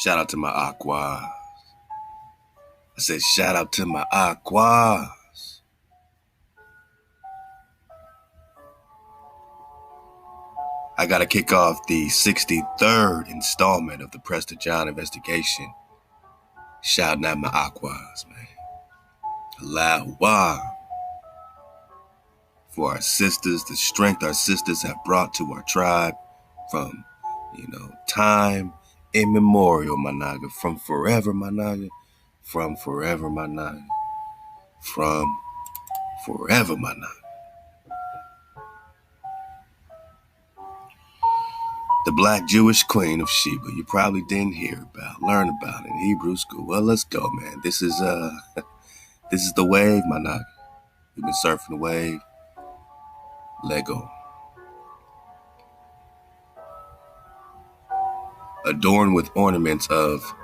Shout out to my aquas. I said shout out to my aquas. I gotta kick off the 63rd installment of the Prester John investigation. Shouting out my aquas, man. Allahu for our sisters, the strength our sisters have brought to our tribe from, time immemorial, my naga, from forever, my naga, from forever, my naga, from forever, my naga. The Black Jewish Queen of Sheba, you probably didn't hear about, learn about in Hebrew school. Well, let's go, man. This is the wave, my naga. We've been surfing the wave. Lego. Adorned with ornaments of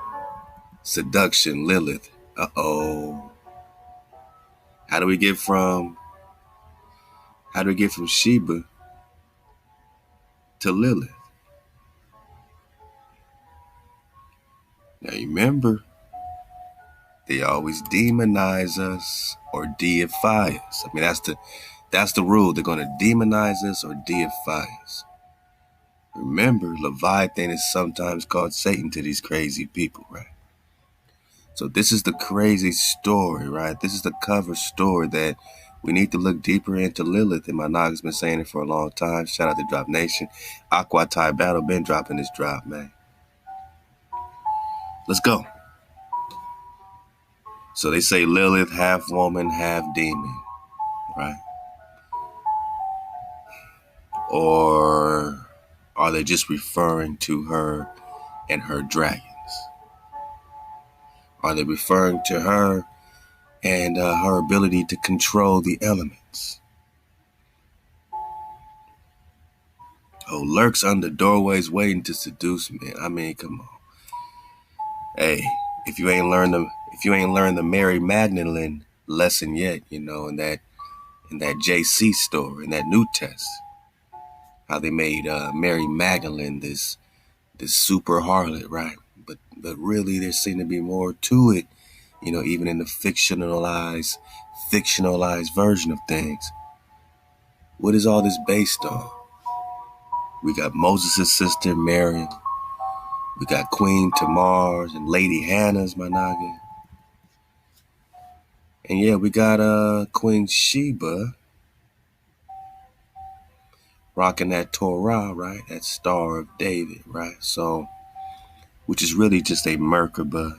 seduction, Lilith. Uh-oh. How do we get from Sheba to Lilith? Now remember, they always demonize us or deify us. I mean, that's the rule. They're going to demonize us or deify us. Remember, Leviathan is sometimes called Satan to these crazy people, right? So this is the crazy story, right? This is the cover story that we need to look deeper into Lilith. And my Naga's been saying it for a long time. Shout out to Drop Nation. Aqua Thai Battle been dropping this drop, man. Let's go. So they say Lilith, half woman, half demon, right? Or are they just referring to her and her dragons? Are they referring to her and her ability to control the elements? Oh, lurks under doorways waiting to seduce me. I mean, come on. Hey, if you ain't learned the Mary Magdalene lesson yet, in that JC story, in that New Test, how they made Mary Magdalene this super harlot, right? But really, there seemed to be more to it, even in the fictionalized version of things. What is all this based on? We got Moses' sister Miriam. We got Queen Tamar's and Lady Hannah's, my naga. And yeah, we got Queen Sheba rocking that Torah, right? That Star of David, right? So, which is really just a Merkaba,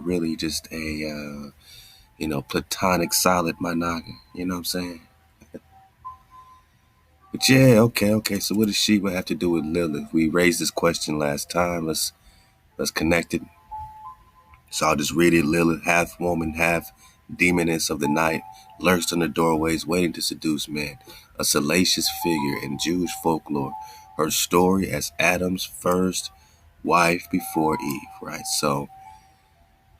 really just a, platonic solid, my naga. You know what I'm saying? But yeah, okay. So what does Sheba have to do with Lilith? We raised this question last time. Let's connect it. So I'll just read it. Lilith, half woman, half demoness of the night, lurks in the doorways waiting to seduce men. A salacious figure in Jewish folklore. Her story as Adam's first wife before Eve, right? So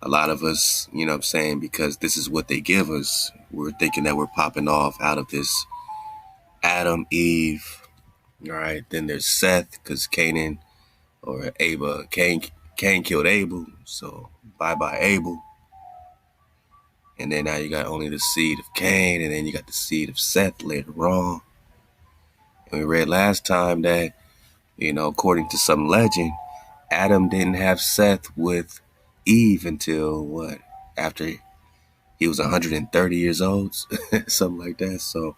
a lot of us, because this is what they give us, we're thinking that we're popping off out of this Adam, Eve, all right? Then there's Seth, because Cain killed Abel, so bye Abel. And then now you got only the seed of Cain, and then you got the seed of Seth later on. And we read last time that, according to some legend, Adam didn't have Seth with Eve until what? After he was 130 years old, something like that. So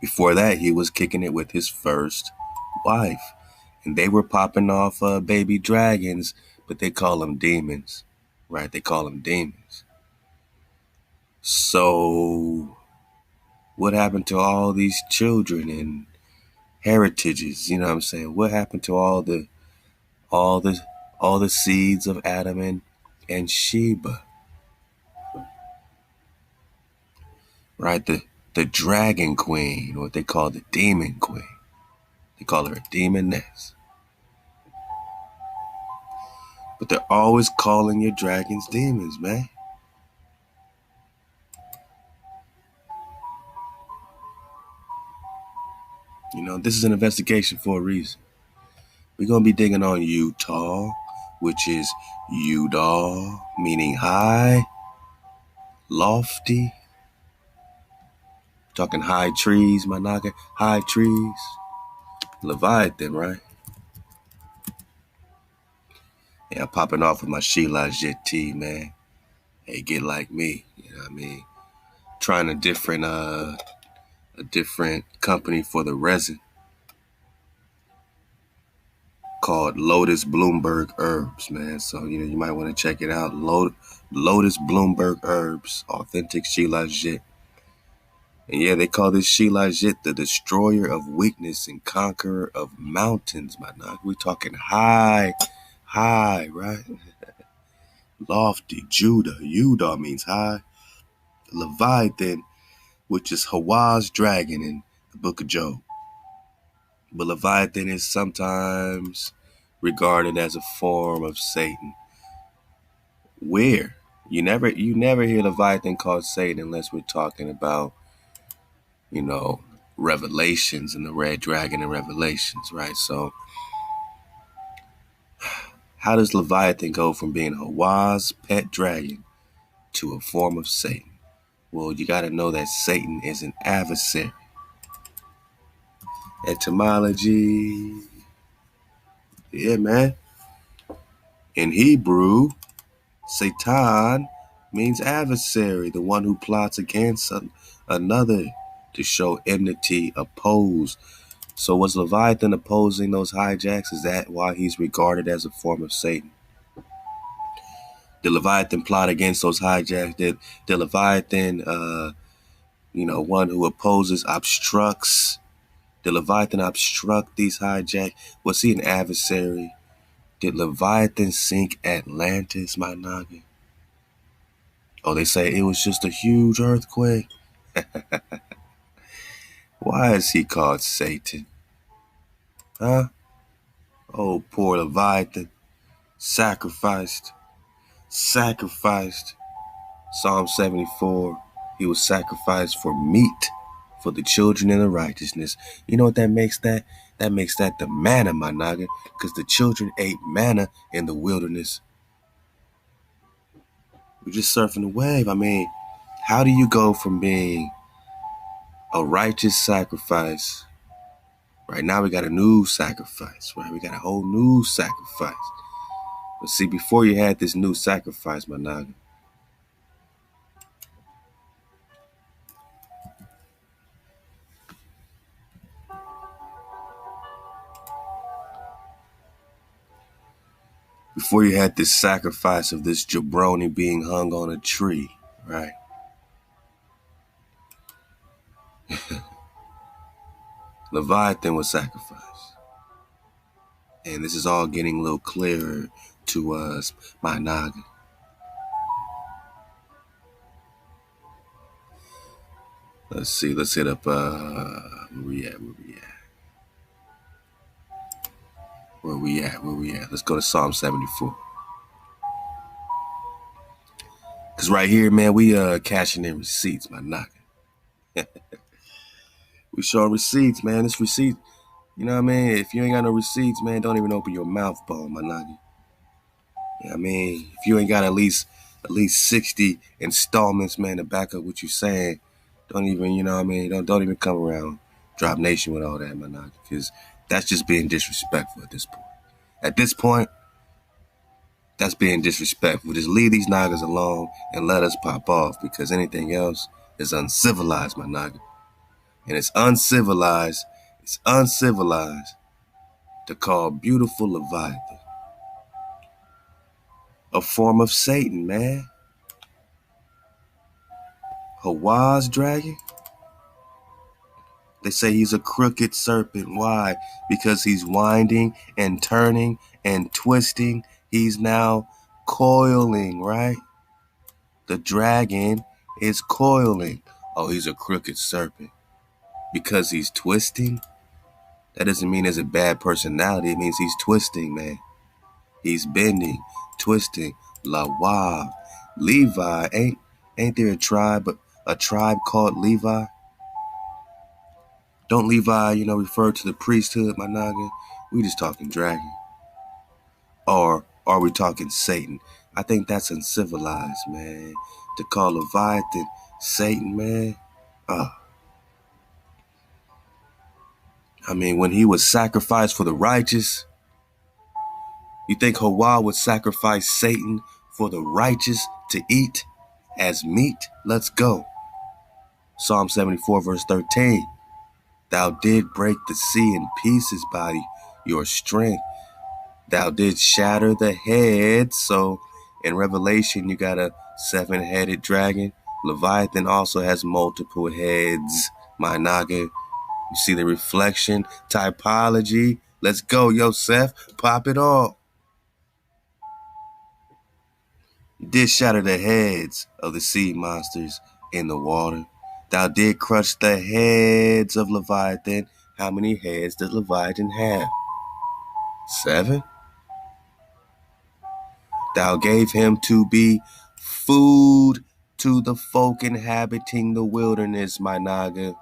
before that, he was kicking it with his first wife. And they were popping off baby dragons, but they call them demons, right? They call them demons. So what happened to all these children and heritages? You know what I'm saying? What happened to all the seeds of Adam and Sheba? Right? The dragon queen, what they call the demon queen. They call her a demoness. But they're always calling your dragons demons, man. This is an investigation for a reason. We're going to be digging on Utah. which is Udal, meaning high, lofty. Talking high trees, my naga, high trees. Leviathan, right? Yeah, popping off with my Sheila Jit tea, man. Hey, get like me, you know what I mean? Trying a different company for the resin called Lotus Bloomberg Herbs, man. So, you might want to check it out. Lotus Bloomberg Herbs, authentic Sheila Jit. And yeah, they call this Sheila Jit the destroyer of weakness and conqueror of mountains, my naga. We talking high, right? Lofty, Judah means high. Leviathan, which is Hawa's dragon in the book of Job. But Leviathan is sometimes regarded as a form of Satan. Where? You never hear Leviathan called Satan unless we're talking about, Revelations and the red dragon in Revelations, right? So how does Leviathan go from being Hawa's pet dragon to a form of Satan? Well, you got to know that Satan is an adversary. Etymology. Yeah, man. In Hebrew, Satan means adversary, the one who plots against another to show enmity, oppose. So was Leviathan opposing those hijacks? Is that why he's regarded as a form of Satan? Did Leviathan plot against those hijacks? Did Leviathan, one who opposes, obstructs? Did Leviathan obstruct these hijacks? Was he an adversary? Did Leviathan sink Atlantis, my naga? Oh, they say it was just a huge earthquake. Why is he called Satan? Huh? Oh, poor Leviathan. Sacrificed. Psalm 74. He was sacrificed for meat for the children in the righteousness. You know what that makes that? That makes that the manna, my naga, because the children ate manna in the wilderness. We're just surfing the wave. I mean, how do you go from being a righteous sacrifice? Right now we got a new sacrifice, right? We got a whole new sacrifice. But see, before you had this new sacrifice, my naga, before you had this sacrifice of this jabroni being hung on a tree, right? Leviathan was sacrificed. And this is all getting a little clearer to us, my naga. Let's see, let's hit up, where we at? Let's go to Psalm 74. Because right here, man, we cashing in receipts, my naga. We showing receipts, man. This receipt, you know what I mean? If you ain't got no receipts, man, don't even open your mouth, ball, my naga. You know what I mean? If you ain't got at least 60 installments, man, to back up what you're saying, don't even, you know what I mean? Don't even come around Drop Nation with all that, my naga, because that's just being disrespectful at this point. At this point, that's being disrespectful. Just leave these nagas alone and let us pop off, because anything else is uncivilized, my naga. And it's uncivilized to call beautiful Leviathan a form of Satan, man. Hawa's dragon? They say he's a crooked serpent. Why? Because he's winding and turning and twisting. He's now coiling, right? The dragon is coiling. Oh, he's a crooked serpent. Because he's twisting? That doesn't mean there's a bad personality. It means he's twisting, man. He's bending, twisting. Lawa. Levi, ain't there a tribe called Levi? Don't Levi, refer to the priesthood, my naga? We just talking dragon. Or Or are we talking Satan? I think that's uncivilized, man. To call Leviathan Satan, man. I mean, when he was sacrificed for the righteous, you think Hawa would sacrifice Satan for the righteous to eat as meat? Let's go. Psalm 74, verse 13. Thou did break the sea in pieces by your strength. Thou did shatter the heads. So in Revelation, you got a 7-headed dragon. Leviathan also has multiple heads. My naga. You see the reflection, typology. Let's go, Yosef. Pop it all. You did shatter the heads of the sea monsters in the water. Thou did crush the heads of Leviathan. How many heads does Leviathan have? 7. Thou gave him to be food to the folk inhabiting the wilderness, my naga.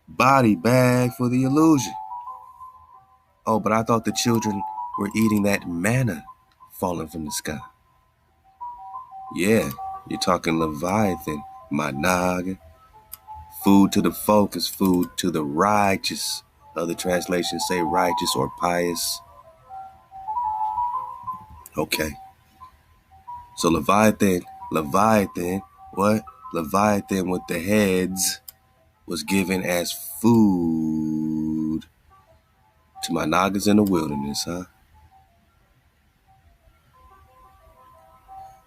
Body bag for the illusion. Oh, but I thought the children were eating that manna falling from the sky. Yeah, you're talking Leviathan, my naga. Food to the folk is food to the righteous. Other translations say righteous or pious. Okay. So Leviathan, what? Leviathan with the heads was given as food to my nagas in the wilderness, huh?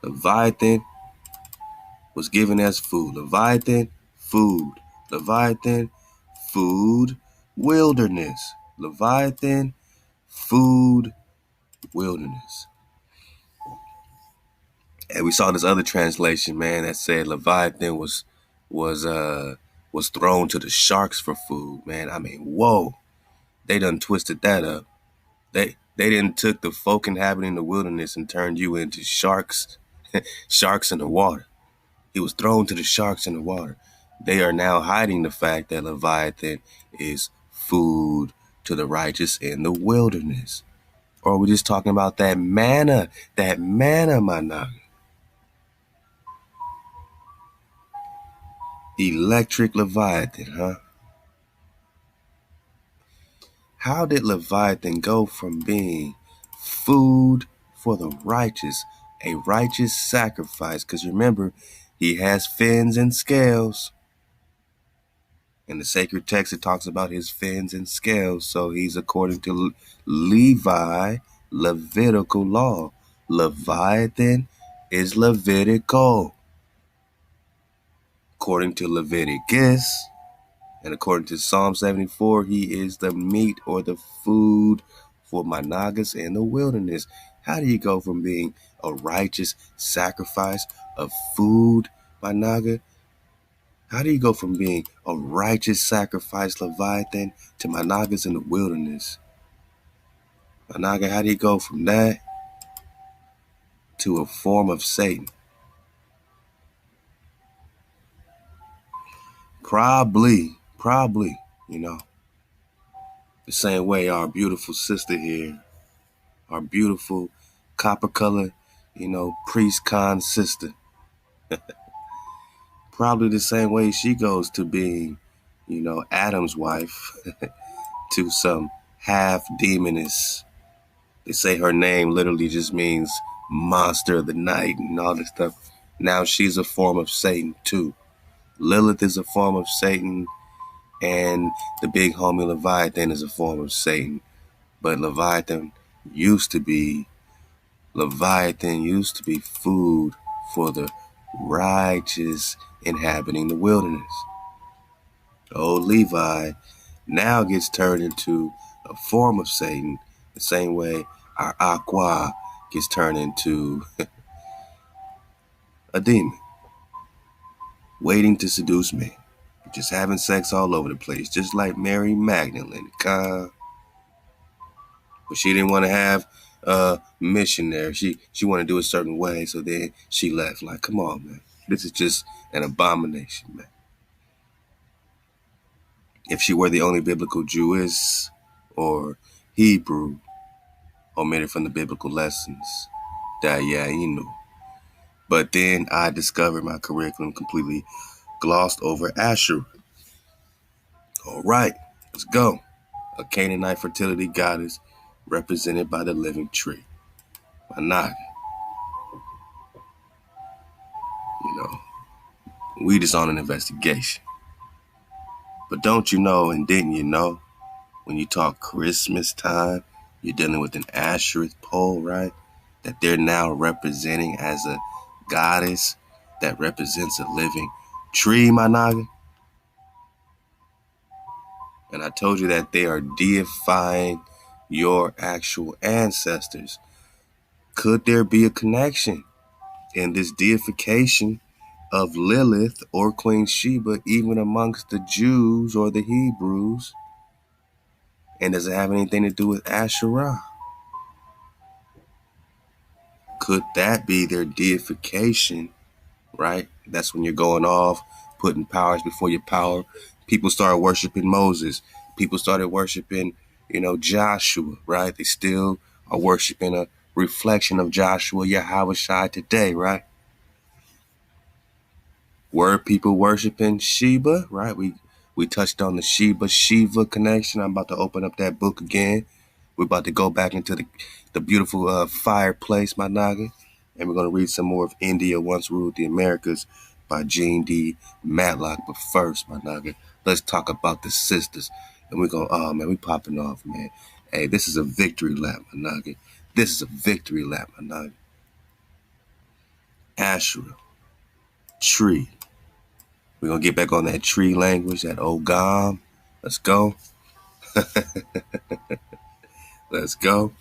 Leviathan was given as food. Leviathan, food. Leviathan, food, wilderness. Leviathan, food, wilderness. And we saw this other translation, man, that said Leviathan was thrown to the sharks for food, man. I mean, whoa. They done twisted that up. They didn't took the folk inhabiting the wilderness and turned you into sharks, sharks in the water. He was thrown to the sharks in the water. They are now hiding the fact that Leviathan is food to the righteous in the wilderness. Or are we just talking about that manna, my naga? Electric Leviathan, huh? How did Leviathan go from being food for the righteous, a righteous sacrifice? Because remember, he has fins and scales. In the sacred text, it talks about his fins and scales. So he's according to Levi, Levitical law. Leviathan is Levitical. According to Leviticus, and according to Psalm 74, he is the meat or the food for my nagas in the wilderness. How do you go from being a righteous sacrifice of food, my naga? How do you go from being a righteous sacrifice, Leviathan, to my nagas in the wilderness? My naga, how do you go from that to a form of Satan? Probably, you know, the same way our beautiful sister here, our beautiful copper color, priest con sister. Probably the same way she goes to being, Adam's wife to some half demoness. They say her name literally just means monster of the night and all this stuff. Now she's a form of Satan too. Lilith is a form of Satan, and the big homie Leviathan is a form of Satan. But Leviathan used to be food for the righteous inhabiting the wilderness. Old Levi now gets turned into a form of Satan, the same way our Aqua gets turned into a demon, waiting to seduce men, just having sex all over the place, just like Mary Magdalene. But she didn't want to have a mission there. She wanted to do it a certain way, so then she left. Like, come on, man. This is just an abomination, man. If she were the only biblical Jewess or Hebrew, omitted from the biblical lessons that, yeah, you knew. But then I discovered my curriculum completely glossed over Asherah. All right, let's go. A Canaanite fertility goddess represented by the living tree. Anak, you know, we just on an investigation. But don't you know, and didn't you know, when you talk Christmas time, you're dealing with an Asherah pole, right? That they're now representing as a goddess that represents a living tree, my naga. And I told you that they are deifying your actual ancestors. Could there be a connection in this deification of Lilith or Queen Sheba even amongst the Jews or the Hebrews? And does it have anything to do with Asherah? Could that be their deification, right? That's when you're going off, putting powers before your power. People started worshiping Moses. People started worshiping, Joshua, right? They still are worshiping a reflection of Joshua, Yahweh Shai today, right? Were people worshiping Sheba, right? We touched on the Sheba-Shiva connection. I'm about to open up that book again. We're about to go back into the beautiful fireplace, my naga. And we're going to read some more of India Once Ruled the Americas by Jean D. Matlock. But first, my naga, let's talk about the sisters. And we're going, oh, man, we popping off, man. Hey, this is a victory lap, my naga. This is a victory lap, my naga. Asherah, tree. We're going to get back on that tree language, that Ogam. Let's go. Let's go.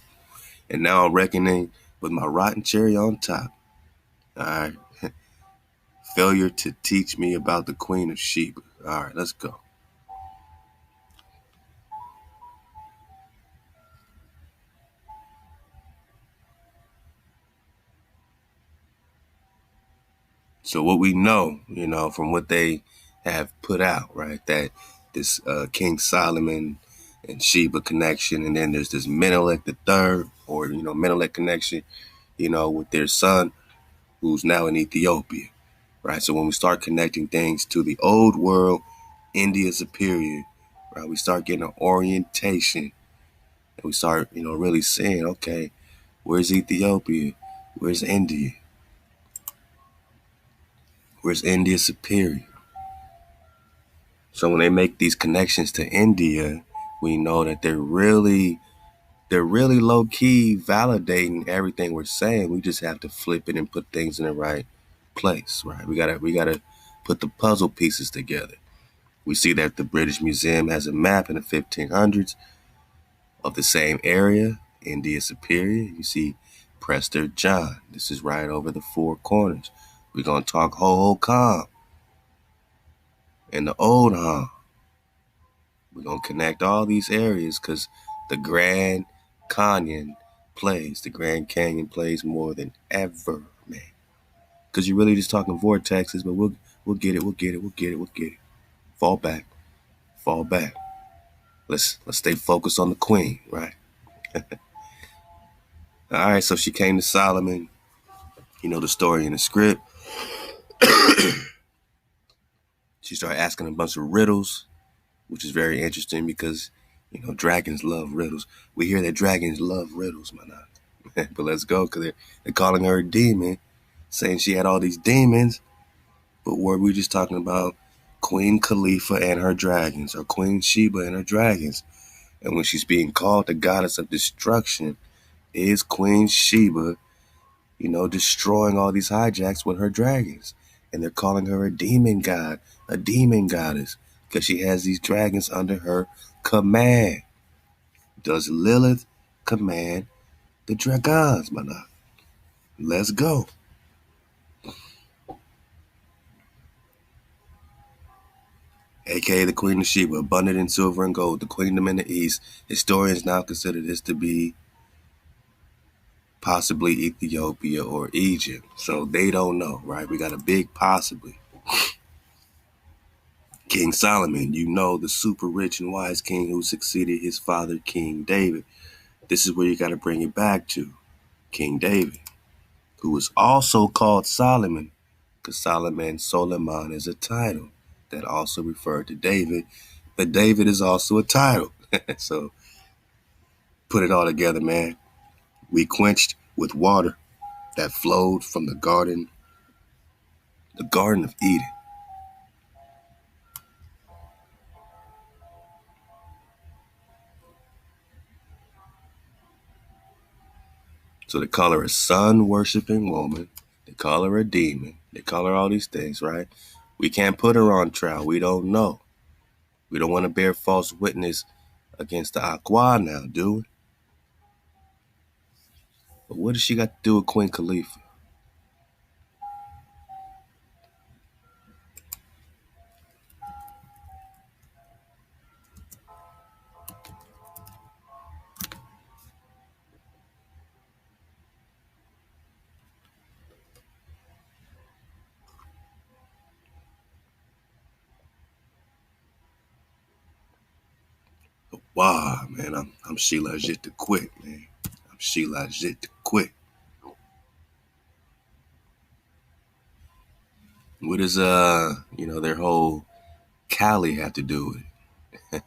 And now I'm reckoning with my rotten cherry on top. All right. Failure to teach me about the Queen of Sheba. All right, let's go. So what we know, from what they have put out, right, that this King Solomon and Sheba connection, and then there's this Menelik the third, or, Menelik connection, with their son, who's now in Ethiopia, right? So when we start connecting things to the old world, India superior, right, we start getting an orientation, and we start, really saying, okay, where's Ethiopia? Where's India? Where's India superior? So when they make these connections to India, we know that they're really low key validating everything we're saying. We just have to flip it and put things in the right place, right? We gotta put the puzzle pieces together. We see that the British Museum has a map in the 1500s of the same area, India Superior. You see Prester John. This is right over the four corners. We're gonna talk Hohokam and the Old Han. We're going to connect all these areas because the Grand Canyon plays more than ever, man. Because you're really just talking vortexes, but we'll get it. Fall back. Let's stay focused on the queen, right? All right, so she came to Solomon. You know the story in the script. She started asking a bunch of riddles, which is very interesting because, dragons love riddles. We hear that dragons love riddles, man. But let's go, because they're calling her a demon, saying she had all these demons. But were we just talking about Queen Khalifa and her dragons, or Queen Sheba and her dragons? And when she's being called the goddess of destruction, is Queen Sheba, destroying all these hijacks with her dragons? And they're calling her a demon god, a demon goddess, because she has these dragons under her command. Does Lilith command the dragons, man? Let's go. AKA the Queen of Sheba, abundant in silver and gold, the queendom in the east. Historians now consider this to be possibly Ethiopia or Egypt. So they don't know, right? We got a big possibly. King Solomon, the super rich and wise king who succeeded his father, King David. this is where you got to bring it back to King David, who was also called Solomon, because Solomon is a title that also referred to David, but David is also a title. So put it all together, man. We quenched with water that flowed from the Garden of Eden. So they call her a sun-worshiping woman. They call her a demon. They call her all these things, right? We can't put her on trial. We don't know. We don't want to bear false witness against the Aqua now, do we? But what does she got to do with Queen Khalifa? Wow, man, I'm Sheila Jit to quit, man. I'm Sheila Jit to quit. What does their whole Cali have to do with it?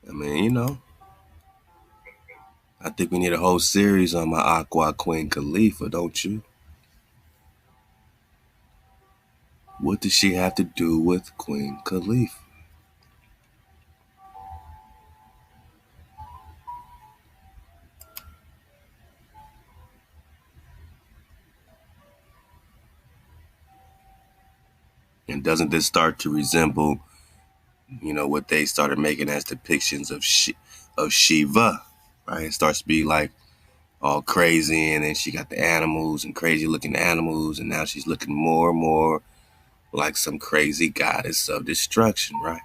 I mean, I think we need a whole series on my Aqua Queen Khalifa, don't you? What does she have to do with Queen Khalifa? And doesn't this start to resemble, what they started making as depictions of Shiva, right? It starts to be like all crazy, and then she got the animals and crazy looking animals, and now she's looking more and more like some crazy goddess of destruction, right?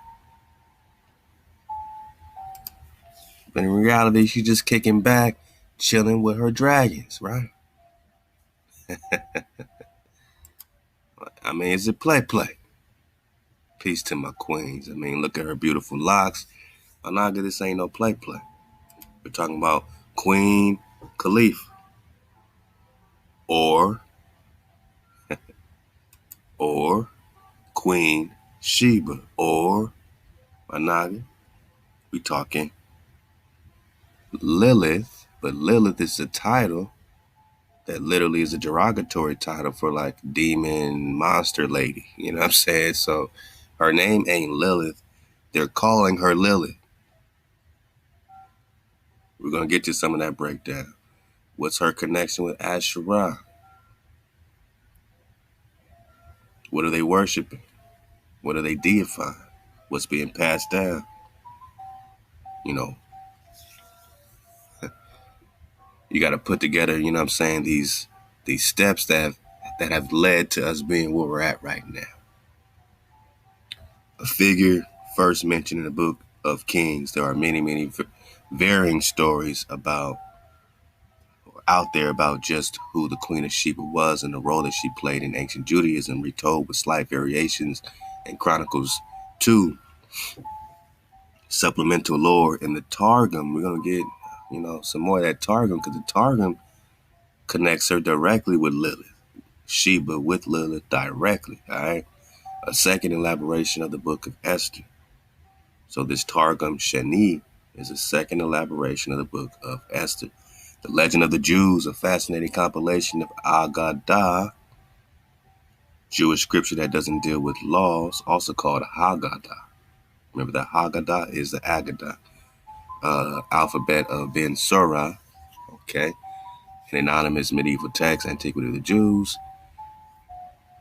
But in reality, she's just kicking back, chilling with her dragons, right? I mean, is it play? Peace to my queens. I mean, look at her beautiful locks. Anaga, this ain't no play. We're talking about Queen Khalifa or Queen Sheba or Anaga. We talking Lilith, but Lilith is a title that literally is a derogatory title for like demon monster lady. You know what I'm saying? So her name ain't Lilith. They're calling her Lilith. We're going to get to some of that breakdown. What's her connection with Asherah? What are they worshiping? What are they deifying? What's being passed down? You got to put together, these steps that have led to us being where we're at right now. A figure first mentioned in the book of Kings. There are many varying stories out there about just who the Queen of Sheba was and the role that she played in ancient Judaism, retold with slight variations in Chronicles 2. Supplemental lore in the Targum. We're going to get, some more of that Targum, because the Targum connects her directly with Lilith. Sheba with Lilith directly, all right? A second elaboration of the book of Esther. So this Targum Shani is a second elaboration of the book of Esther. The Legend of the Jews, a fascinating compilation of Agadah, Jewish scripture that doesn't deal with laws, also called Haggadah. Remember that Haggadah is the Agadah alphabet of Ben Sura, okay? An anonymous medieval text, Antiquity of the Jews,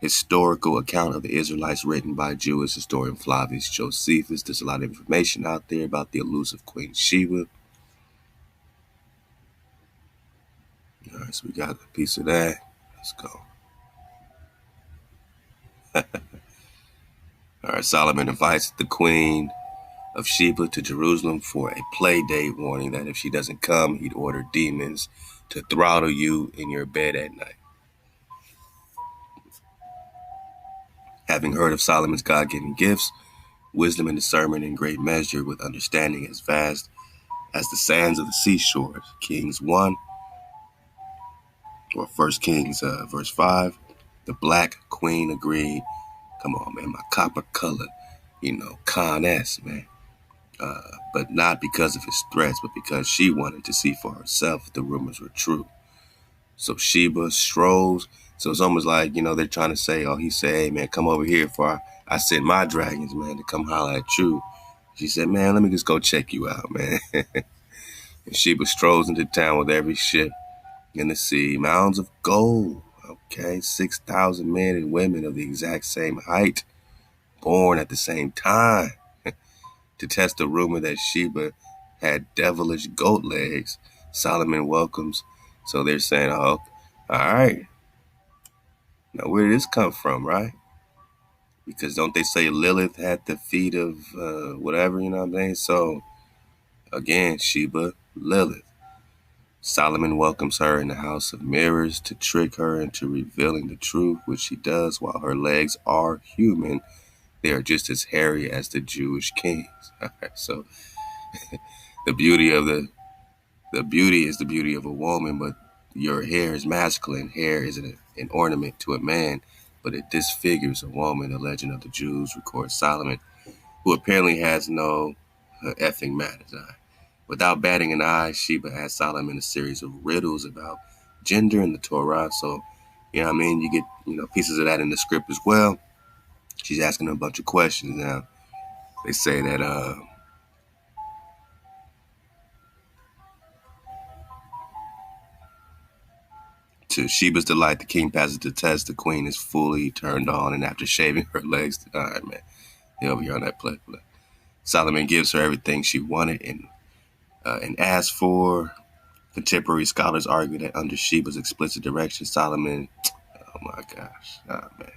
historical account of the Israelites written by Jewish historian Flavius Josephus. There's a lot of information out there about the elusive Queen Sheba. All right, so we got a piece of that. Let's go. All right, Solomon invites the Queen of Sheba to Jerusalem for a play date, warning that if she doesn't come, he'd order demons to throttle you in your bed at night. Having heard of Solomon's God-given gifts, wisdom and discernment in great measure, with understanding as vast as the sands of the seashores. Kings 1, or 1 Kings verse 5. The black queen agreed. Come on, man, my copper color, Con S, man. But not because of his threats, but because she wanted to see for herself if the rumors were true. So Sheba strolls. So it's almost like, they're trying to say, he said, hey, man, come over here before I send my dragons, man, to come holler at you. She said, man, let me just go check you out, man. And Sheba strolls into town with every ship in the sea. Mounds of gold, okay, 6,000 men and women of the exact same height, born at the same time. To test the rumor that Sheba had devilish goat legs, Solomon welcomes. So they're saying, all right. Now, where did this come from, right? Because don't they say Lilith had the feet of whatever, you know what I'm saying? So, again, Sheba, Lilith. Solomon welcomes her in the house of mirrors to trick her into revealing the truth, which she does. While her legs are human, they are just as hairy as the Jewish kings. All right, so the beauty is the beauty of a woman, but your hair is masculine. Hair is an ornament to a man, but it disfigures a woman. The legend of the Jews records Solomon, who apparently has no effing manners. Without batting an eye, Sheba asked Solomon a series of riddles about gender in the Torah. So, you get, pieces of that in the script as well. She's asking him a bunch of questions. Now, they say that to Sheba's delight, the king passes the test. The queen is fully turned on, and after shaving her legs, all right, man, they over here on that play. Solomon gives her everything she wanted and asked for. Contemporary scholars argue that under Sheba's explicit direction, Solomon, oh my gosh, man.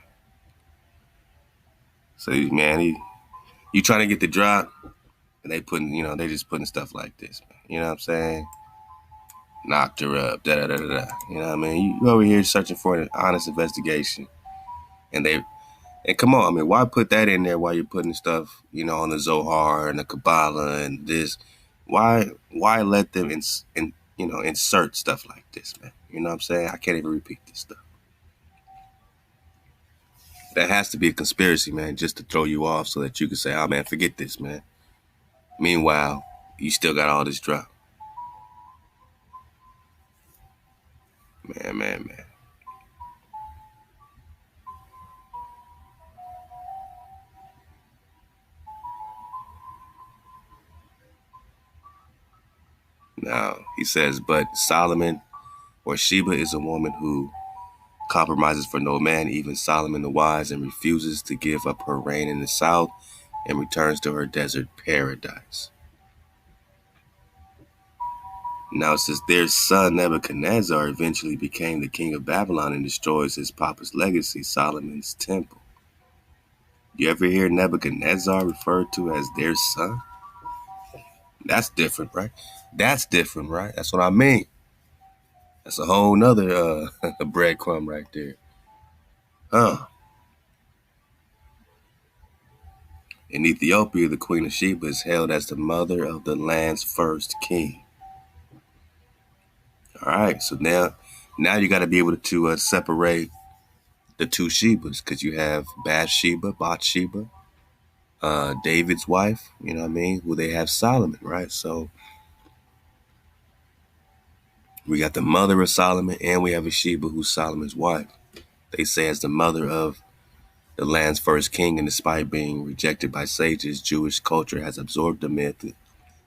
So, man, you trying to get the drop, and they just putting stuff like this, man. You know what I'm saying? Knocked her up, da-da-da-da-da. You know what I mean? You over here searching for an honest investigation, and come on, I mean, why put that in there while you're putting stuff, on the Zohar and the Kabbalah and this? Why let them insert stuff like this, man? You know what I'm saying? I can't even repeat this stuff. That has to be a conspiracy, man, just to throw you off so that you can say, oh, man, forget this, man. Meanwhile, you still got all this drop. Man. Now, he says, but Solomon or Sheba is a woman who compromises for no man, even Solomon the wise, and refuses to give up her reign in the south and returns to her desert paradise. Now it says their son Nebuchadnezzar eventually became the king of Babylon and destroys his papa's legacy, Solomon's temple. You ever hear Nebuchadnezzar referred to as their son? That's different, right? That's different, right? That's what I mean. That's a whole nother breadcrumb right there. In Ethiopia, the Queen of Sheba is hailed as the mother of the land's first king. All right, so now you got to be able to separate the two Shebas, because you have Bathsheba, David's wife, you know what I mean, who they have Solomon, right? So we got the mother of Solomon, and we have a Sheba who's Solomon's wife. They say as the mother of the land's first king, and despite being rejected by sages, Jewish culture has absorbed the myth,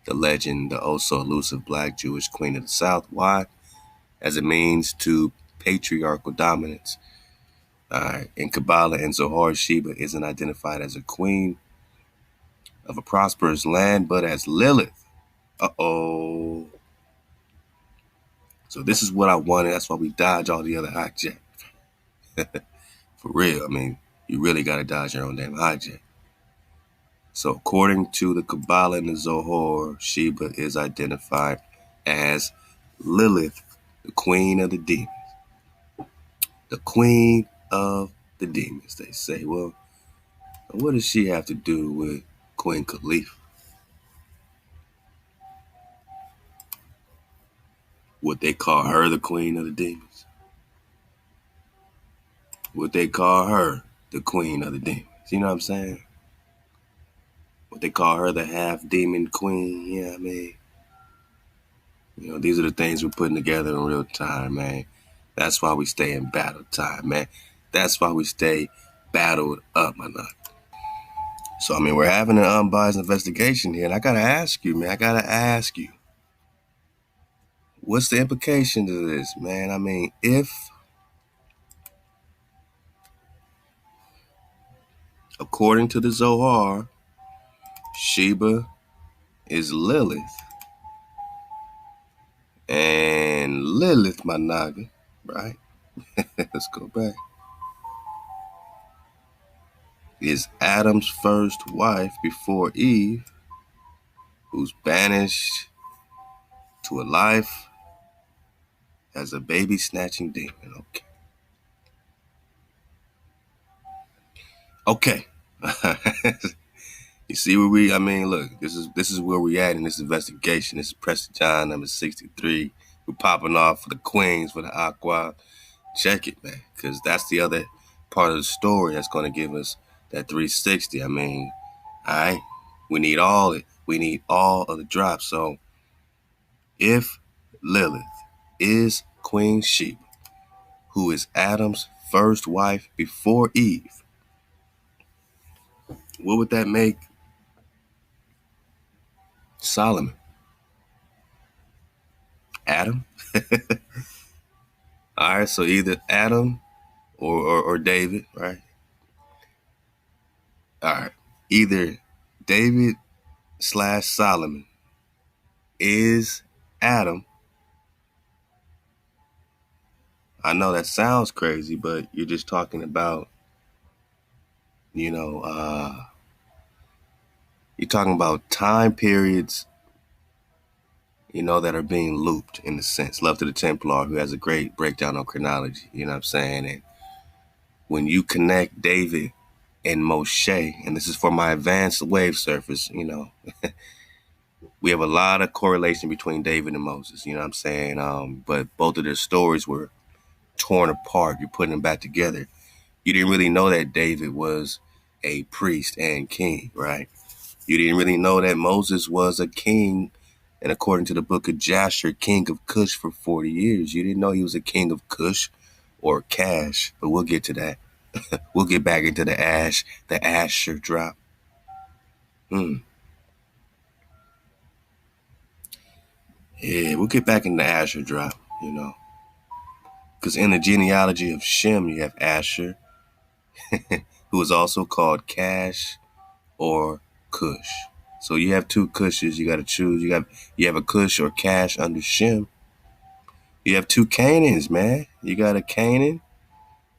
the legend, the oh-so-elusive black Jewish queen of the South. Why? As it means to patriarchal dominance. In Kabbalah and Zohar, Sheba isn't identified as a queen of a prosperous land, but as Lilith. Uh-oh. So this is what I wanted. That's why we dodge all the other hijack. For real. I mean, you really got to dodge your own damn hijack. So according to the Kabbalah and the Zohar, Sheba is identified as Lilith, the queen of the demons. The queen of the demons, they say. Well, what does she have to do with Queen Khalifa? Would they call her the queen of the demons? Would they call her the queen of the demons? You know what I'm saying? Would they call her the half demon queen? Yeah, I mean, you know, these are the things we're putting together in real time, man. That's why we stay in battle time, man. That's why we stay battled up, my nut. So, I mean, we're having an unbiased investigation here, and I gotta ask you, man. I gotta ask you, what's the implications of this, man? I mean, if, according to the Zohar, Sheba is Lilith, and Lilith, my naga, right? Let's go back. Is Adam's first wife before Eve, who's banished to a life as a baby snatching demon. Okay. You see where I mean, look, this is where we at in this investigation. This is Preston John number 63. We're popping off for the Queens, for the Aqua. Check it, man, because that's the other part of the story that's going to give us that 360. I mean, all right, we need all it. We need all of the drops. So if Lilith is Queen Sheba, who is Adam's first wife before Eve, what would that make Solomon? Adam? All right, so either Adam or David, right? All right, either David / Solomon is Adam. I know that sounds crazy, but you're just talking about, you know, you're talking about time periods, you know, that are being looped in a sense. Love to the Templar, who has a great breakdown on chronology, you know what I'm saying? And when you connect David and Moshe, and this is for my advanced wave surfers, you know, we have a lot of correlation between David and Moses, you know what I'm saying? But both of their stories were torn apart. You're putting them back together. You didn't really know that David was a priest and king, right? You didn't really know that Moses was a king, and according to the book of Jasher, king of Cush for 40 years. You didn't know he was a king of Cush or Cash, but we'll get to that. We'll get back into the Asher drop. Yeah, we'll get back in the Asher drop, you know. Because in the genealogy of Shem, you have Asher, who is also called Cash or Cush. So you have two Cushes. You got to choose. You have a Cush or Cash under Shem. You have two Canaans, man. You got a Canaan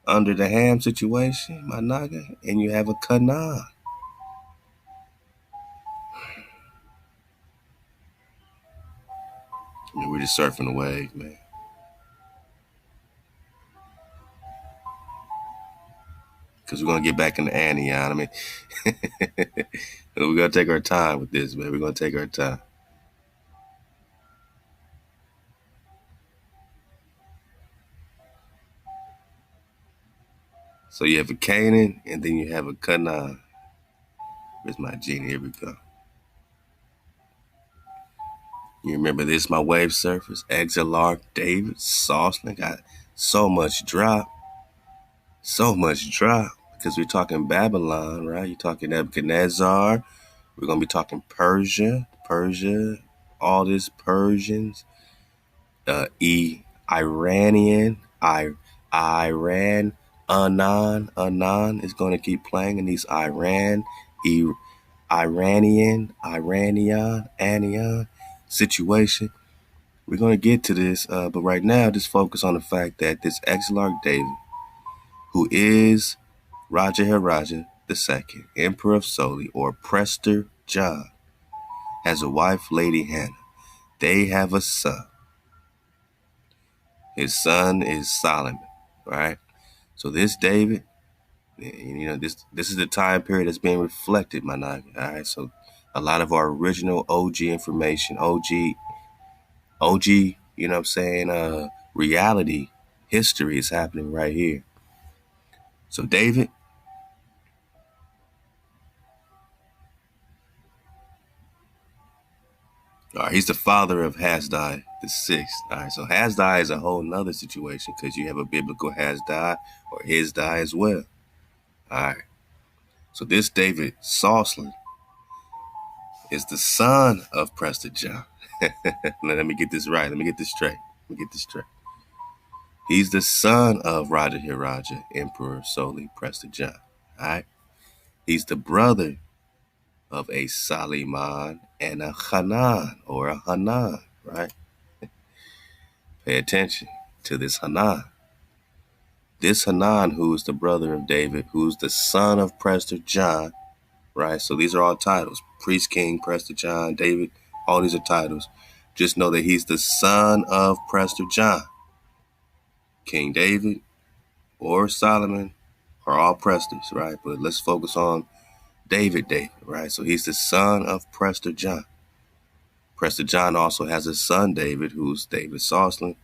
under the Ham situation, my naga, and you have a Canaan. I mean, we're just surfing the wave, man. Because we're going to get back in the Anion. I mean, we're going to take our time with this, man. We're going to take our time. So you have a Canaan, and then you have a Canaan. Where's my genie? Here we go. You remember this, my wave surfers? Exilarch, David, Sauceland. Got so much drop. So much drop. Because we're talking Babylon, right? You're talking Nebuchadnezzar. We're going to be talking Persia, all this Persians. Iranian, Iran, Anan is going to keep playing in these Iranian, Anion situation. We're going to get to this, but right now, just focus on the fact that this Exilarch David, who is Raja Hiraja II, Emperor of Soli, or Prester John, has a wife, Lady Hannah. They have a son. His son is Solomon, right? So this David, you know, this is the time period that's being reflected, my naga. All right, so a lot of our original OG information, OG, you know what I'm saying, reality, history is happening right here. So David, all right, he's the father of Hasdai the sixth. All right, so Hasdai is a whole nother situation because you have a biblical Hasdai or Hisdai as well. All right, so this David Sauceland is the son of Prester John. Now, let me get this right. Let me get this straight. He's the son of Raja Hiraja, Emperor Soli Prester John. All right, he's the brother of a Saliman and a Hanan or a Hanan, right? Pay attention to this Hanan. This Hanan, who is the brother of David, who's the son of Prester John, right? So these are all titles. Priest, King, Prester John, David, all these are titles. Just know that he's the son of Prester John. King David or Solomon are all Presters, right? But let's focus on David, right? So he's the son of Prester John. Prester John also has a son, David, who's David Sauceland.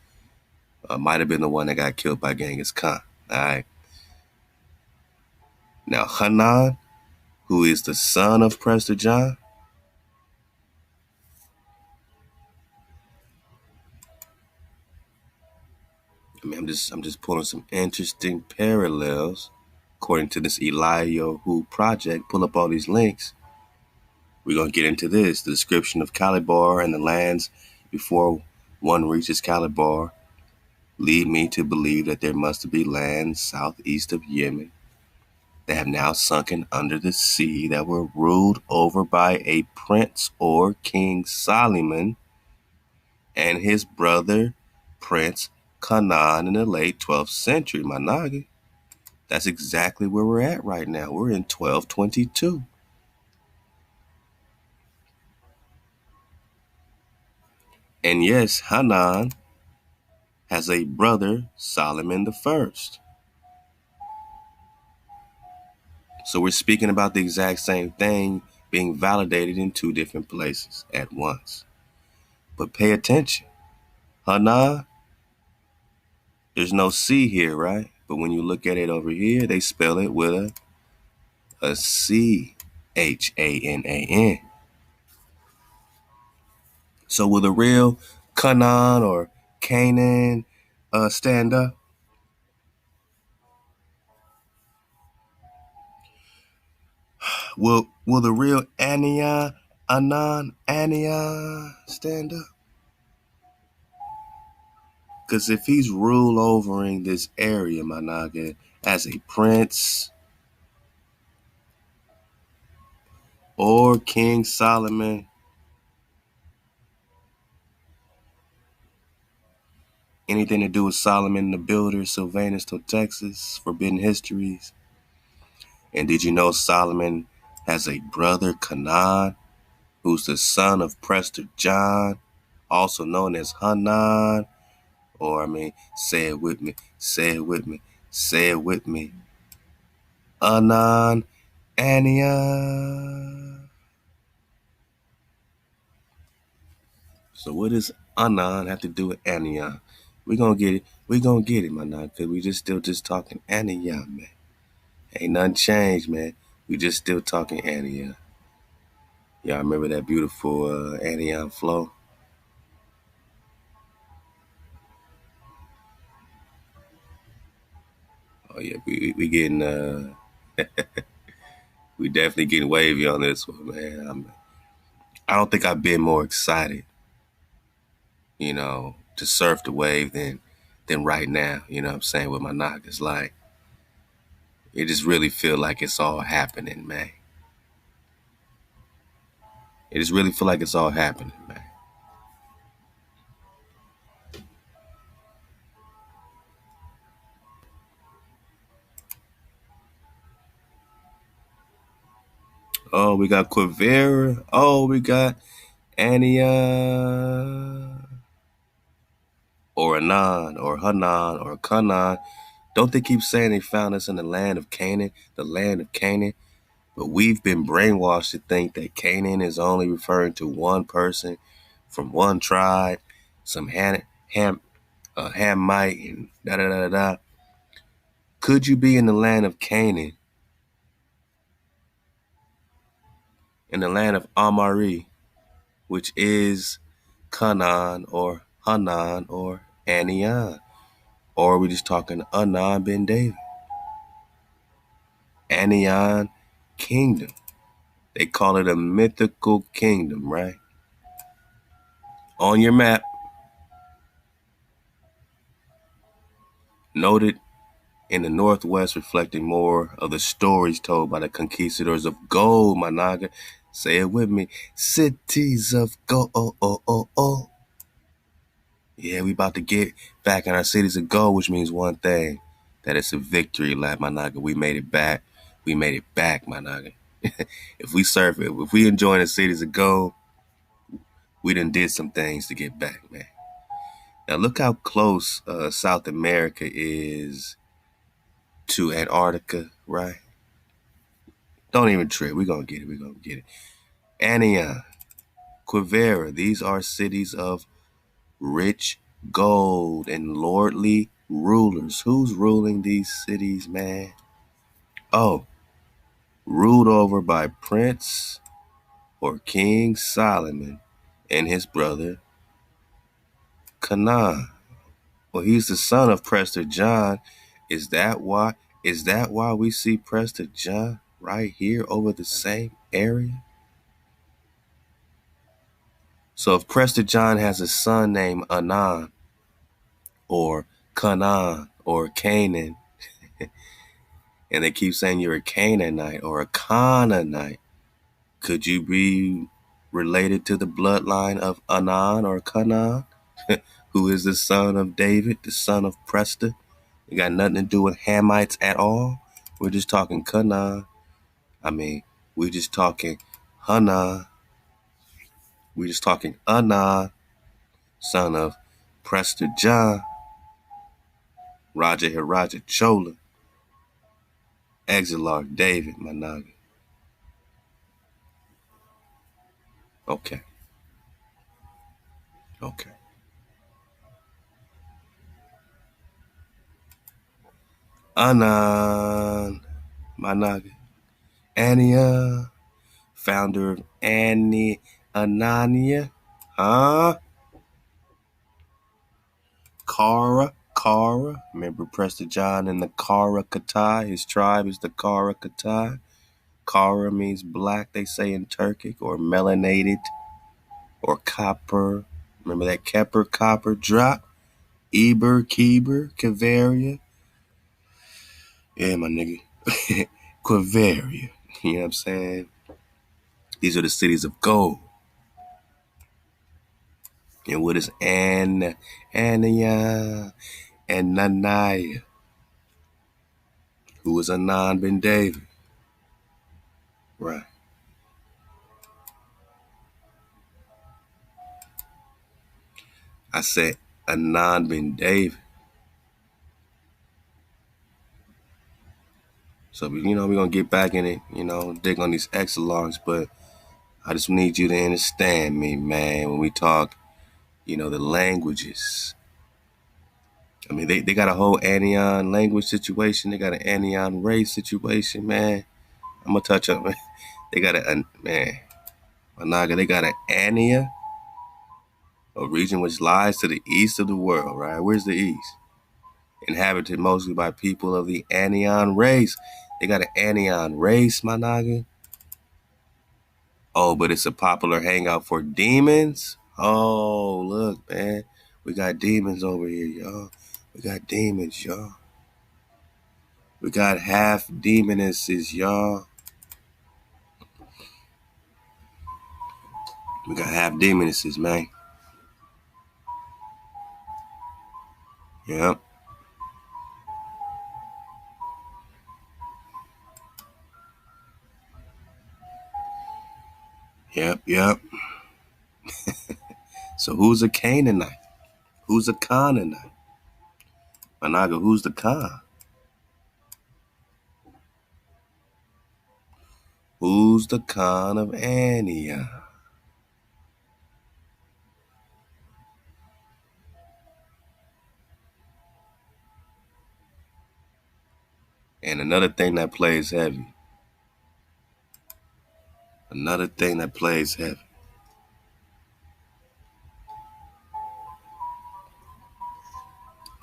Might have been the one that got killed by Genghis Khan. All right. Now, Hanan, who is the son of Prester John, I'm just pulling some interesting parallels according to this Eliyahu project. Pull up all these links. We're gonna get into this: the description of Calabar and the lands before one reaches Calabar lead me to believe that there must be lands southeast of Yemen that have now sunken under the sea that were ruled over by a prince or King Solomon and his brother Prince Canaan in the late 12th century. Managi. That's exactly where we're at right now. We're in 1222. And yes, Hanan has a brother, Solomon the First. So we're speaking about the exact same thing being validated in two different places at once. But pay attention. Hanan, there's no C here, right? But when you look at it over here, they spell it with a C-H-A-N-A-N. So will the real Canaan or Canaan stand up? Will the real Ania, Anan, Ania stand up? Because if he's rule overing this area, Managa, as a prince or King Solomon, anything to do with Solomon the Builder, Sylvanus to Texas, Forbidden Histories. And did you know Solomon has a brother, Canaan, who's the son of Prester John, also known as Hanan, or say it with me, Anan, Ania. So what does Anan have to do with Ania? We're gonna get it, man, because we still talking Ania, man. Ain't nothing changed, man. We just still talking Ania. Y'all remember that beautiful Ania flow? Oh yeah, we getting we definitely getting wavy on this one, man. I don't think I've been more excited, to surf the wave than right now. You know what I'm saying? With my knock, it's like it just really feel like it's all happening, man. It just really feel like it's all happening, man. Oh, we got Quivera. Oh, we got Ania or Anan or Hanan or Kanan. Don't they keep saying they found us in the land of Canaan, the land of Canaan? But we've been brainwashed to think that Canaan is only referring to one person from one tribe, some Hamite and da da da da. Could you be in the land of Canaan, in the land of Amari, which is Canaan or Hanan or Anian? Or are we just talking Anan ben David? Anian kingdom. They call it a mythical kingdom, right? On your map, noted in the northwest, reflecting more of the stories told by the conquistadors of gold, my naga. Say it with me. Cities of gold. Oh, oh, oh, oh. Yeah, we about to get back in our cities of gold, which means one thing. That it's a victory lap, my naga. We made it back. We made it back, my naga. If we surf it, if we enjoy the cities of gold, we done did some things to get back, man. Now look how close South America is to Antarctica, right? Don't even trip. We're going to get it. We're going to get it. Anian, Quivera, these are cities of rich gold and lordly rulers. Who's ruling these cities, man? Oh, ruled over by Prince or King Solomon and his brother Canaan. Well, he's the son of Prester John. Is that why? Is that why we see Prester John right here over the same area? So if Prester John has a son named Anan or Canaan or Canaan, and they keep saying you're a Canaanite or a Canaanite, could you be related to the bloodline of Anan or Canaan, who is the son of David, the son of Prester? It got nothing to do with Hamites at all. We're just talking Canaan. I mean, we're just talking Hanan. We're just talking Anan, son of Prester John, Raja Hiraja Chola, Exilarch David Managa. Okay. Okay. Anan Managa. Ania, founder of Anania. Huh? Kara. Remember Prester John and the Kara Katai? His tribe is the Kara Katai. Kara means black, they say in Turkic, or melanated, or copper. Remember that Kepper, copper drop? Eber, Keber, Kavaria. Yeah, my nigga. Quavaria. You know what I'm saying? These are the cities of gold. And what is Anaya and Nanaya? Who was Anan ben David? Right. I said Anan ben David. So, we're going to get back in it, dig on these excellence, but I just need you to understand me, man, when we talk, the languages. I mean, they got a whole Anion language situation. They got an Anion race situation, man. I'm going to touch up, man. They got Managa, they got an Ania, a region which lies to the east of the world, right? Where's the east? Inhabited mostly by people of the Anion race. They got an Anion race, Managa. Oh, but it's a popular hangout for demons? Oh, look, man. We got demons over here, y'all. We got demons, y'all. We got half demonesses, y'all. We got half demonesses, man. Yep. Yep. So who's a Canaanite? Who's a Canaanite? Managa, who's the Khan? Who's the Khan of Antioch? 'Cause And another thing that plays heavy. Another thing that plays heavy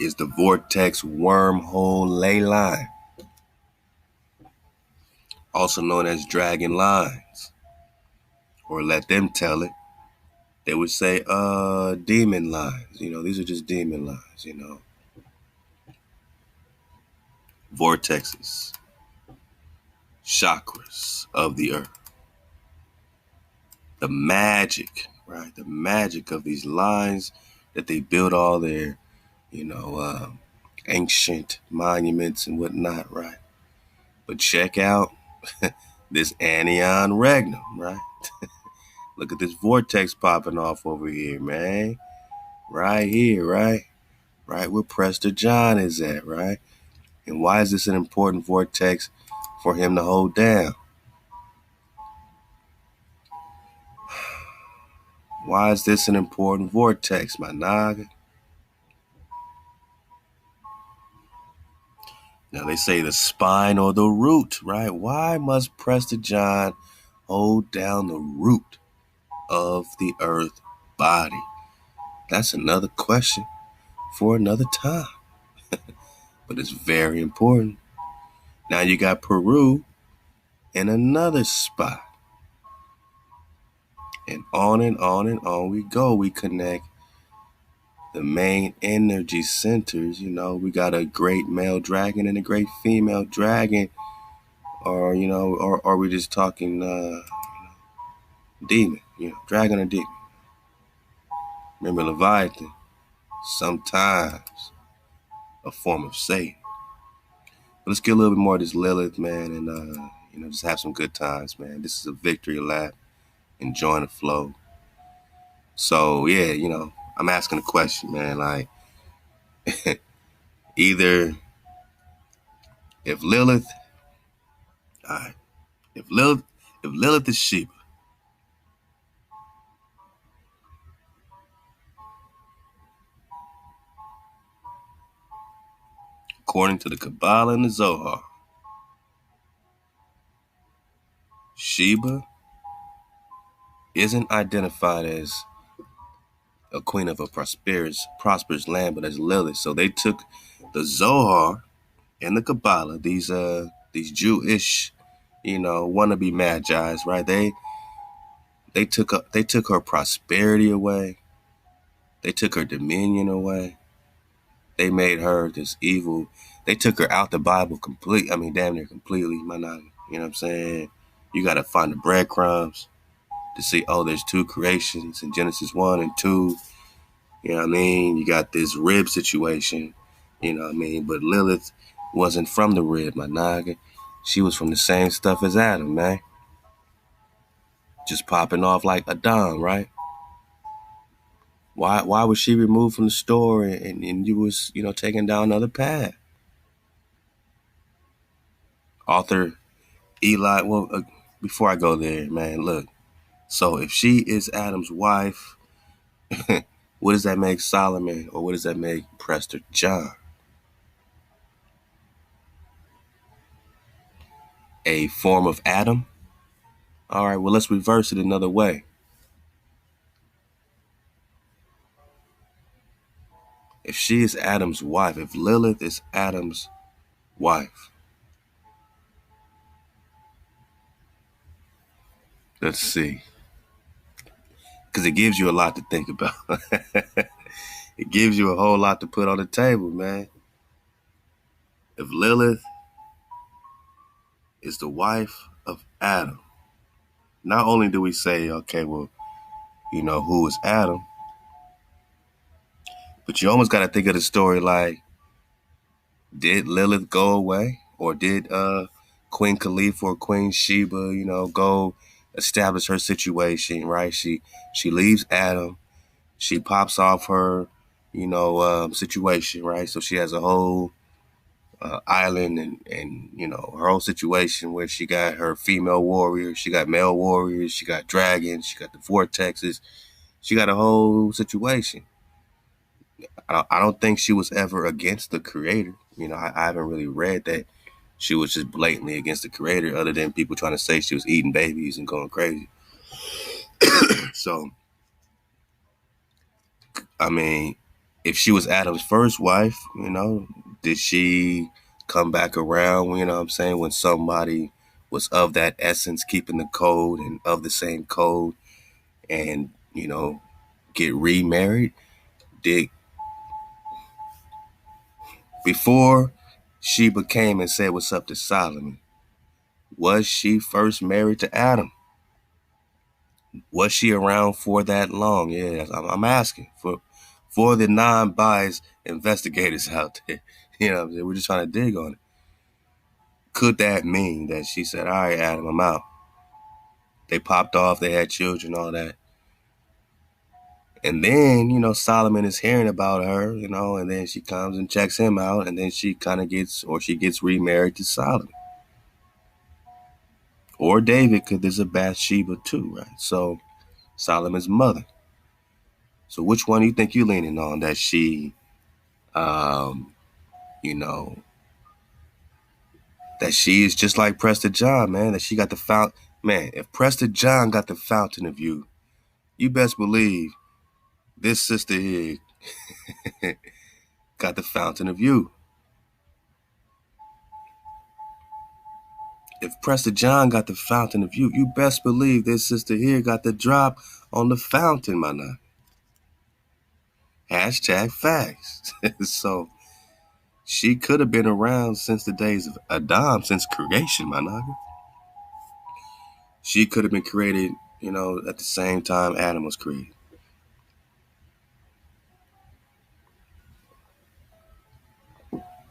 is the vortex wormhole ley line, also known as dragon lines, or let them tell it. They would say, demon lines. These are just demon lines. Vortexes, chakras of the earth. The magic, right? The magic of these lines that they build all their, ancient monuments and whatnot, right? But check out this anion regnum, right? Look at this vortex popping off over here, man. Right here, right? Right where Prester John is at, right? And why is this an important vortex for him to hold down? Why is this an important vortex, my naga? Now they say the spine or the root, right? Why must Prester John hold down the root of the earth body? That's another question for another time. But it's very important. Now you got Peru in another spot. And on and on and on we go. We connect the main energy centers. We got a great male dragon and a great female dragon. Or, or are we just talking demon? Dragon or demon. Remember Leviathan, sometimes a form of Satan. But let's get a little bit more of this Lilith, man, and just have some good times, man. This is a victory lap. Enjoying the flow. So yeah, I'm asking a question, man. Like, either if Lilith, all right, if Lilith is Sheba, according to the Kabbalah and the Zohar, Sheba isn't identified as a queen of a prosperous land, but as Lilith. So they took the Zohar and the Kabbalah, these Jewish, wannabe magi's, right? They took her prosperity away. They took her dominion away. They made her this evil. They took her out the Bible damn near completely. You know what I'm saying? You got to find the breadcrumbs to see, there's two creations in Genesis 1 and 2. You know what I mean? You got this rib situation. You know what I mean? But Lilith wasn't from the rib, my naga. She was from the same stuff as Adam, man. Just popping off like Adam, right? Why was she removed from the store and you was, taking down another path? Author Eli, before I go there, man, look. So if she is Adam's wife, what does that make Solomon, or what does that make Prester John? A form of Adam? All right, well, let's reverse it another way. If she is Adam's wife, if Lilith is Adam's wife, let's see. Because it gives you a lot to think about. It gives you a whole lot to put on the table, man. If Lilith is the wife of Adam, not only do we say, okay, well, who is Adam? But you almost got to think of the story like, did Lilith go away? Or did Queen Khalifa or Queen Sheba, go establish her situation, right? She leaves Adam. She pops off her, situation, right? So she has a whole island and her whole situation where she got her female warriors, she got male warriors, she got dragons, she got the vortexes. She got a whole situation. I don't think she was ever against the creator. I haven't really read that she was just blatantly against the creator, other than people trying to say she was eating babies and going crazy. So, I mean, if she was Adam's first wife, did she come back around, what I'm saying, when somebody was of that essence, keeping the code and of the same code, and, get remarried? Did, before she became and said what's up to Solomon, was she first married to Adam? Was she around for that long? Yeah, I'm asking for the non-biased investigators out there. We're just trying to dig on it. Could that mean that she said, all right, Adam, I'm out? They popped off, they had children, all that. And then, Solomon is hearing about her, and then she comes and checks him out, and then she kind of she gets remarried to Solomon. Or David, because there's a Bathsheba too, right? So, Solomon's mother. So which one do you think you're leaning on? That she, you know, that she is just like Prester John, man, that she got the fountain. Man, if Prester John got the fountain of youth, you best believe this sister here got the fountain of youth. If Prester John got the fountain of youth, you best believe this sister here got the drop on the fountain, my nigga. Hashtag facts. So she could have been around since the days of Adam, since creation, my nigga. She could have been created, at the same time Adam was created.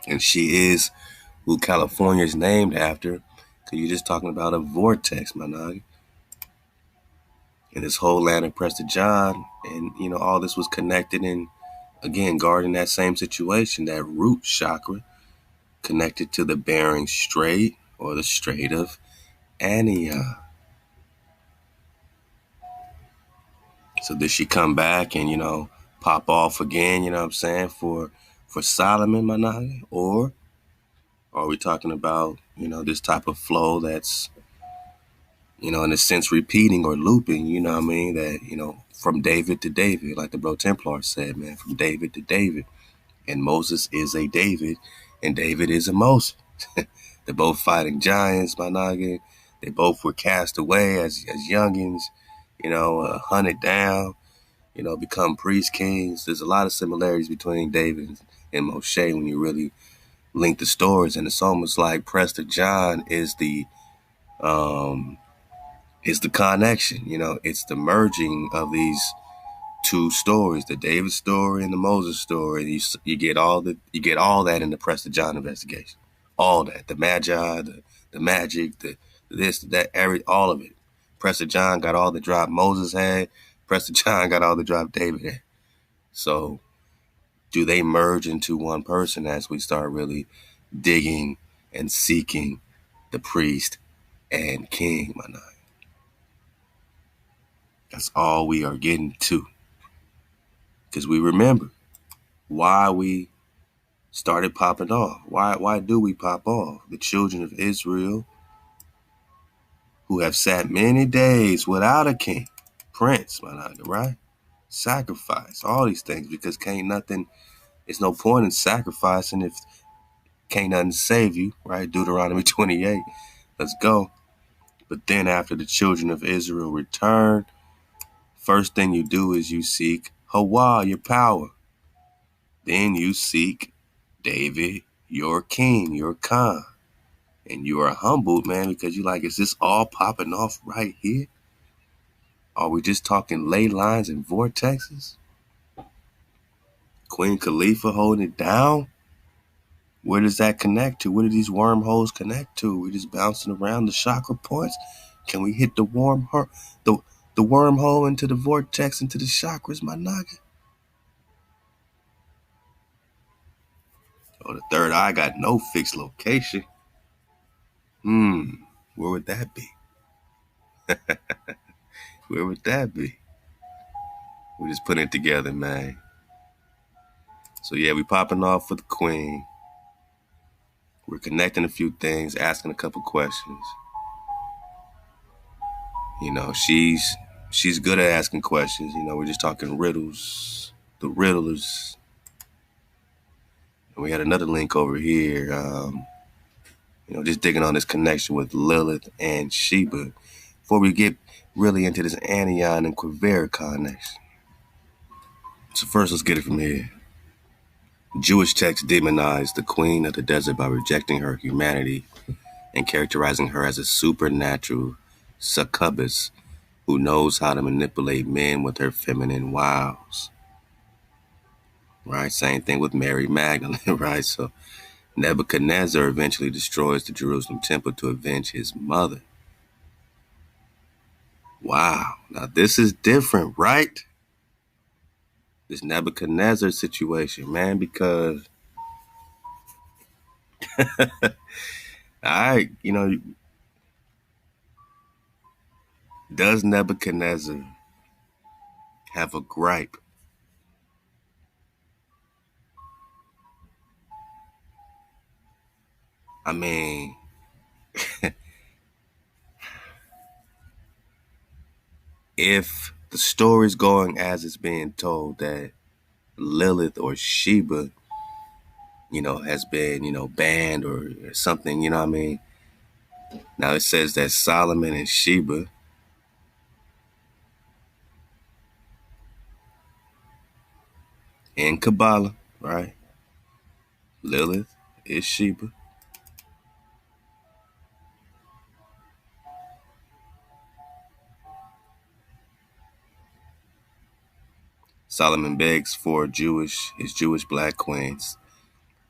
And she is who California is named after, because you're just talking about a vortex, my nigga. And this whole land of Prester John, and, all this was connected in, again, guarding that same situation, that root chakra, connected to the Bering Strait, or the Strait of Antioch. So did she come back and, pop off again, for Solomon, my nigga? Or are we talking about, this type of flow that's, in a sense repeating or looping, that, from David to David, like the Bro Templar said, man, from David to David. And Moses is a David, and David is a Moses. They're both fighting giants, my nigga. They both were cast away as youngins, hunted down, become priest kings. There's a lot of similarities between David and Moshe when you really link the stories. And it's almost like Prester John is the connection, it's the merging of these two stories, the David story and the Moses story. You get all that in the Prester John investigation. All that, the magi, the magic, the this, that, all of it. Prester John got all the drop Moses had. Prester John got all the drop David had. So do they merge into one person as we start really digging and seeking the priest and king, my nigga? That's all we are getting to. Because we remember why we started popping off. Why do we pop off? The children of Israel, who have sat many days without a king, prince, my nigga, right? Sacrifice, all these things, because it's no point in sacrificing if can't nothing save you, right? Deuteronomy 28. Let's go. But then after the children of Israel return, first thing you do is you seek Hawa, your power. Then you seek David, your king, your Khan. And you are humbled, man, because you're like, is this all popping off right here? Are we just talking ley lines and vortexes? Queen Khalifa holding it down? Where does that connect to? Where do these wormholes connect to? We're just bouncing around the chakra points. Can we hit the wormhole into the vortex, into the chakras, my nigga? Oh, the third eye got no fixed location. Where would that be? Where would that be? We just putting it together, man. So yeah, we popping off for the queen. We're connecting a few things, asking a couple questions. You know, she's good at asking questions. You know, we're just talking riddles, the riddlers. And we had another link over here, you know, just digging on this connection with Lilith and Sheba. Before we get really into this anion and quivera connection. So first, let's get it from here. Jewish texts demonize the queen of the desert by rejecting her humanity and characterizing her as a supernatural succubus who knows how to manipulate men with her feminine wiles. Right? Same thing with Mary Magdalene, right? So Nebuchadnezzar eventually destroys the Jerusalem temple to avenge his mother. Wow. Now this is different, right? This Nebuchadnezzar situation, man, because you know, does Nebuchadnezzar have a gripe? I mean, if the story's going as it's being told that Lilith or Sheba, you know, has been, you know, banned or something, you know what I mean? Now it says that Solomon and Sheba in Kabbalah, right? Lilith is Sheba. Solomon begs for his Jewish black queens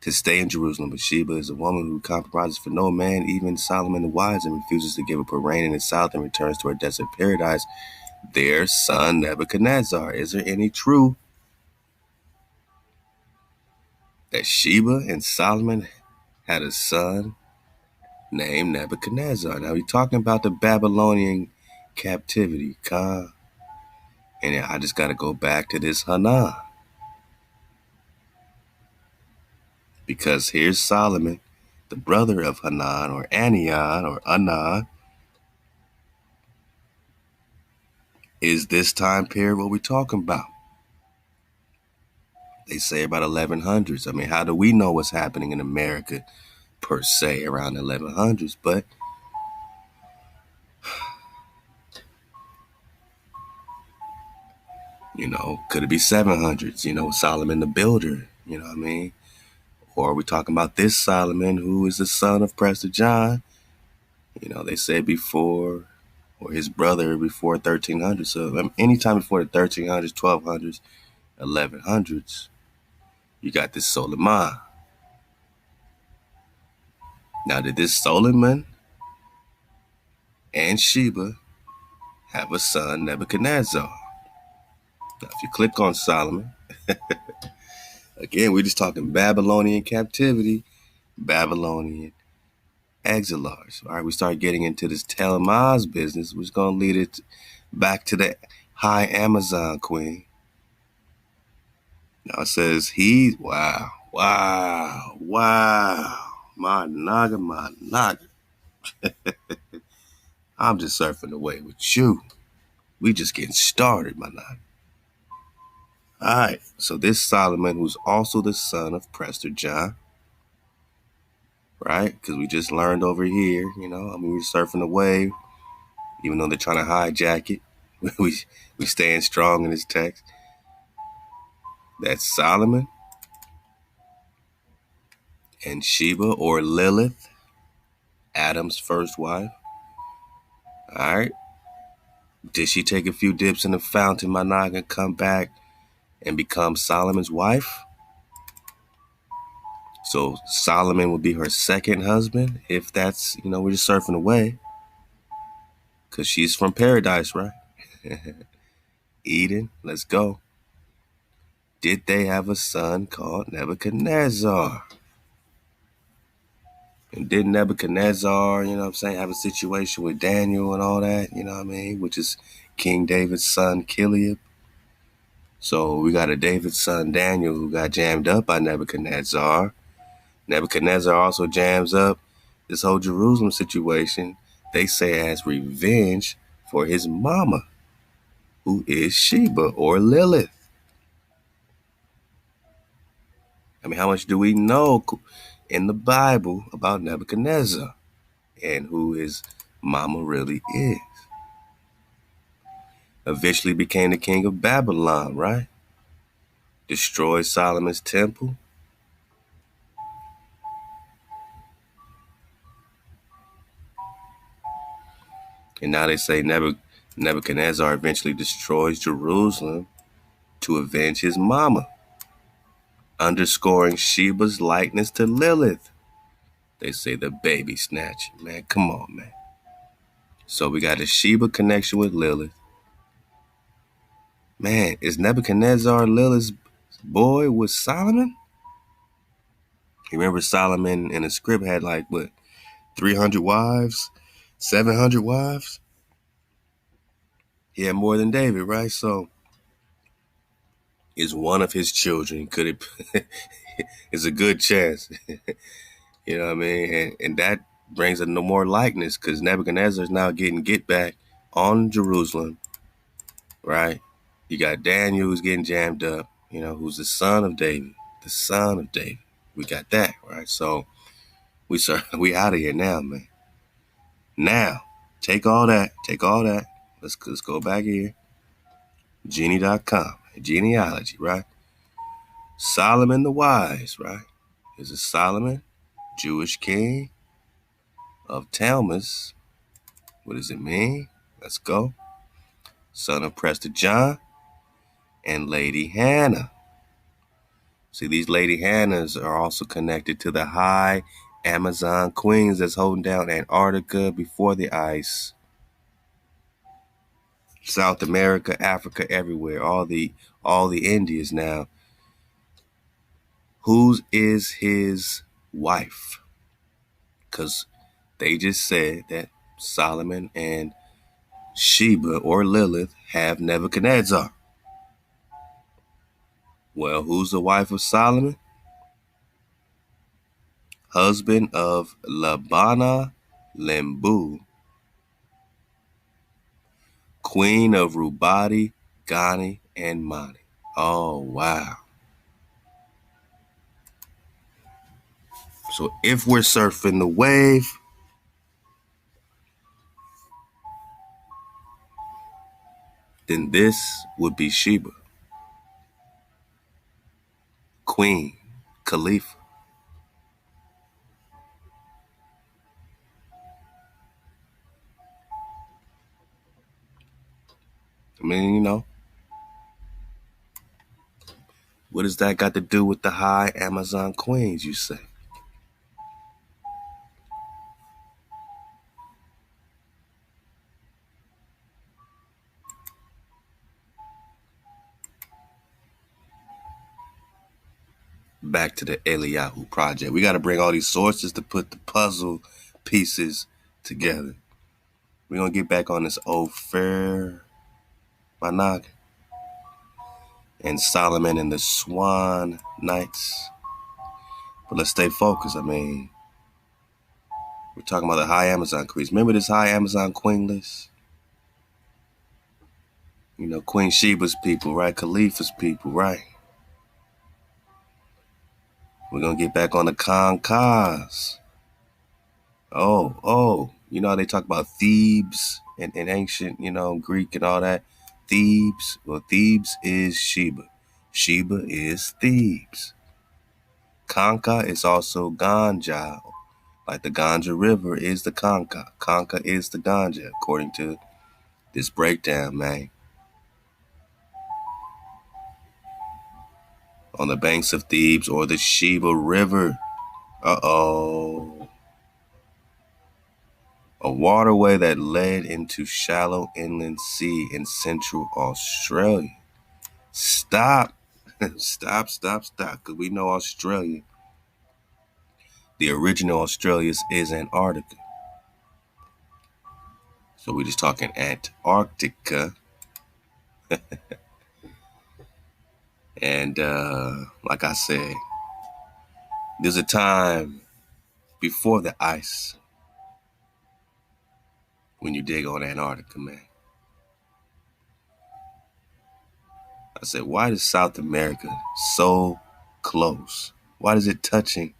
to stay in Jerusalem, but Sheba is a woman who compromises for no man, even Solomon the wise, and refuses to give up her reign in the south and returns to her desert paradise. Their son Nebuchadnezzar. Is there any truth that Sheba and Solomon had a son named Nebuchadnezzar? Now we're talking about the Babylonian captivity, and I just got to go back to this Hanan, because here's Solomon, the brother of Hanan or Anion or Anan. Is this time period what we're talking about? They say about 1100s. I mean, how do we know what's happening in America per se around the 1100s? But you know, could it be 700s? You know, Solomon the Builder. You know what I mean? Or are we talking about this Solomon who is the son of Prester John? You know, they say before, or his brother before 1300. So anytime before the 1300s, 1200s, 1100s, you got this Solomon. Now, did this Solomon and Sheba have a son, Nebuchadnezzar? Now, if you click on Solomon, again, we're just talking Babylonian captivity, Babylonian exilars. All right, we start getting into this Telemaz business, which is going to lead it back to the high Amazon queen. Now it says wow, my naga. I'm just surfing away with you. We just getting started, my naga. All right, so this Solomon, who's also the son of Prester John, right? Because we just learned over here, you know, I mean, we're surfing away, even though they're trying to hijack it. we staying strong in this text. That's Solomon and Sheba or Lilith, Adam's first wife. All right. Did she take a few dips in the fountain, my noggin, come back and become Solomon's wife? So Solomon would be her second husband, if that's, you know, we're just surfing away. Because she's from paradise, right? Eden, let's go. Did they have a son called Nebuchadnezzar? And did Nebuchadnezzar, you know what I'm saying, have a situation with Daniel and all that, you know what I mean, which is King David's son, Kiliab. So we got a David's son, Daniel, who got jammed up by Nebuchadnezzar. Nebuchadnezzar also jams up this whole Jerusalem situation, they say, as revenge for his mama, who is Sheba or Lilith. I mean, how much do we know in the Bible about Nebuchadnezzar and who his mama really is? Eventually became the king of Babylon, right? Destroyed Solomon's temple. And now they say Nebuchadnezzar eventually destroys Jerusalem to avenge his mama, underscoring Sheba's likeness to Lilith. They say the baby snatcher. Man, come on, man. So we got a Sheba connection with Lilith. Man, is Nebuchadnezzar Lilith's boy with Solomon? You remember Solomon in the script had like, what, 300 wives? 700 wives? He had more than David, right? So is one of his children, could it, it's a good chance. You know what I mean? And that brings a no more likeness because Nebuchadnezzar is now getting get back on Jerusalem, right? You got Daniel who's getting jammed up, who's the son of David, the son of David. We got that, right? So we out of here now, man. Now, take all that. Let's go back here. Genie.com, genealogy, right? Solomon the Wise, right? Is a Solomon, Jewish king of Talmus. What does it mean? Let's go. Son of Prester John and Lady Hannah. See, these Lady Hannahs are also connected to the high Amazon queens that's holding down Antarctica before the ice. South America, Africa, everywhere. All the Indias now. Whose is his wife? Because they just said that Solomon and Sheba or Lilith have Nebuchadnezzar. Well, who's the wife of Solomon? Husband of Labana Lembu, queen of Rubati, Ghani, and Mani. Oh, wow. So if we're surfing the wave, then this would be Sheba, queen, Khalifa. I mean, what does that got to do with the high Amazon queens, you say? Back to the Eliyahu project. We got to bring all these sources to put the puzzle pieces together. We're going to get back on this Ophir Banag and Solomon and the Swan Knights. But let's stay focused. I mean, we're talking about the high Amazon queens. Remember this high Amazon queen list? Queen Sheba's people, right? Khalifa's people, right? We're going to get back on the Conkas. Oh, how they talk about Thebes and ancient, Greek and all that. Thebes. Well, Thebes is Sheba. Sheba is Thebes. Kanka is also Ganja. Like the Ganja River is the Kanka. Kanka is the Ganja, according to this breakdown, man. On the banks of Thebes or the Sheba River. Uh-oh. A waterway that led into shallow inland sea in central Australia. Stop. Stop. Because we know Australia. The original Australia is Antarctica. So we're just talking Antarctica. And like I said, There's a time before the ice when you dig on Antarctica, man. I said, why is South America so close? Why is it touching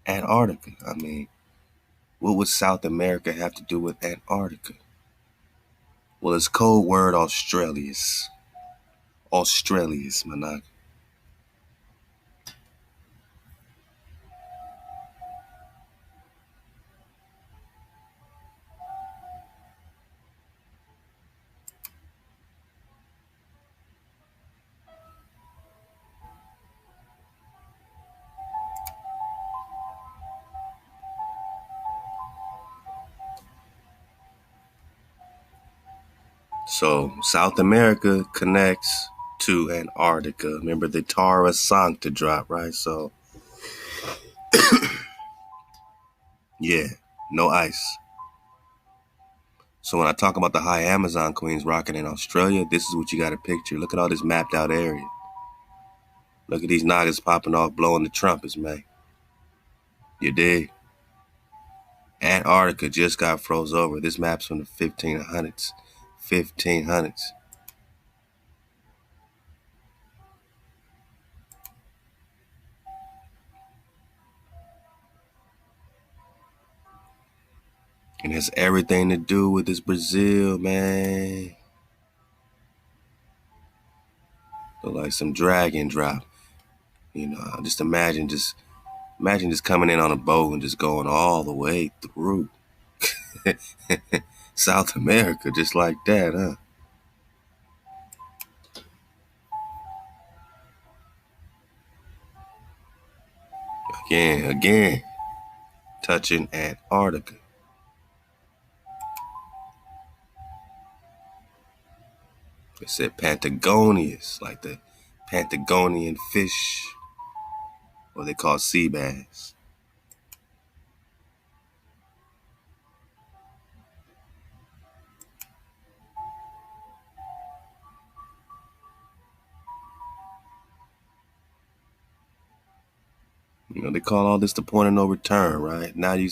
Antarctica? I mean, what would South America have to do with Antarctica? Well, it's code word Australius. Australius, manak. So South America connects to Antarctica. Remember the Terra Sancta drop, right? So yeah, no ice. So when I talk about the high Amazon queens rocking in Australia, this is what you got to picture. Look at all this mapped out area. Look at these niggas popping off, blowing the trumpets, man. You dig? Antarctica just got froze over. This map's from the 1500s. 1500s. And it has everything to do with this Brazil, man. Look like some dragon drop. You know, just imagine just coming in on a boat and just going all the way through South America, just like that, huh? Again, touching Antarctica. It said Pantagonius, like the Pantagonian fish, or they call sea bass. You know, they call all this the point of no return, right? Now you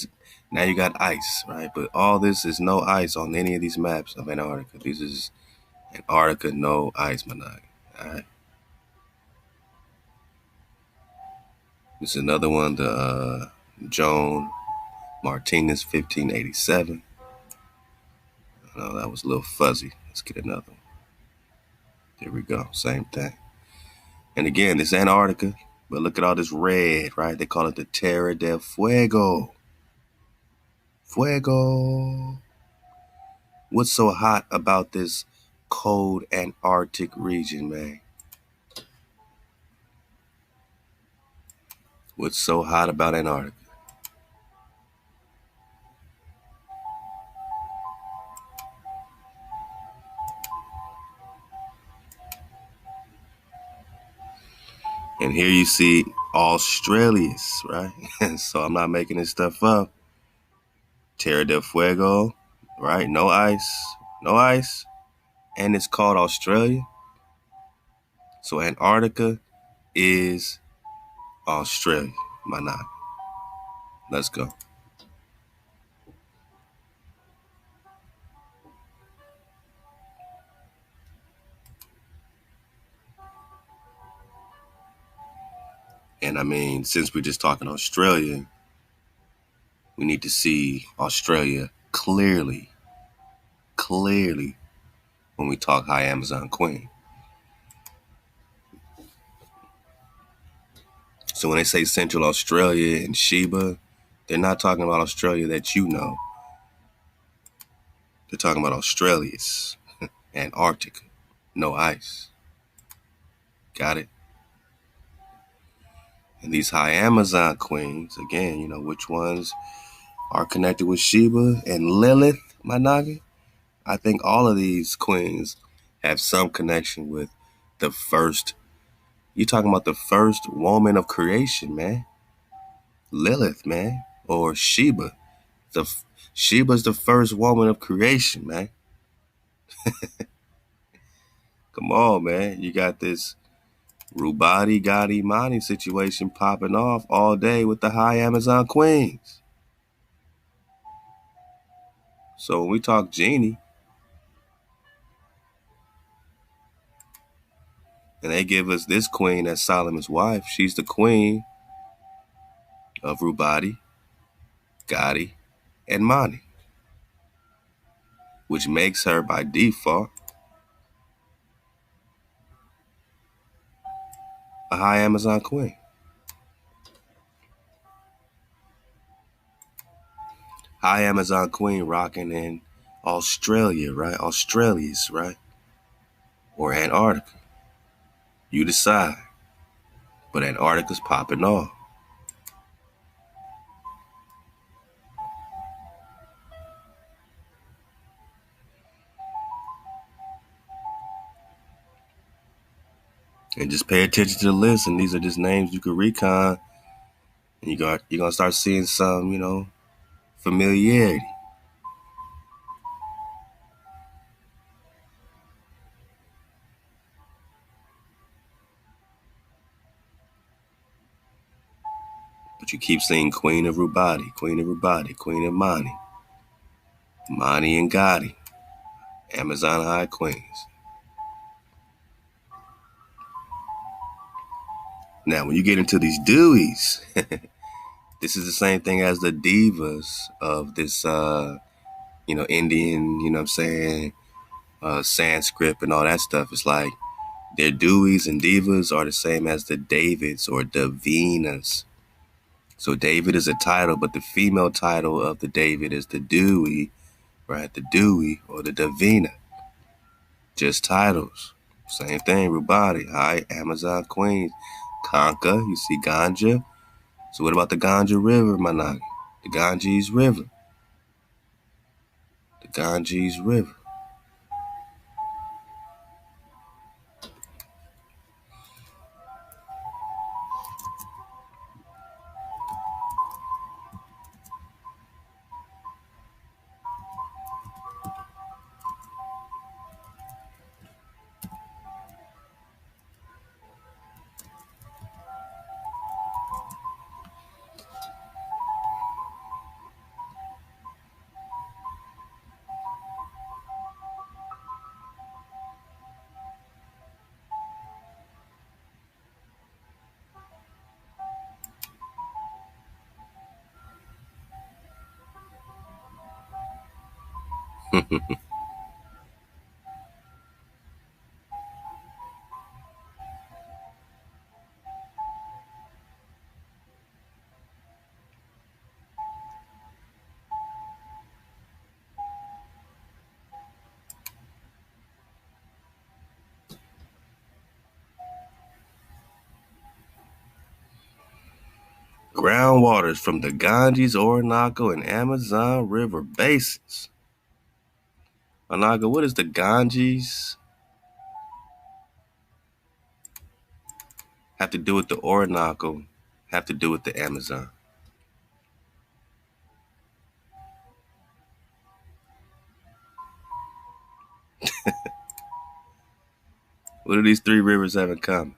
got ice, right? But all this is no ice on any of these maps of Antarctica. This is Antarctica, no ice, Manag. All right. This is another one, the Joan Martinez 1587. Oh, that was a little fuzzy. Let's get another one. There we go. Same thing. And again, this Antarctica, but look at all this red, right? They call it the Terra del Fuego. Fuego. What's so hot about this cold Antarctic region, man? What's so hot about Antarctica? And here you see Australius, right? So I'm not making this stuff up. Terra del Fuego, right? No ice. No ice. And it's called Australia. So Antarctica is Australia. Why not? Let's go. And I mean, since we're just talking Australia, we need to see Australia clearly when we talk high Amazon queen. So when they say Central Australia and Sheba, they're not talking about Australia that you know. They're talking about Australia's Antarctica. No ice. Got it? And these high Amazon queens, again, you know, which ones are connected with Sheba and Lilith, my noggin? I think all of these queens have some connection with the first. You're talking about the first woman of creation, man. Lilith, man. Or Sheba. Sheba's the first woman of creation, man. Come on, man. You got this Rubati Gotti Mani situation popping off all day with the high Amazon queens. So when we talk genie, and they give us this queen as Solomon's wife, she's the queen of Rubati, Gotti, and Mani, which makes her by default a high Amazon queen. High Amazon queen rocking in Australia, right? Australia's, right? Or Antarctica. You decide. But Antarctica's popping off. And just pay attention to the list, and these are just names you can recon, and you're gonna start seeing some, familiarity. But you keep seeing Queen of Rubati, Queen of Rubati, Queen of Mani, Mani and Gotti, Amazon High Queens. Now, when you get into these Deweys, this is the same thing as the divas of this, Indian, you know what I'm saying, Sanskrit and all that stuff. It's like their Deweys and divas are the same as the Davids or Davinas. So David is a title, but the female title of the David is the Dewey, right? The Dewey or the Davina. Just titles. Same thing, Rubati, high Amazon Queens. Kanka, you see Ganja. So what about the Ganja River, Managi? The Ganges River. The Ganges River. Groundwaters from the Ganges, Orinoco, and Amazon River basins. Managa, what is the Ganges? Have to do with the Orinoco, have to do with the Amazon. What do these three rivers have in common?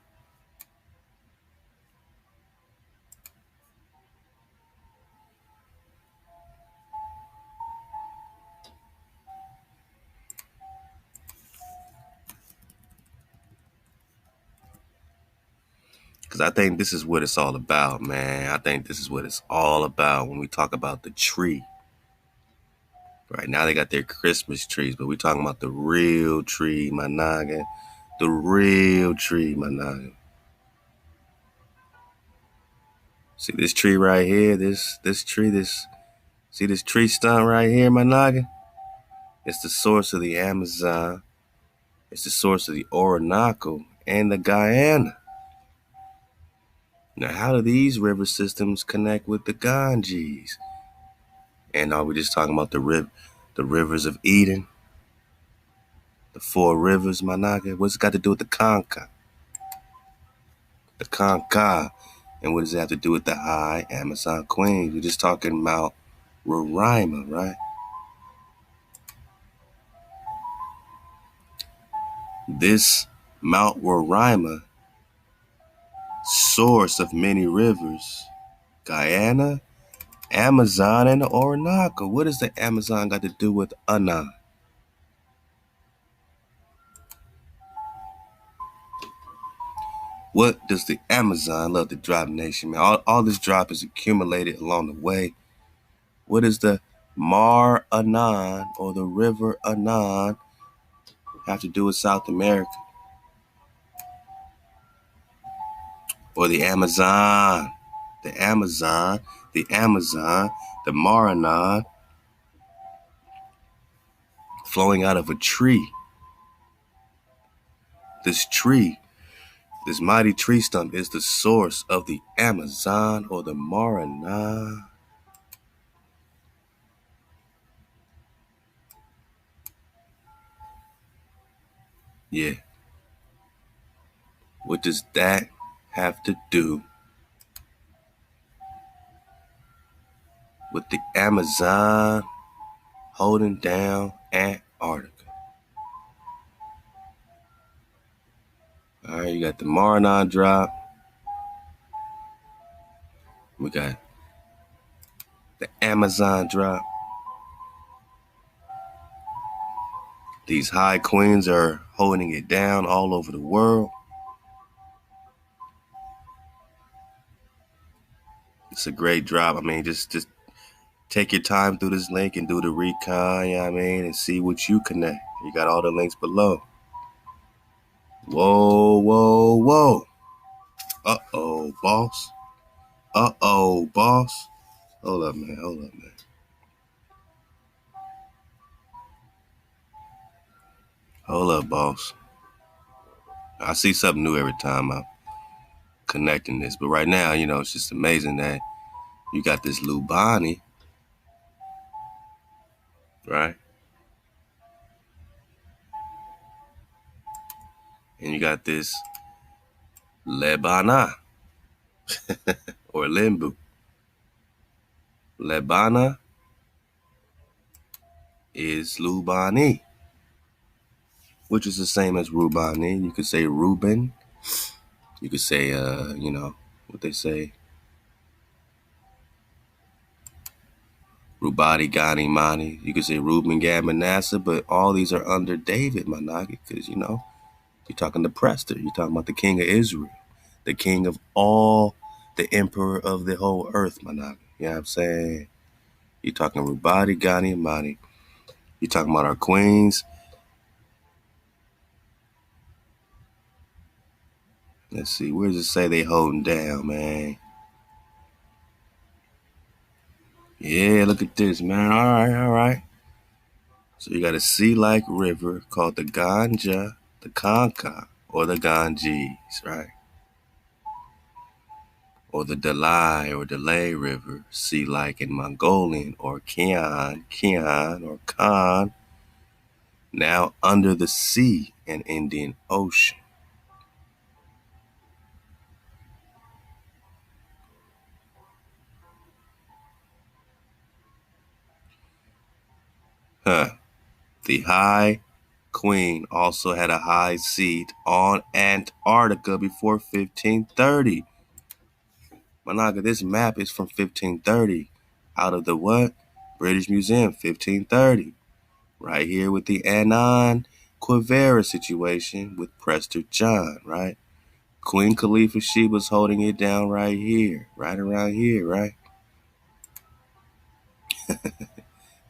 Because I think this is what it's all about, man. I think this is what it's all about when we talk about the tree. Right now they got their Christmas trees, but we're talking about the real tree, Managa. The real tree, Managa. See this tree right here? This tree, see this tree stump right here, Managa? It's the source of the Amazon. It's the source of the Orinoco and the Guyana. Now, how do these river systems connect with the Ganges? And are we just talking about the rivers of Eden? The four rivers, Managa? What's it got to do with the Kanka? The Kanka. And what does it have to do with the high Amazon Queens? We're just talking Mount Roraima, right? This Mount Roraima source of many rivers. Guyana, Amazon, and the Orinoco. What does the Amazon got to do with Anan? What does the Amazon love to drop, nation, man? All this drop is accumulated along the way. What does the Mar Anan or the River Anan have to do with South America? Or the Amazon? The Amazon, the Mar Anan, flowing out of a tree. This tree, this mighty tree stump is the source of the Amazon or the Mar Anan. Yeah. What does that have to do with the Amazon holding down Antarctica? All right, you got the Mar Anan drop. We got the Amazon drop. These high queens are holding it down all over the world. It's a great drop. I mean, just take your time through this link and do the recon, you know what I mean, and see what you connect. You got all the links below. Whoa, whoa, whoa. Uh-oh, boss. Uh-oh, boss. Hold up, man. Hold up, boss. I see something new every time I'm connecting this. But right now, it's just amazing that you got this Lubani, right? And you got this Lebana or Limbu. Lebana is Lubani, which is the same as Rubani. You could say Reuben. You could say, what they say, Rubadi, Gani, Mani. You could say Reuben, Gad, Manasseh, but all these are under David, Managi, because, you're talking to Prester. You're talking about the king of Israel, the king of all, the emperor of the whole earth, Managi. You know what I'm saying? You're talking Rubadi, Gani, and Mani. You're talking about our queens. Let's see, where does it say they holding down, man? Yeah, look at this, man. All right. So you got a sea-like river called the Ganja, the Kanka, or the Ganges, right? Or the Dalai or Dalai River, sea-like in Mongolian, or Kian, or Khan, now under the sea and Indian Ocean. The High Queen also had a high seat on Antarctica before 1530. Managa, this map is from 1530. Out of the what? British Museum, 1530. Right here with the Annan Quivera situation with Prester John, right? Queen Khalifa Sheba's holding it down right here, right around here, right?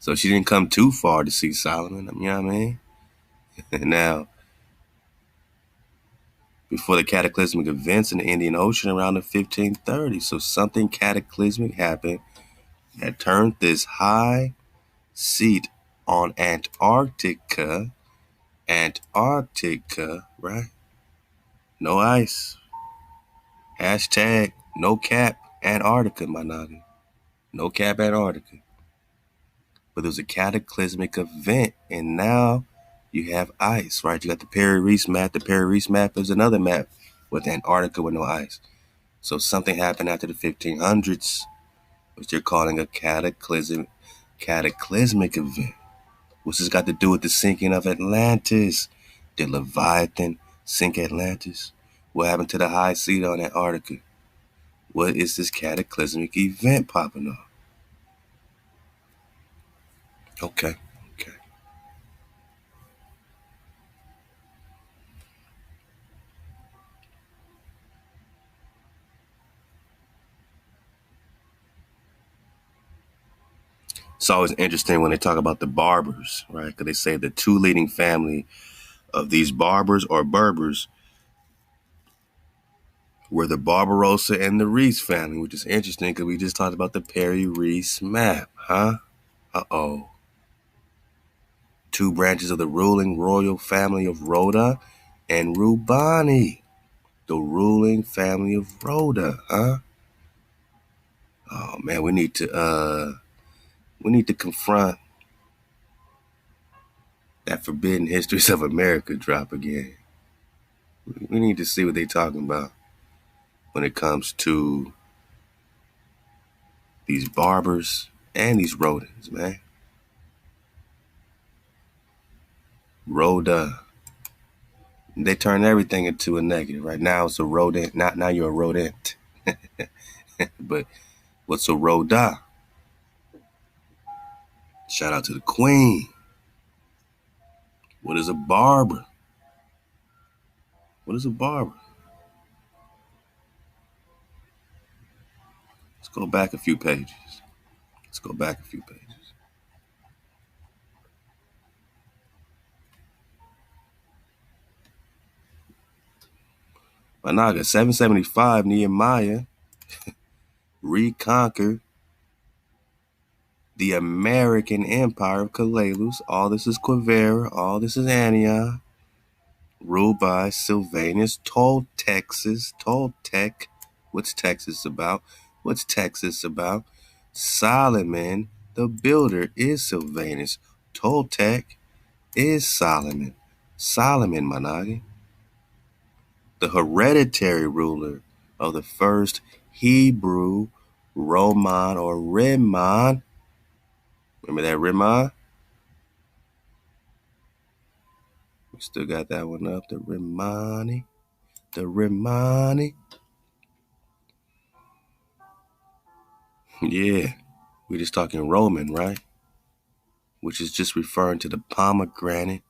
So she didn't come too far to see Solomon, you know what I mean? Now, before the cataclysmic events in the Indian Ocean around the 1530s, so something cataclysmic happened that turned this high seat on Antarctica, right? No ice. Hashtag no cap Antarctica, my noggin. No cap Antarctica. But there was a cataclysmic event, and now you have ice, right? You got the Perry-Reese map. The Perry-Reese map is another map with Antarctica with no ice. So something happened after the 1500s, which they're calling a cataclysmic event. What's this got to do with the sinking of Atlantis? Did Leviathan sink Atlantis? What happened to the high seat on Antarctica? What is this cataclysmic event popping off? Okay. It's always interesting when they talk about the Barbers, right? Because they say the two leading family of these Barbers or Berbers were the Barbarossa and the Reese family, which is interesting because we just talked about the Perry-Reese map, huh? Uh-oh. Two branches of the ruling royal family of Rhoda and Rubani. The ruling family of Rhoda, huh? Oh man, we need to confront that Forbidden Histories of America drop again. We need to see what they're talking about when it comes to these barbers and these rodents, man. Rhoda. They turn everything into a negative. Right now it's a rodent. Not now you're a rodent. But what's a Rhoda? Shout out to the queen. What is a barber? What is a barber? Let's go back a few pages. Managa, 775, Nehemiah reconquered the American Empire of Kalalus. All this is Quivera. All this is Antioch. Ruled by Sylvanus Toltec. What's Texas about? Solomon, the builder, is Sylvanus. Toltec is Solomon. Managi. The hereditary ruler of the first Hebrew Roman or Rimmon. Remember that Rimmon? We still got that one up. The Rimani. Yeah. We're just talking Roman, right? Which is just referring to the pomegranate,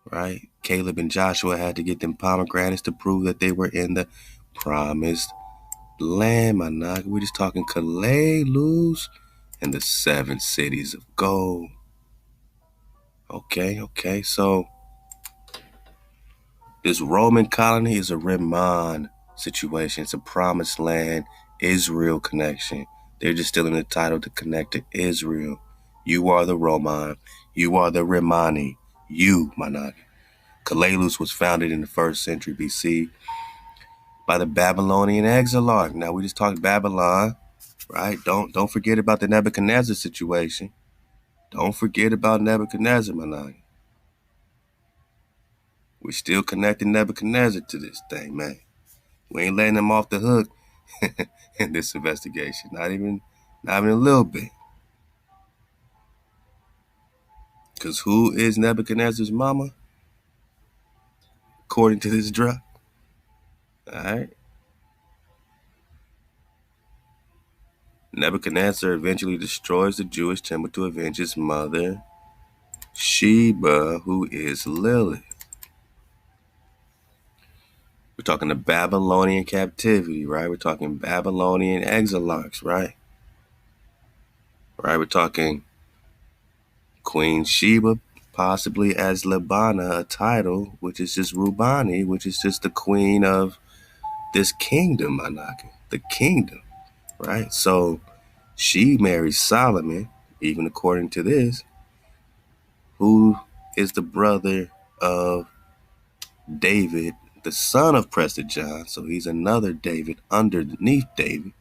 right? Caleb and Joshua had to get them pomegranates to prove that they were in the promised land, Managa. We're just talking Kalalus and the 7 cities of gold. Okay. So this Roman colony is a Rimmon situation. It's a promised land, Israel connection. They're just stealing the title to connect to Israel. You are the Roman. You are the Rimani. You, Managa. Kalalus was founded in the 1st century BC by the Babylonian exarch. Now, we just talked Babylon, right? Don't forget about the Nebuchadnezzar situation. Don't forget about Nebuchadnezzar, Managa. We're still connecting Nebuchadnezzar to this thing, man. We ain't letting him off the hook in this investigation. Not even a little bit. Because who is Nebuchadnezzar's mama? According to this drop. All right. Nebuchadnezzar eventually destroys the Jewish temple to avenge his mother, Sheba, who is Lilith. We're talking the Babylonian captivity, right? We're talking Babylonian exilarchs, right? Right, we're talking Queen Sheba, possibly as Labana, a title, which is just Rubani, which is just the queen of this kingdom, Manaka. The kingdom, right? So she marries Solomon, even according to this, who is the brother of David, the son of Prester John. So he's another David underneath David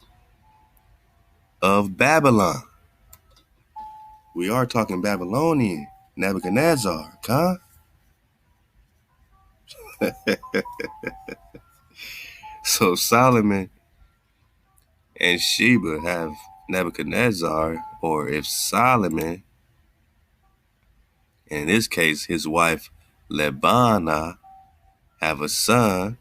of Babylon. We are talking Babylonian, Nebuchadnezzar, huh? So Solomon and Sheba have Nebuchadnezzar, or if Solomon, in this case his wife Labana, have a son,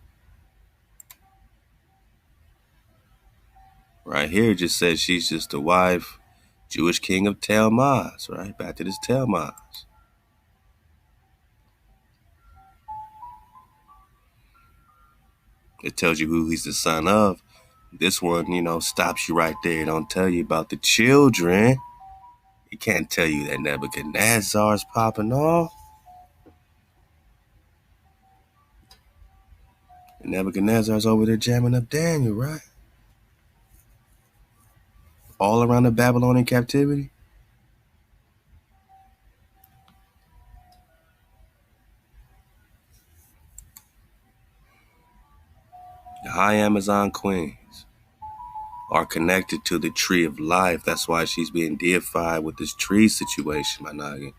Right here it just says she's just a wife, Jewish king of Talmaz, right? Back to this Talmaz. It tells you who he's the son of. This one, stops you right there. It don't tell you about the children. It can't tell you that Nebuchadnezzar's popping off. And Nebuchadnezzar's over there jamming up Daniel, right? All around the Babylonian captivity. The high Amazon queens are connected to the tree of life. That's why she's being deified with this tree situation, my noggin.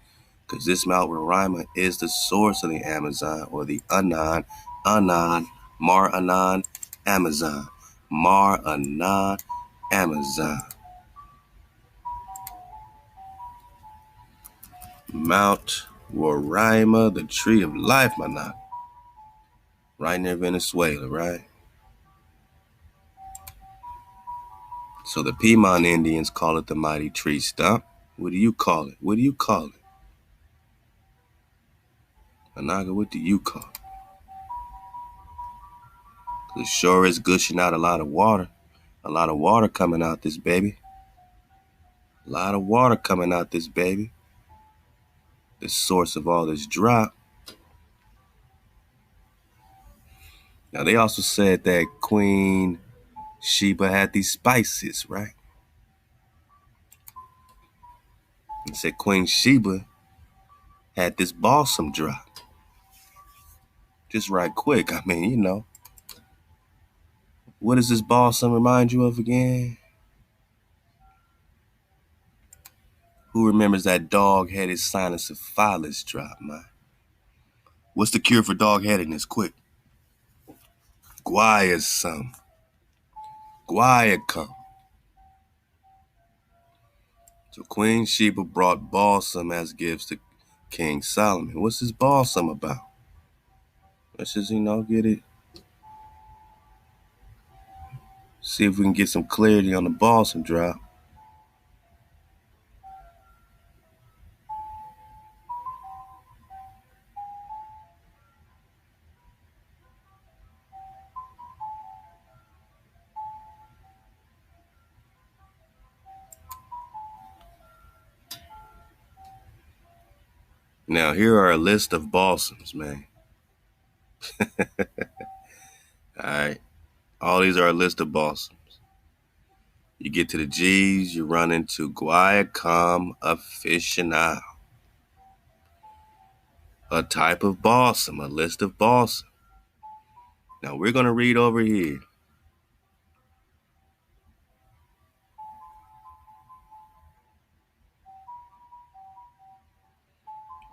Because this Mount Roraima is the source of the Amazon, or the Anan, Mar Anan, Amazon. Mar Anan, Amazon. Mount Roraima, the tree of life, my noggin. Right near Venezuela, right? So the Piedmont Indians call it the mighty tree stump. What do you call it? What do you call it? Anaga, what do you call it? It sure is gushing out a lot of water. A lot of water coming out this baby. A lot of water coming out this baby. The source of all this drop. Now they also said that Queen Sheba had these spices, right? They said Queen Sheba had this balsam drop. Just right quick. I mean, what does this balsam remind you of again? Who remembers that dog-headed sinus of phyllis drop, man? What's the cure for dog-headedness? Quick. Guaiacum. Guaiacum. So Queen Sheba brought balsam as gifts to King Solomon. What's this balsam about? Let's just, get it. See if we can get some clarity on the balsam drop. Now, here are a list of balsams, man. All right. All these are a list of balsams. You get to the G's, you run into Guaiacum officinal. A type of balsam, a list of balsam. Now, we're going to read over here.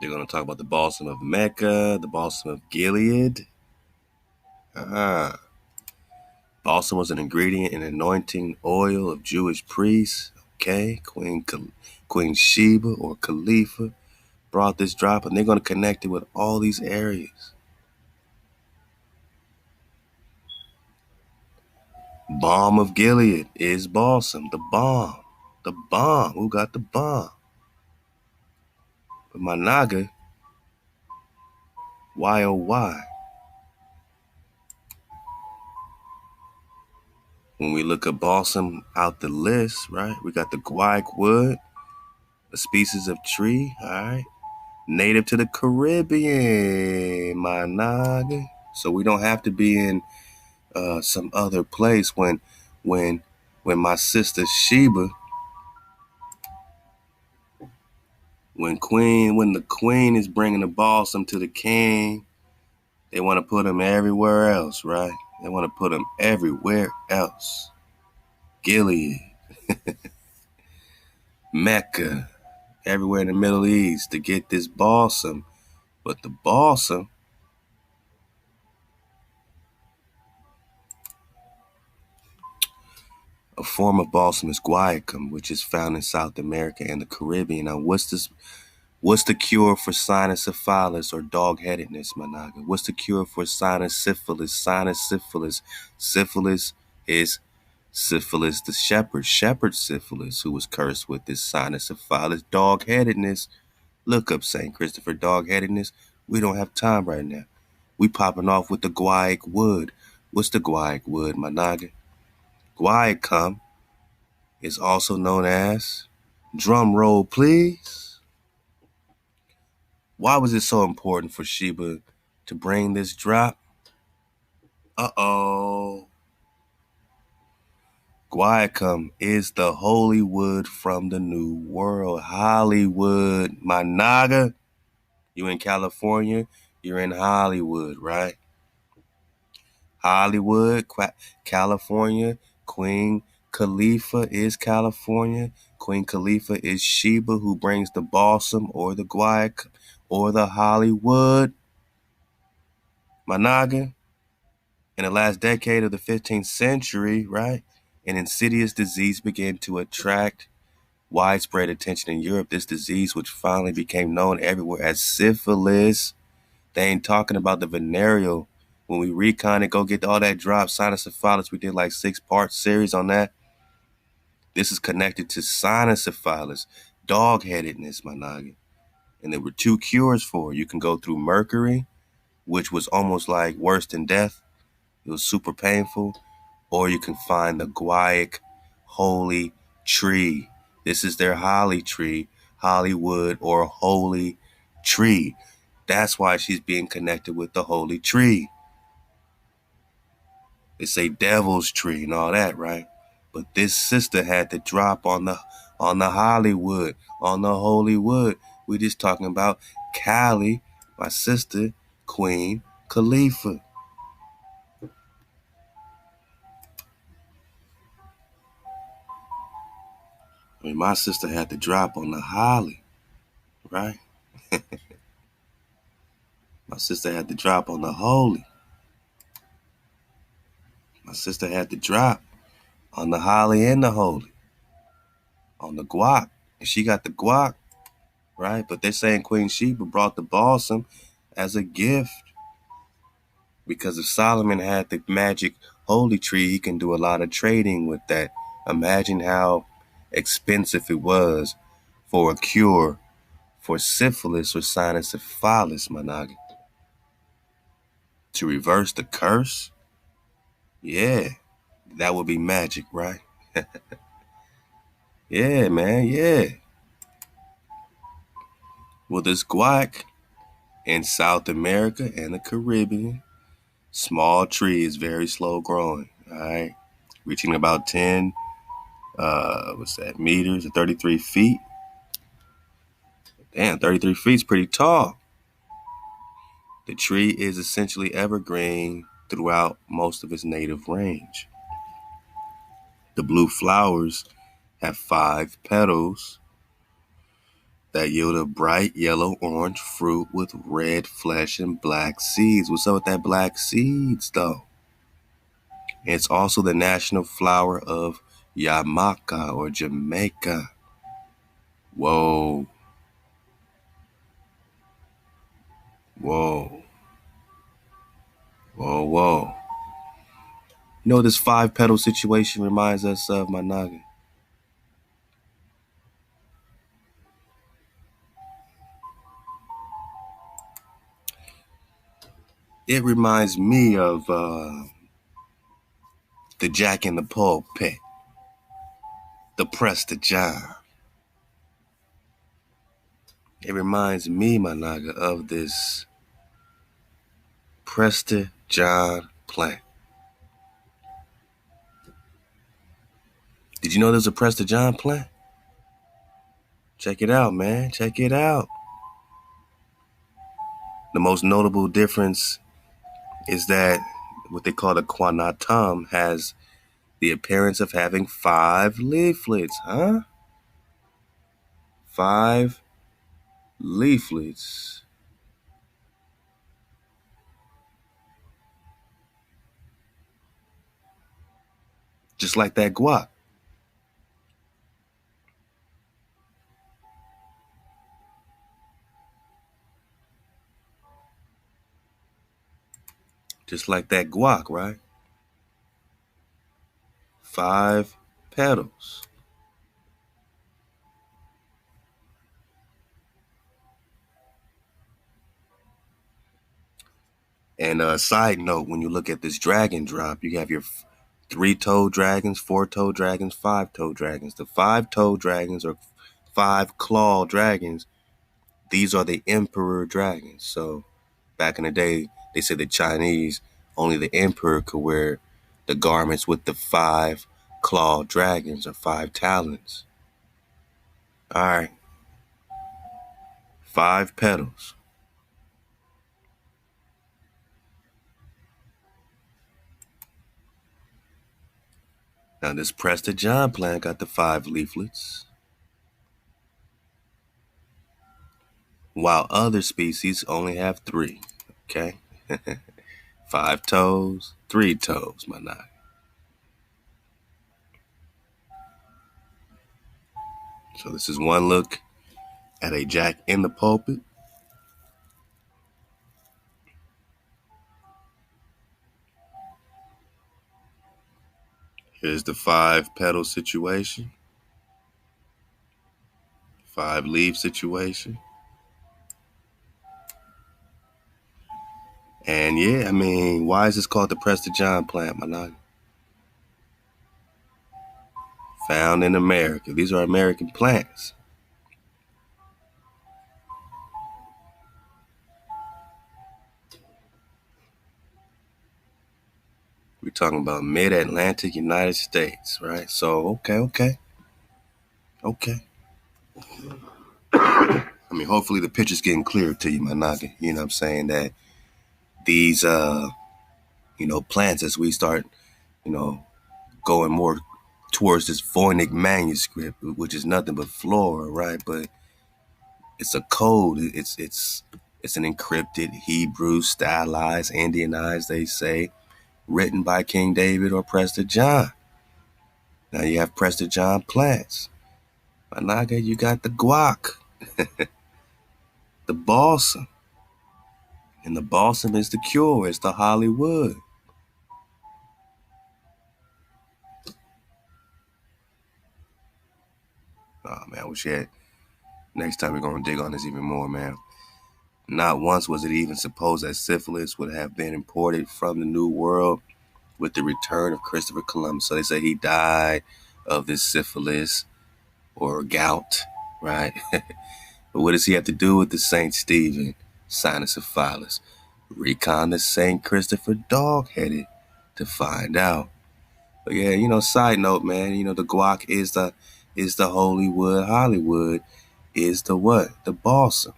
They're going to talk about the balsam of Mecca, the balsam of Gilead. Balsam was an ingredient in anointing oil of Jewish priests. Okay, Queen Sheba or Khalifa brought this drop, and they're going to connect it with all these areas. Balm of Gilead is balsam, the balm. The balm. Who got the balm? But my naga, why oh why? When we look at balsam out the list, right? We got the guaiac wood, a species of tree, all right? Native to the Caribbean, my naga. So we don't have to be in some other place when my sister Sheba, when the queen is bringing the balsam to the king, they want to put him everywhere else, right? They want to put him everywhere else. Gilead, Mecca, everywhere in the Middle East to get this balsam. But the balsam, a form of balsam is guaiacum, which is found in South America and the Caribbean. Now, what's the cure for sinus syphilis or dog-headedness, my naga? What's the cure for sinus syphilis? Sinus syphilis. Syphilis is Syphilis the shepherd syphilis, who was cursed with this sinus of phallus dog-headedness. Look up St. Christopher dog-headedness. We don't have time right now. We popping off with the guaiac wood. What's the guaiac wood, my naga? Guaiacum is also known as, drum roll please. Why was it so important for Sheba to bring this drop? Guaiacum is the holy wood from the New World. Hollywood, my naga. You in California, you're in Hollywood, right? Hollywood, California. Queen Khalifa is California. Queen Khalifa is Sheba, who brings the balsam or the guaiac or the Hollywood. My naga. In the last decade of the 15th century, right, an insidious disease began to attract widespread attention in Europe. This disease, which finally became known everywhere as syphilis. They ain't talking about the venereal. When we recon it, go get all that drop, sinus syphilis. We did like 6-part series on that. This is connected to sinus syphilis, dog-headedness, my noggin. And there were 2 cures for it. You can go through mercury, which was almost like worse than death. It was super painful. Or you can find the guaiac holy tree. This is their holly tree, Hollywood or holy tree. That's why she's being connected with the holy tree. They say devil's tree and all that, right? But this sister had to drop on the Hollywood, on the holy wood. We just talking about Callie, my sister, Queen Khalifa. I mean, my sister had to drop on the holly, right? My sister had to drop on the holy. My sister had to drop on the holly and the holy, on the guac. And she got the guac, right? But they're saying Queen Sheba brought the balsam as a gift. Because if Solomon had the magic holy tree, he can do a lot of trading with that. Imagine how expensive it was for a cure for syphilis or sinus syphilis, my noggin. To reverse the curse? Yeah, that would be magic, right? Yeah, man, yeah. Well, this guac in South America and the Caribbean, small tree is very slow growing, all right? Reaching about 10, meters or 33 feet. Damn, 33 feet is pretty tall. The tree is essentially evergreen throughout most of its native range. The blue flowers have 5 petals that yield a bright yellow-orange fruit with red flesh and black seeds. What's up with that black seeds, though? It's also the national flower of Jamaica or Jamaica. Whoa. Whoa. Whoa, whoa. You know what this 5-petal situation reminds us of, my noggin? It reminds me of the Jack in the Pulpit, the Prester John. It reminds me, my naga, of this Prester John plant. Did you know there's a Prester John plant? Check it out, man. Check it out. The most notable difference is that what they call the quanatum has the appearance of having 5 leaflets, huh? 5 leaflets. Just like that guac. Just like that guac, right? 5 petals. And a side note, when you look at this dragon drop, you have your 3-toed dragons, 4-toed dragons, 5-toed dragons. The 5-toed dragons or 5-claw dragons, these are the emperor dragons. So back in the day, they said the Chinese, only the emperor could wear the garments with the 5-claw dragons or 5 talons. All right, 5 petals. Now this Prester John plant got the 5 leaflets, while other species only have 3. Okay, 5 toes, 3 toes, my nigga. So this is one look at a jack in the pulpit. Here's the 5 petal situation, 5 leaf situation. And yeah, I mean, why is this called the Prester John plant, my nigga? Found in America. These are American plants. We're talking about mid-Atlantic United States, right? So, okay. I mean, hopefully the picture's getting clear to you, my nigga. You know what I'm saying? That these, plants, as we start, going more towards this Voynich manuscript, which is nothing but flora, right? But it's a code. It's an encrypted Hebrew, stylized, Indianized, they say, written by King David or Prester John. Now you have Prester John plants. My nigga, you got the guac, the balsam. And the balsam is the cure. It's the Hollywood. Oh, man, I wish you had. Next time we're going to dig on this even more, man. Not once was it even supposed that syphilis would have been imported from the New World with the return of Christopher Columbus. So they say he died of this syphilis or gout, right? But what does he have to do with the St. Stephen, cynocephalus? Recon the St. Christopher dog-headed to find out. But yeah, side note, man, the guac is the holy wood. Hollywood is the what? The balsam.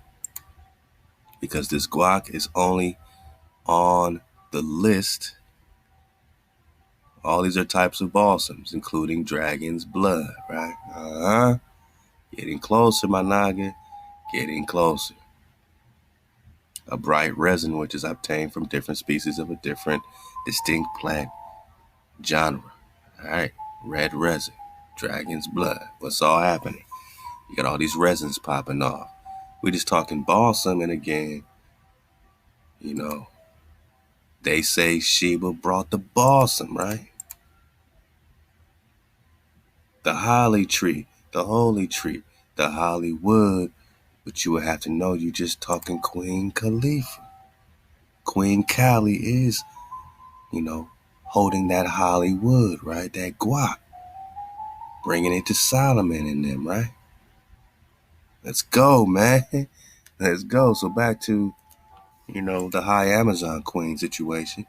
Because this guac is only on the list. All these are types of balsams, including dragon's blood, right? Getting closer, my naga. Getting closer. A bright resin, which is obtained from different species of a different distinct plant genre. All right, red resin, dragon's blood. What's all happening? You got all these resins popping off. We're just talking balsam, and again, they say Sheba brought the balsam, right? The holly tree, the holy tree, the Hollywood. But you would have to know you're just talking Queen Khalifa. Queen Cali is, holding that Hollywood, right? That guac. Bringing it to Solomon and them, right? Let's go, man. Let's go. So back to, the high Amazon queen situation.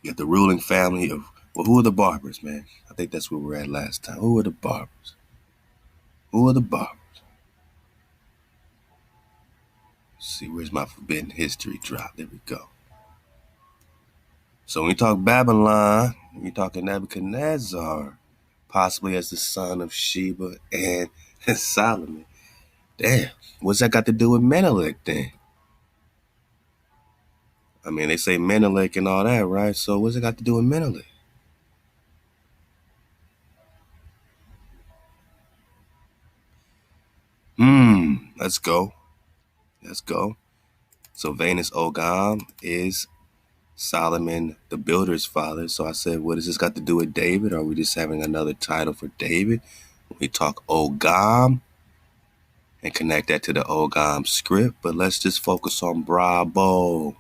You got the ruling family of, well, who are the Barbers, man? I think that's where we were at last time. Who are the Barbers? Who are the Barbers? Let's see, where's my forbidden history drop? There we go. So when you talk Babylon, you're talking Nebuchadnezzar, possibly as the son of Sheba and Solomon. Damn, what's that got to do with Menelik then? I mean, they say Menelik and all that, right? So what's it got to do with Menelik? Let's go. So Venus Ogam is Solomon, the builder's father. So I said, what does this got to do with David? Are we just having another title for David? We talk Ogam and connect that to the Ogam script, but let's just focus on Bravo.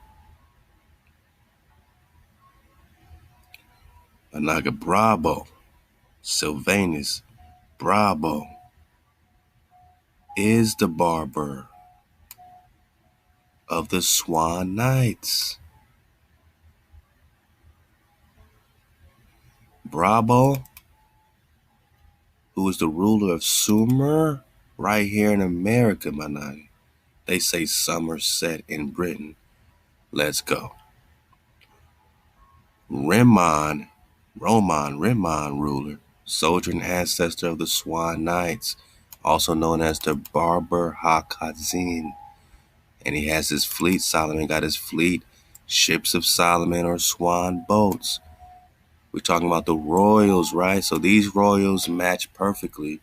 Anaga Bravo, Sylvanus Bravo is the barber of the Swan Knights. Bravo, who is the ruler of Sumer, right here in America, Managi. They say Somerset in Britain. Let's go. Rimmon ruler, soldier and ancestor of the Swan Knights, also known as the Barber HaKazin. And he has his fleet. Solomon got his fleet, ships of Solomon or swan boats. We're talking about the royals, right? So these royals match perfectly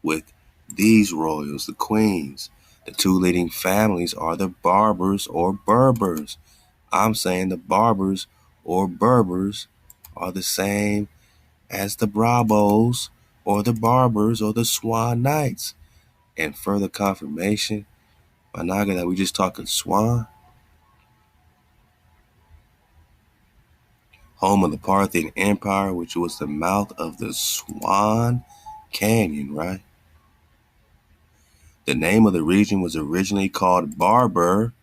with these royals, the queens. The two leading families are the Barbers or Berbers. I'm saying the Barbers or Berbers are the same as the Bravos or the Barbers or the Swan Knights. And further confirmation, Managa, that we just talking Swan, home of the Parthian Empire, which was the mouth of the Swan Canyon, right? The name of the region was originally called Barber,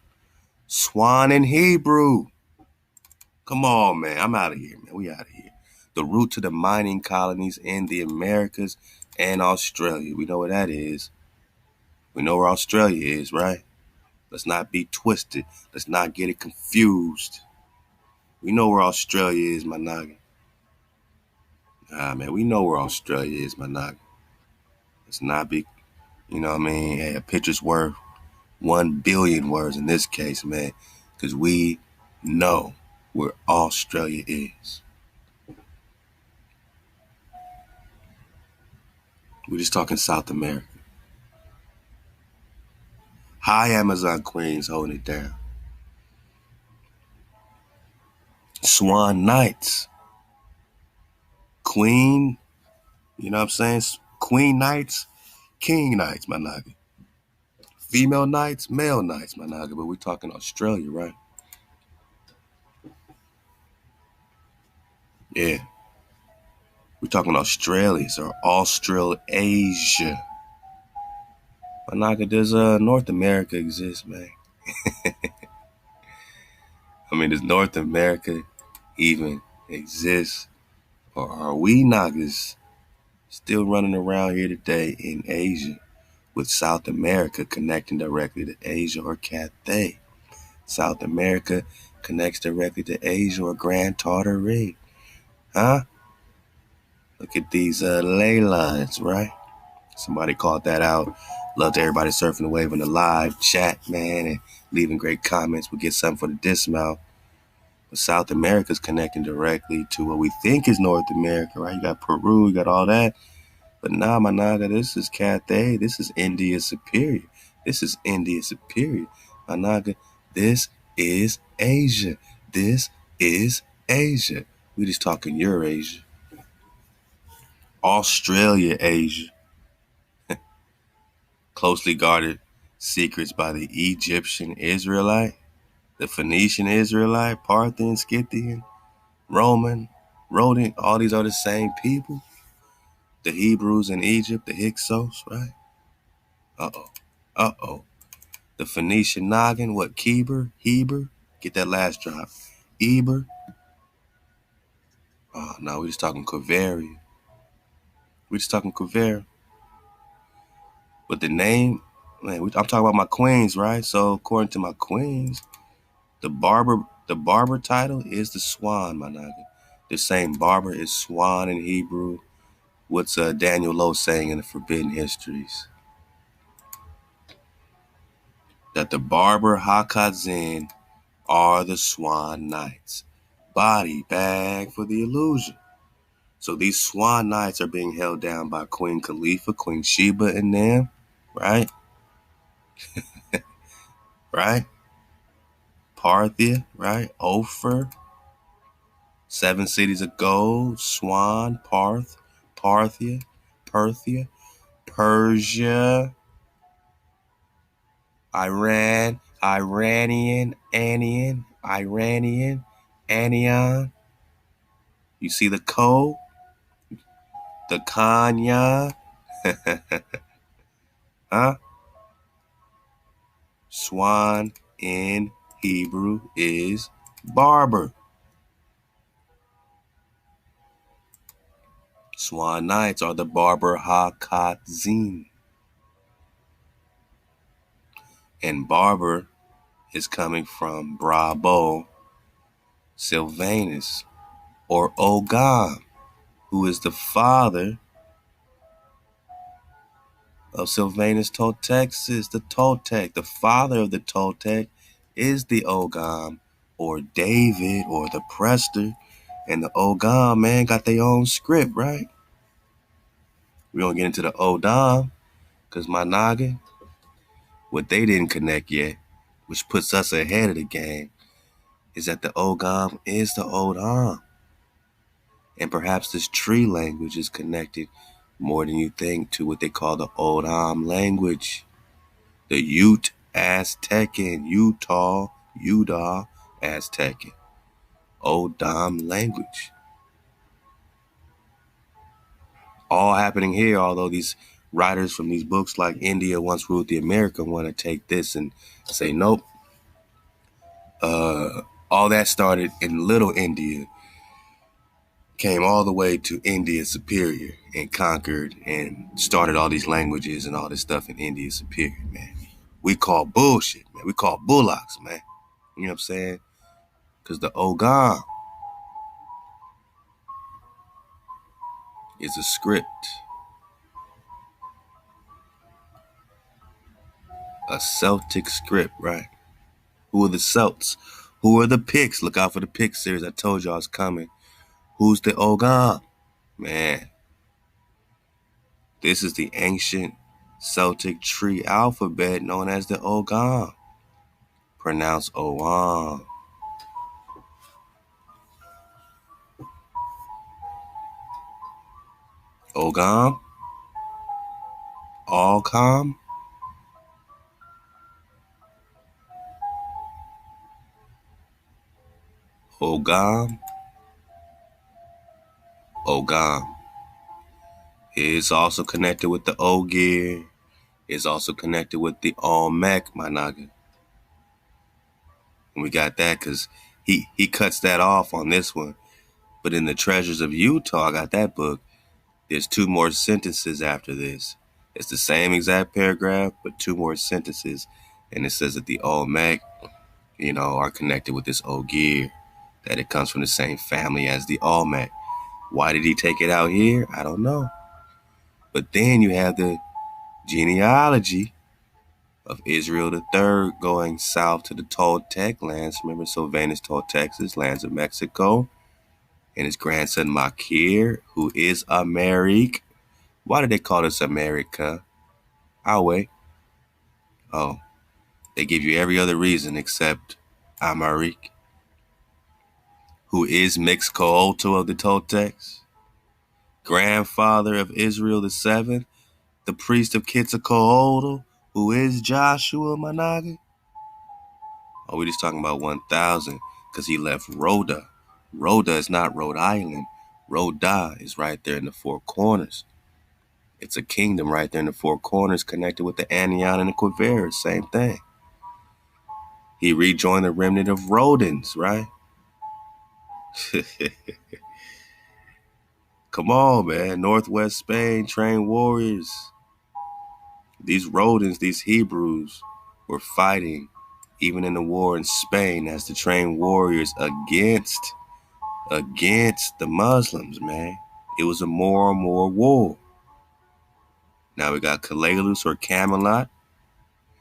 Swan in Hebrew. Come on, man. I'm out of here, man. We out of here. The route to the mining colonies in the Americas and Australia. We know where that is. We know where Australia is, right? Let's not be twisted. Let's not get it confused. We know where Australia is, my noggin. Man, we know where Australia is, my noggin. Let's not be, you know what I mean? Hey, a picture's worth 1 billion words in this case, man. Because we know where Australia is. We're just talking South America. High Amazon Queens holding it down. Swan Knights. Queen, you know what I'm saying? Queen Knights, King Knights, my noggin. Female Knights, male Knights, my noggin. But we're talking Australia, right? Yeah. We're talking Australia, or Australasia. My noggin, does North America exist, man? I mean, does North America even exist? Or are we noggins still running around here today in Asia with South America connecting directly to Asia or Cathay? South America connects directly to Asia or Grand Tartary. Huh? Look at these ley lines, right? Somebody called that out. Love to everybody surfing the wave in the live chat, man, and leaving great comments. We'll get something for the dismount. But South America's connecting directly to what we think is North America, right? You got Peru, you got all that. But nah, my naga, this is Cathay. This is India Superior. This is India Superior. My naga, this is Asia. This is Asia. We just talking Eurasia. Australia, Asia. Closely guarded secrets by the Egyptian Israelite, the Phoenician Israelite, Parthian, Scythian, Roman, Rhodian. All these are the same people. The Hebrews in Egypt, the Hyksos, right? Uh-oh. Uh-oh. The Phoenician noggin, what, Keber, Heber? Get that last drop. Eber. Oh, no, we just talking Quivarian. We just talking Quivarian. But the name, man, I'm talking about my queens, right? So according to my queens, the barber title is the Swan, my noggin. The same barber is Swan in Hebrew. What's Daniel Lowe saying in the Forbidden Histories? That the Barber Hakazin are the Swan Knights. Body bag for the illusion. So these Swan Knights are being held down by Queen Khalifa, Queen Sheba, and them, right? Right? Parthia, right? Ophir, 7 cities of gold, Swan, Parthia, Persia, Iranian, Anion. You see the Ko, the Kanya, huh? Swan in Hebrew is barber. Swan Knights are the barber Hakatzin. And barber is coming from Brabo Sylvanus or Ogam, who is the father of Sylvanus Toltexis, the Toltec. The father of the Toltec is the Ogam or David or the Prester. And the Ogam, man, got their own script, right? We don't get into the Odam because my noggin, what they didn't connect yet, which puts us ahead of the game, is that the Ogam is the Odam. And perhaps this tree language is connected more than you think to what they call the Odam language. The Ute Aztecan, Utah Aztecan, Odam language. All happening here, although these writers from these books like India Once Ruled the America want to take this and say, nope. All that started in Little India, came all the way to India Superior and conquered and started all these languages and all this stuff in India Superior, man. We call bullshit, man. We call bullocks, man. You know what I'm saying? Because the Ogam is a script, a Celtic script, right? Who are the Celts? Who are the Picts? Look out for the Pict series. I told y'all it's coming. Who's the Ogam? Man, this is the ancient Celtic tree alphabet known as the Ogam. Pronounced Oam. Ogam? Allcom? Ogam? Ogam. It's also connected with the Ogier. It's also connected with the Olmec, my noggin. And we got that because he cuts that off on this one. But in the Treasures of Utah, I got that book. There's 2 more sentences after this. It's the same exact paragraph, but 2 more sentences. And it says that the Olmec, are connected with this Ogier, that it comes from the same family as the Olmec. Why did he take it out here? I don't know. But then you have the genealogy of Israel III going south to the Toltec lands. Remember Sylvanus Toltexis, lands of Mexico. And his grandson Makir, who is Americ. Why did they call this America? I'll wait. Oh, they give you every other reason except Americ, who is Mixcoatl of the Toltecs, grandfather of Israel VII, the priest of Quetzalcoatl, who is Joshua Managa. Oh, we just talking about 1,000 because he left Rhoda. Rhoda is not Rhode Island. Rhoda is right there in the Four Corners. It's a kingdom right there in the Four Corners connected with the Anion and the Quiveras. Same thing. He rejoined the remnant of Rodans, right? Come on, man. Northwest Spain, trained warriors. These Rodans, these Hebrews, were fighting even in the war in Spain as the trained warriors against the Muslims, man. It was a more and more war. Now we got Kalalus or Camelot.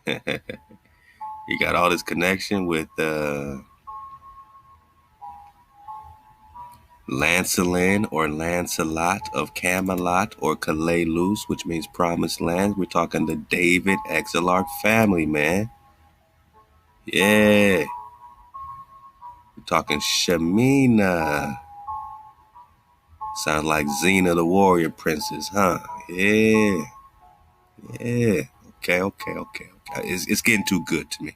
You got all this connection with Lancelin or Lancelot of Camelot or Kalalus, which means promised land. We're talking the David Exelarch family, man. Yeah. We're talking Shemina. Sounds like Xena the warrior princess, huh? Yeah. Yeah. Okay. It's getting too good to me.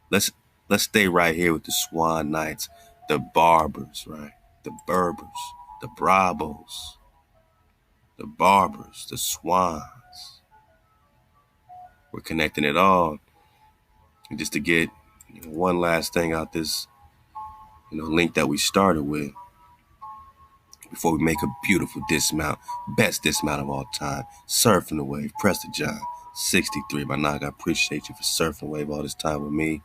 Let's stay right here with the Swan Knights, the Barbers, right? The Berbers, the Brabos, the Barbers, the Swans. We're connecting it all. And just to get one last thing out this, link that we started with before we make a beautiful dismount, best dismount of all time. Surfing the wave, Prester John, 63. My Nog, I appreciate you for surfing the wave all this time with me.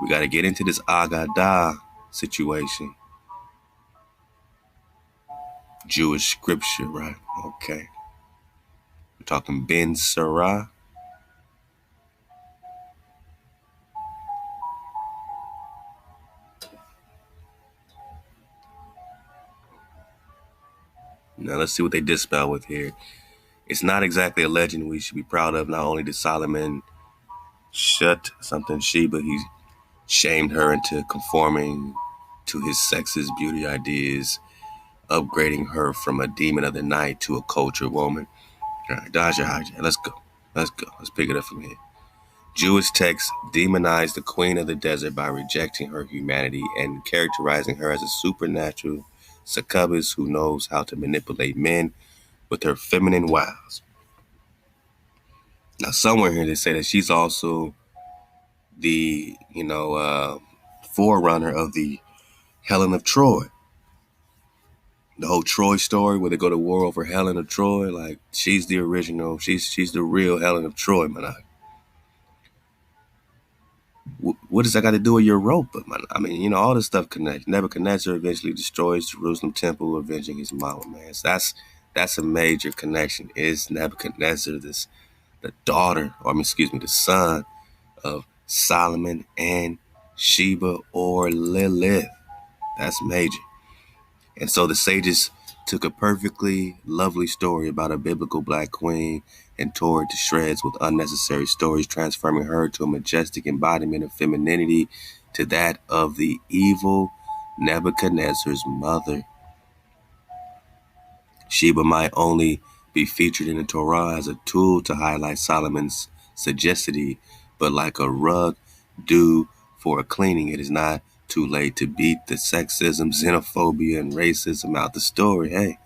We got to get into this Agadah situation. Jewish scripture, right? Okay. We're talking Ben Sirah. Now let's see what they dispel with here. It's not exactly a legend we should be proud of. Not only did Solomon shut something Sheba, he shamed her into conforming to his sexist beauty ideas, upgrading her from a demon of the night to a cultured woman. All right, dodge your hijack. Let's go. Let's pick it up from here. Jewish texts demonize the queen of the desert by rejecting her humanity and characterizing her as a supernatural succubus who knows how to manipulate men with her feminine wiles. Now, somewhere here they say that she's also the, forerunner of the Helen of Troy. The whole Troy story where they go to war over Helen of Troy, like she's the original, she's the real Helen of Troy, man. What does that got to do with your rope? But man, I mean, all this stuff connects. Nebuchadnezzar eventually destroys Jerusalem temple, avenging his mama, man. So that's a major connection. Is Nebuchadnezzar the son of Solomon and Sheba or Lilith? That's major. And so the sages took a perfectly lovely story about a biblical black queen and tore it to shreds with unnecessary stories, transforming her to a majestic embodiment of femininity to that of the evil Nebuchadnezzar's mother. Sheba might only be featured in the Torah as a tool to highlight Solomon's sagacity, but like a rug due for a cleaning, it is not too late to beat the sexism, xenophobia, and racism out the story. Hey,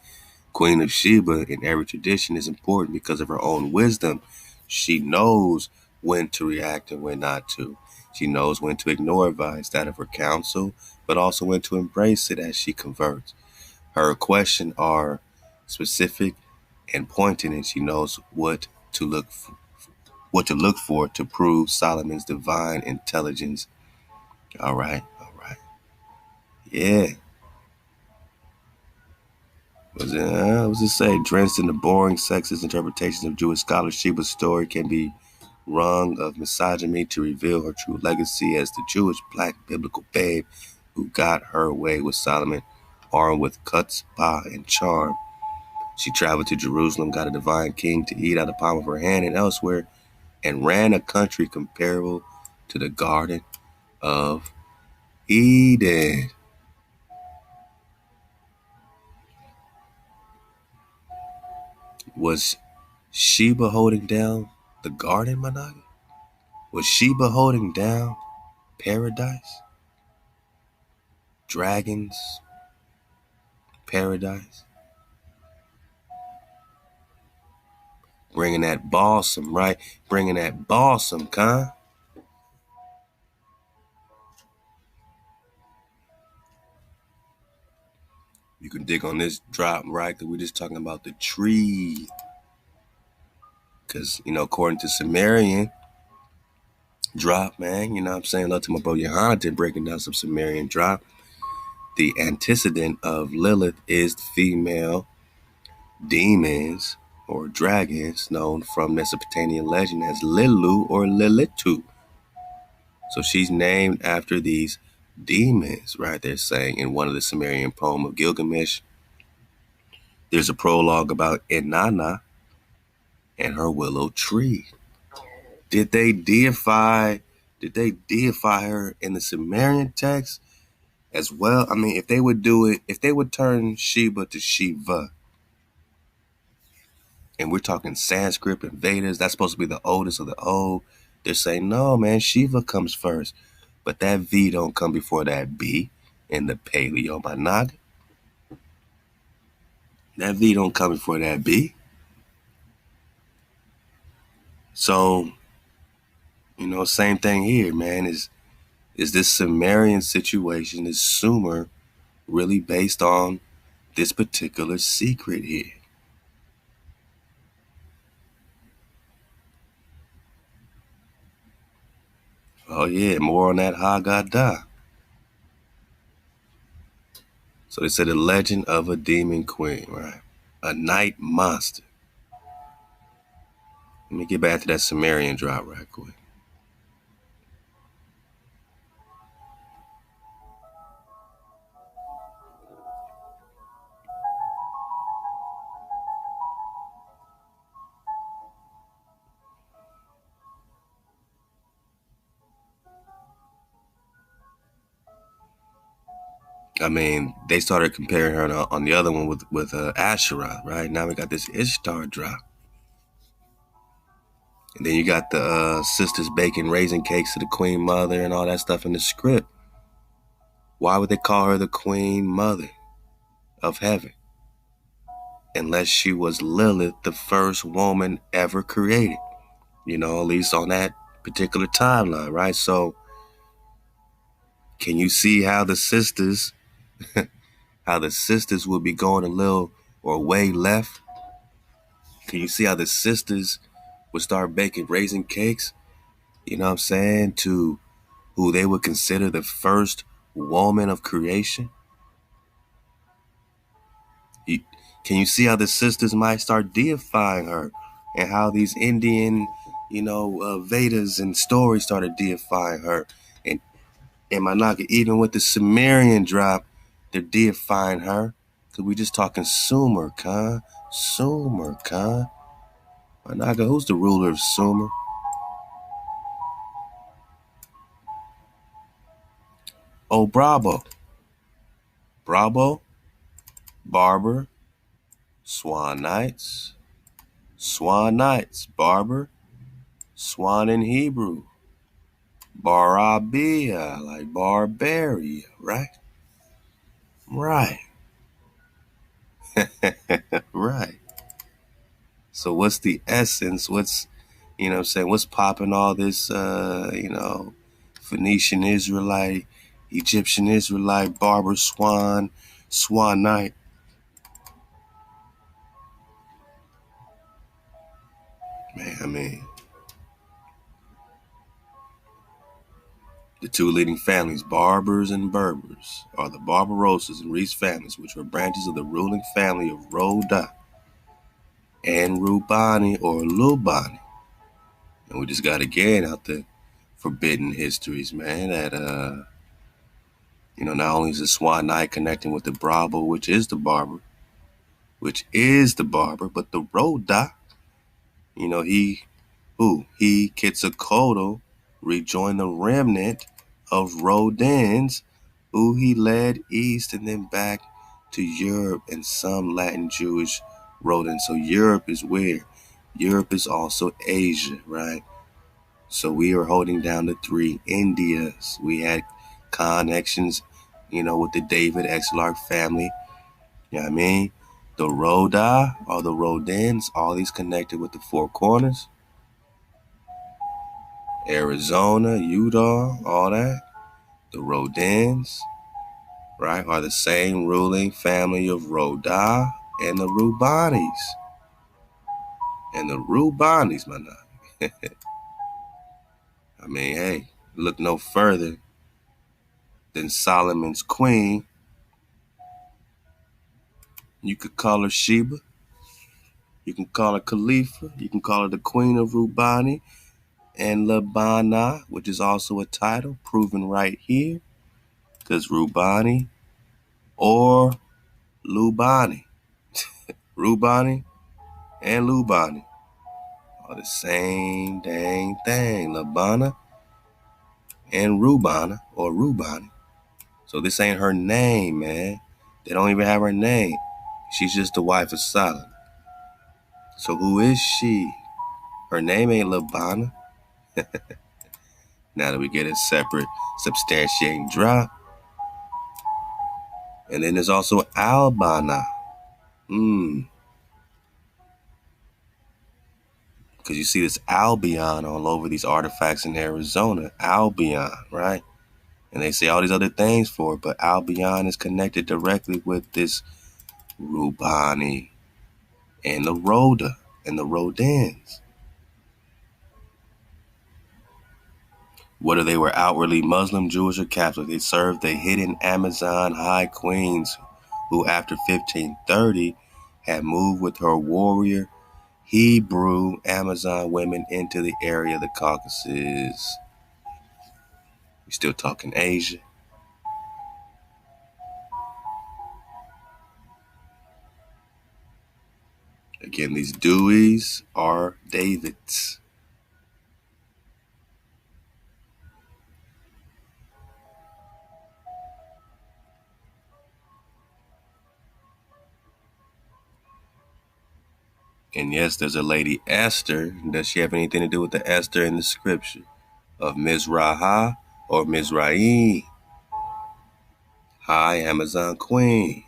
Queen of Sheba in every tradition is important because of her own wisdom. She knows when to react and when not to. She knows when to ignore advice, that of her counsel, but also when to embrace it as she converts. Her questions are specific and pointed, and she knows what to look for to prove Solomon's divine intelligence. All right. Yeah. What does it say? Drenched in the boring, sexist interpretations of Jewish scholars, Sheba's story can be wrung of misogyny to reveal her true legacy as the Jewish black biblical babe who got her way with Solomon, armed with chutzpah and charm. She traveled to Jerusalem, got a divine king to eat out of the palm of her hand and elsewhere, and ran a country comparable to the Garden of Eden. Was Sheba holding down the garden, Managi? Was Sheba holding down paradise? Dragons, paradise? Bringing that balsam, right? Bringing that balsam, Khan. You can dig on this drop, right? Because we're just talking about the tree. Because, according to Sumerian drop, man, you know what I'm saying? Love to my bro Yohanna breaking down some Sumerian drop. The antecedent of Lilith is the female demons or dragons known from Mesopotamian legend as Lilu or Lilitu. So she's named after these demons, right? They're saying in one of the Sumerian poem of Gilgamesh. There's a prologue about Inanna and her willow tree. Did they deify her in the Sumerian text? as well. I mean, if they would do it, if they would turn Shiva to Shiva, and we're talking Sanskrit and Vedas, that's supposed to be the oldest of the old. They're saying, no, man, Shiva comes first. But that V don't come before that B in the Paleo Manag. That V don't come before that B. So, same thing here, man. Is this Sumerian situation, is Sumer really based on this particular secret here? Oh yeah, more on that Haggadah. So they said the legend of a demon queen, right? A night monster. Let me get back to that Sumerian drop right quick. I mean, they started comparing her on the other one with Asherah, right? Now we got this Ishtar drop. And then you got the sisters baking raisin cakes to the Queen Mother and all that stuff in the script. Why would they call her the Queen Mother of Heaven? Unless she was Lilith, the first woman ever created. At least on that particular timeline, right? So can you see how the sisters would be going a little or way left? Can you see how the sisters would start baking raisin cakes, you know what I'm saying, to who they would consider the first woman of creation? Can you see how the sisters might start deifying her, and how these Indian, Vedas and stories started deifying her? And Manaka, even with the Sumerian drop, they're deifying her. Because we just talking Sumer, Khan. Sumer, Khan. Manaka, who's the ruler of Sumer? Oh, Bravo. Bravo, Barber, Swan Knights, Barber, Swan in Hebrew, Barabia, like Barbaria, right? Right. Right. So what's the essence? What's, what's popping all this, Phoenician Israelite, Egyptian Israelite, Barber, Swan Knight? Man, I mean, the two leading families, Barbers and Berbers, are the Barbarosas and Reese families, which were branches of the ruling family of Rhoda and Rubani or Lubani. And we just got again out the forbidden histories, man, that not only is the Swan Knight connecting with the Bravo, which is the Barber, but the Rhoda, he Quetzalcoatl rejoined the remnant of Rodins, who he led east and then back to Europe and some Latin Jewish Rodins. So Europe is where? Europe is also Asia, right? So we are holding down the three Indias. We had connections, with the David Exlark family. You know what I mean? The Rhoda or the Rodins, all these connected with the Four Corners. Arizona, Utah, all that. The Rodins, right, are the same ruling family of Rhoda and the Rubanis. And the Rubanis, my nigga. I mean, hey, look no further than Solomon's queen. You could call her Sheba. You can call her Khalifa. You can call her the Queen of Rubani and Labana, which is also a title proven right here. Because Rubani or Lubani. Rubani and Lubani are the same dang thing. Labana and Rubana or Rubani, So this ain't her name, man. They don't even have her name. She's just the wife of Solomon. So who is she? Her name ain't Labana. Now that we get a separate substantiating drop. And then there's also Albana. Because you see this Albion all over these artifacts in Arizona. Albion, right? And they say all these other things for it, but Albion is connected directly with this Rubani and the Rhoda and the Rodans. Whether they were outwardly Muslim, Jewish, or Catholic, they served the hidden Amazon high queens who, after 1530, had moved with her warrior Hebrew Amazon women into the area of the Caucasus. We're still talking Asia. Again, these Deweys are Davids. And yes, there's a lady Esther. Does she have anything to do with the Esther in the scripture of Mizraha or Mizraim? High Amazon Queen.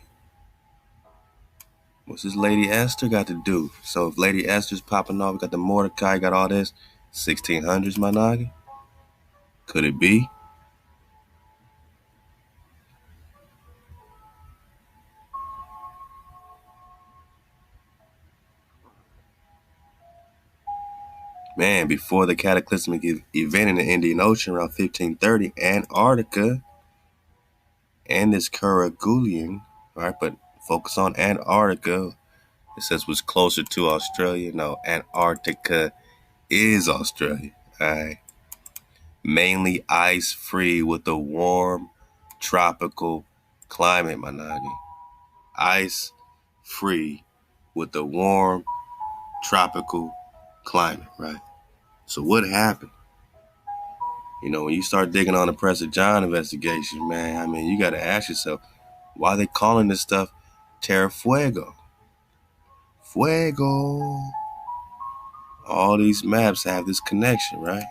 What's this Lady Esther got to do? So if Lady Esther's popping off, we got the Mordecai, got all this 1600s, my noggin? Could it be? Man, before the cataclysmic event in the Indian Ocean around 1530, Antarctica and this Kerguelen, right? But focus on Antarctica. It says was closer to Australia. No, Antarctica is Australia. All right. Mainly ice-free with a warm tropical climate, my noggin. Ice-free with a warm tropical climate, right? So what happened? You know, when you start digging on the Press of John investigation, man, I mean, you got to ask yourself, why are they calling this stuff Terra Fuego? Fuego. All these maps have this connection, right?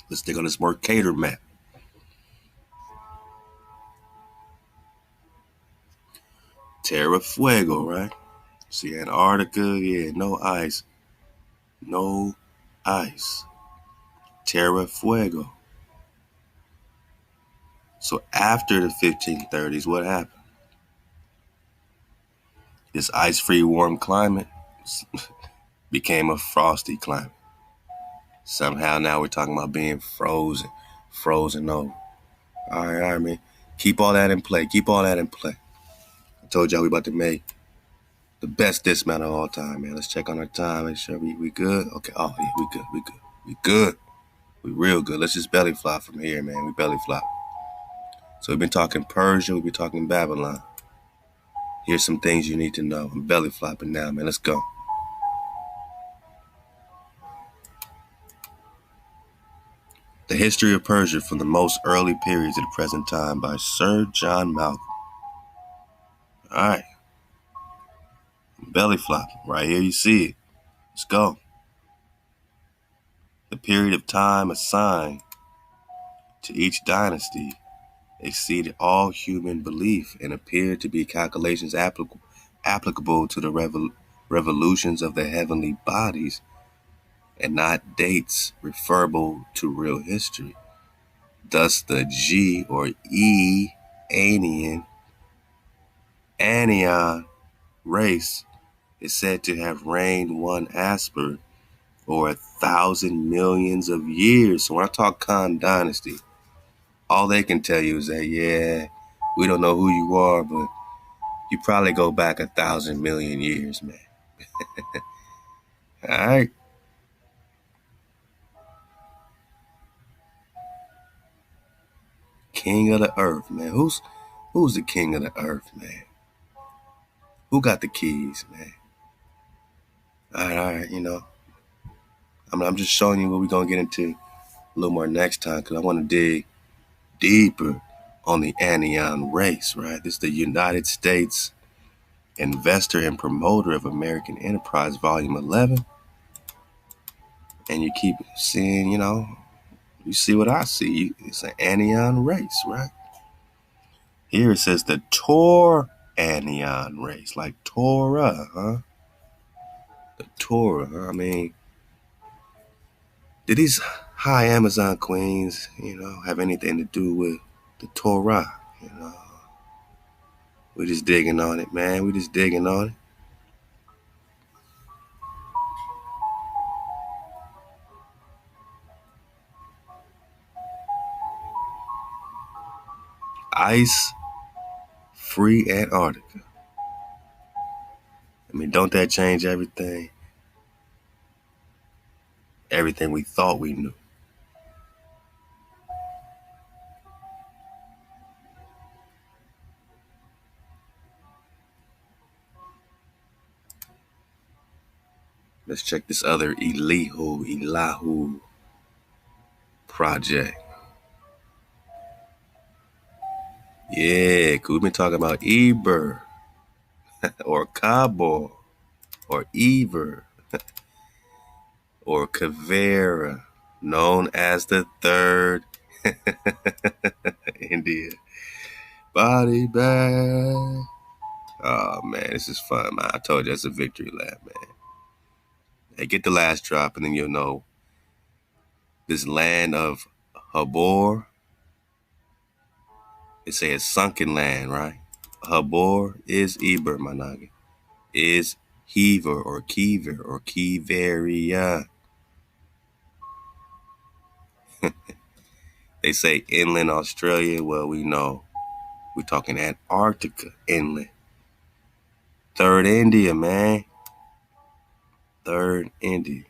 Let's dig on this Mercator map. Terra Fuego, right? See, Antarctica, yeah, no ice. No ice. Terra Fuego. So after the 1530s, what happened? This ice-free warm climate became a frosty climate. Somehow now we're talking about being frozen over. All right, man. Keep all that in play. Keep all that in play. I told y'all we about to make the best dismount of all time, man. Let's check on our time. Make sure we good. Okay. Oh, yeah, we good. We good. We real good. Let's just belly flop from here, man. We belly flop. So we've been talking Persia. We've been talking Babylon. Here's some things you need to know. I'm belly flopping now, man. Let's go. The History of Persia from the most early periods to the present time by Sir John Malcolm. All right. Belly flop. Right here you see it. Let's go. The period of time assigned to each dynasty exceeded all human belief and appeared to be calculations applicable to the revolutions of the heavenly bodies and not dates referable to real history. Thus the G or E Anion race is said to have reigned one Asper or 1,000 millions of years. So when I talk Khan Dynasty, all they can tell you is that, yeah, we don't know who you are, but you probably go back 1,000 million years, man. All right. King of the earth, man. Who's the king of the earth, man? Who got the keys, man? All right, you know. I'm just showing you what we're going to get into a little more next time, because I want to dig deeper on the Anion race, right? This is the United States investor and promoter of American Enterprise, Volume 11. And you keep seeing, you see what I see. It's an Anion race, right? Here it says the Anion race, like Torah, huh? The Torah, huh? I mean, did these high Amazon queens, have anything to do with the Torah? We just digging on it, man. We just digging on it. Ice-free Antarctica. I mean, don't that change everything? Everything we thought we knew. Let's check this other Elahu project. Yeah, cause we've been talking about Eber or Kabul or Ever or Kavera, known as the third India body bag. Oh man, this is fun, man. I told you it's a victory lap, man. Hey, get the last drop and then you'll know this land of Habor. They say it's sunken land, right? Habor is Eber, Managi. Is Heaver or Keever or Keveria. They say inland Australia. Well, we know we're talking Antarctica inland. Third India, man. Third India.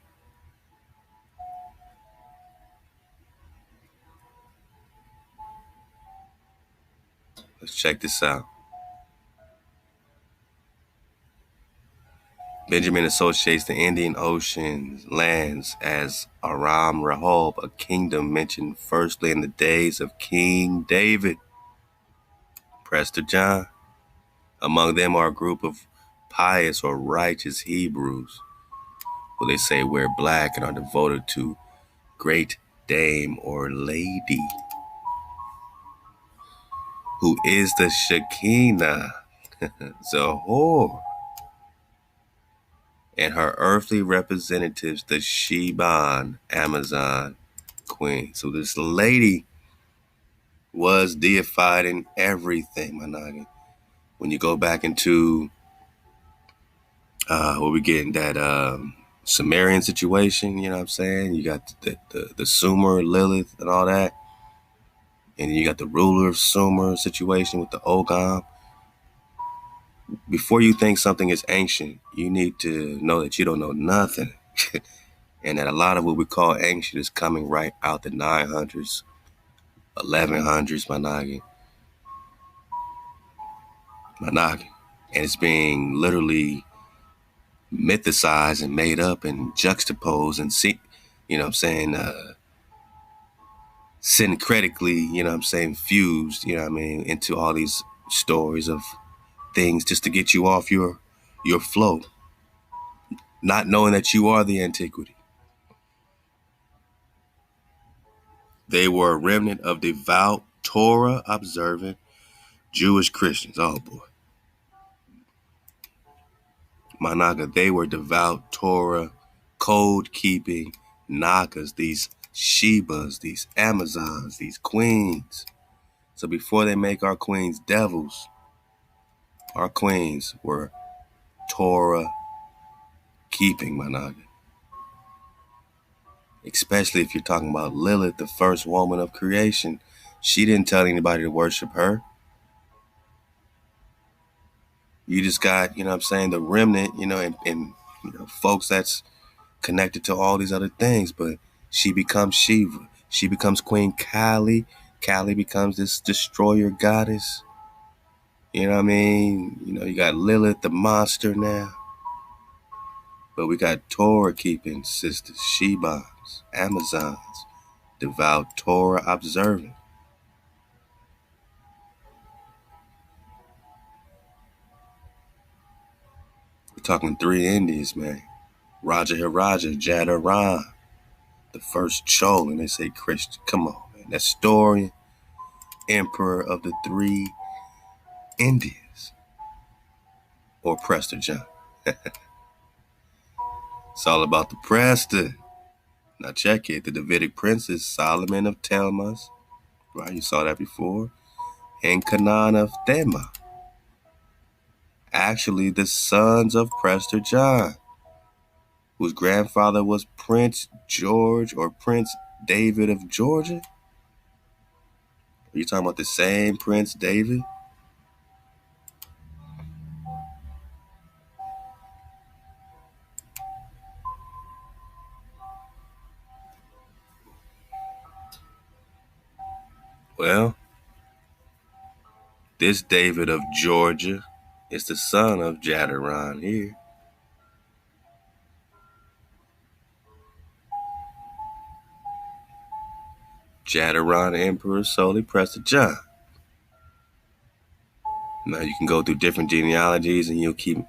Let's check this out. Benjamin associates the Indian Ocean lands as Aram Rahob, a kingdom mentioned firstly in the days of King David. Prester John. Among them are a group of pious or righteous Hebrews, who they say wear black and are devoted to great dame or lady, who is the Shekinah, Zahor, and her earthly representatives, the Sheban, Amazon queen. So this lady was deified in everything, Managi. When you go back into what we getting, that Sumerian situation, you know what I'm saying? You got the Sumer, Lilith, and all that. And you got the ruler of Sumer situation with the Ogam. Before you think something is ancient, you need to know that you don't know nothing. And that a lot of what we call ancient is coming right out the 900s, 1100s, Managi. And it's being literally mythicized and made up and juxtaposed and syncretically, fused, into all these stories of things just to get you off your flow, not knowing that you are the antiquity. They were a remnant of devout, Torah observant Jewish Christians. Oh boy. Managa, they were devout, Torah, code keeping Nagas, these Shebas, these Amazons, these queens. So before they make our queens devils, our queens were Torah keeping, Managa. Especially if you're talking about Lilith, the first woman of creation. She didn't tell anybody to worship her. You just got, the remnant, and folks that's connected to all these other things. But she becomes Shiva. She becomes Queen Kali. Kali becomes this destroyer goddess. You know what I mean? You got Lilith, the monster now. But we got Torah keeping sisters, Shebans, Amazons, devout Torah observant. We're talking 3 Indians, man. Raja Hiraja, Jadaran, the first Chol, and they say Christian. Come on, man. Nestorian, emperor of the 3 Indians. Or Prester John. It's all about the Prester. Now check it. The Davidic princes, Solomon of Telmas, right? You saw that before. And Canaan of Thema. Actually, the sons of Prester John, whose grandfather was Prince George or Prince David of Georgia. Are you talking about the same Prince David? Well, this David of Georgia is the son of Jadaran here. Jadaran Emperor solely Prester John. Now you can go through different genealogies and you'll keep,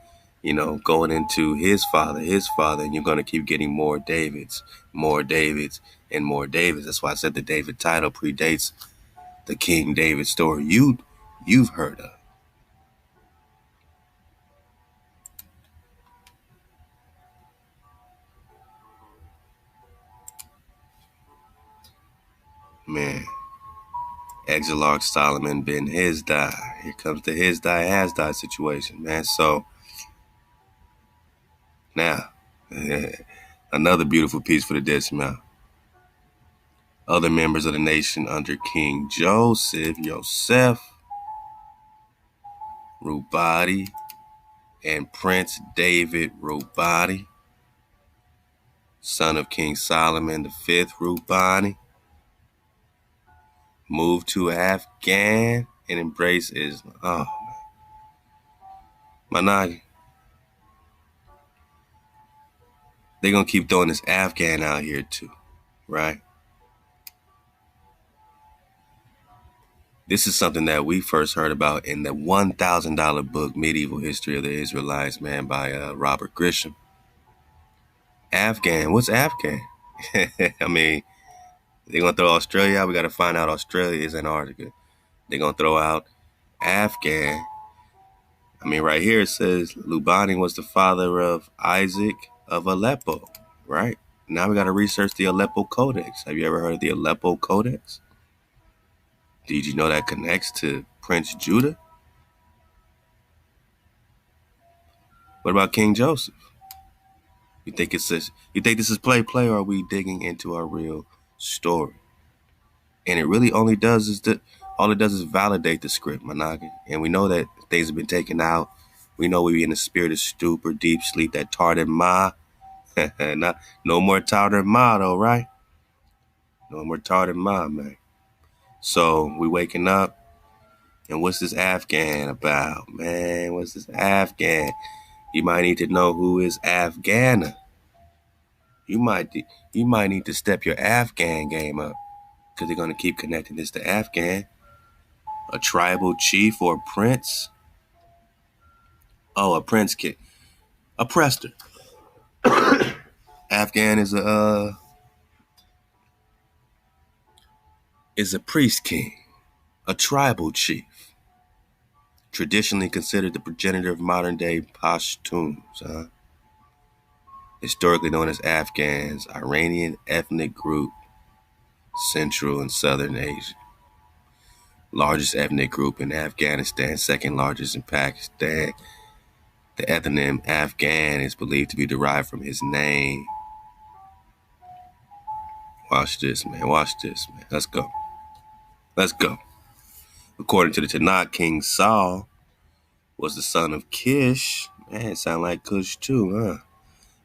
going into his father, and you're going to keep getting more Davids, and more Davids. That's why I said the David title predates the King David story you've heard of. Man, Exilarch Solomon been his die. Here comes the his die, has die situation, man. So now, another beautiful piece for the dismount. Other members of the nation under King Joseph, Rubadi, and Prince David Rubadi, son of King Solomon V Rubani, moved to Afghan and embraced Islam. Oh, man. Managi. They're going to keep throwing this Afghan out here too, right? This is something that we first heard about in the $1,000 book, Medieval History of the Israelites, man, by Robert Grisham. Afghan, what's Afghan? I mean, they're going to throw Australia out. We got to find out Australia is Antarctica. They're going to throw out Afghan. I mean, right here it says Lubani was the father of Isaac of Aleppo, right? Now we got to research the Aleppo Codex. Have you ever heard of the Aleppo Codex? Did you know that connects to Prince Judah? What about King Joseph? You think this is play, or are we digging into our real story? And it really all it does is validate the script, Managa. And we know that things have been taken out. We know we be in a spirit of stupor, deep sleep, that tartar ma. No more tartar ma though, right? No more tartar ma, man. So we waking up, and what's this Afghan about, man? What's this Afghan? You might need to know who is Afghana. You might need to step your Afghan game up, because they're going to keep connecting this to Afghan. A tribal chief or prince. Oh, a prince king. A prester. Afghan is a priest king. A tribal chief. Traditionally considered the progenitor of modern day Pashtuns. Historically known as Afghans, Iranian ethnic group, Central and Southern Asia. Largest ethnic group in Afghanistan, second largest in Pakistan. The ethnonym Afghan is believed to be derived from his name. Watch this, man. Let's go. According to the Tanakh, King Saul was the son of Kish. Man, it sound like Cush too, huh?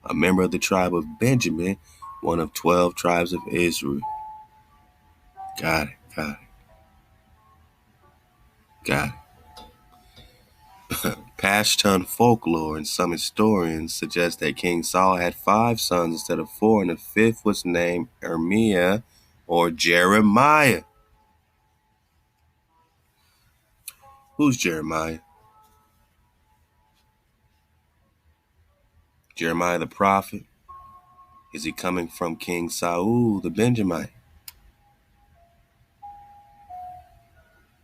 A member of the tribe of Benjamin, one of 12 tribes of Israel. Got it. Pashtun folklore and some historians suggest that King Saul had 5 sons instead of 4, and the 5th was named Ermiah or Jeremiah. Who's Jeremiah? Jeremiah the prophet? Is he coming from King Saul the Benjamite?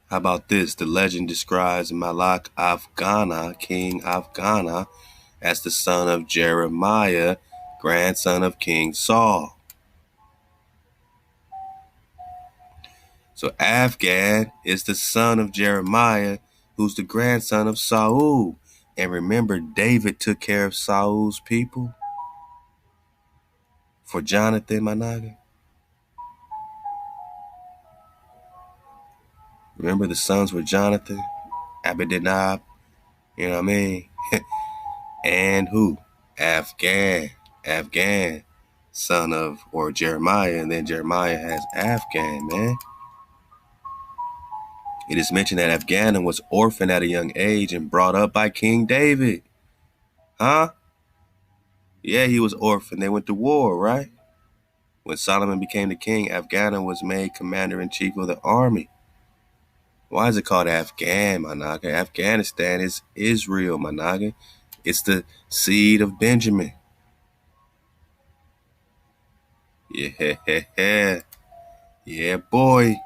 How about this? The legend describes Malak Afghana, King Afghana, as the son of Jeremiah, grandson of King Saul. So Afghan is the son of Jeremiah, who's the grandson of Saul. And remember, David took care of Saul's people for Jonathan, Managa. Remember, the sons were Jonathan, Abinadab, you know what I mean? And who? Afghan, son of, or Jeremiah, and then Jeremiah has Afghan, man. It is mentioned that Afghan was orphaned at a young age and brought up by King David. Huh? Yeah, he was orphaned. They went to war, right? When Solomon became the king, Afghan was made commander-in-chief of the army. Why is it called Afghan, Managa? Afghanistan is Israel, Managa. It's the seed of Benjamin. Yeah. Yeah, boy.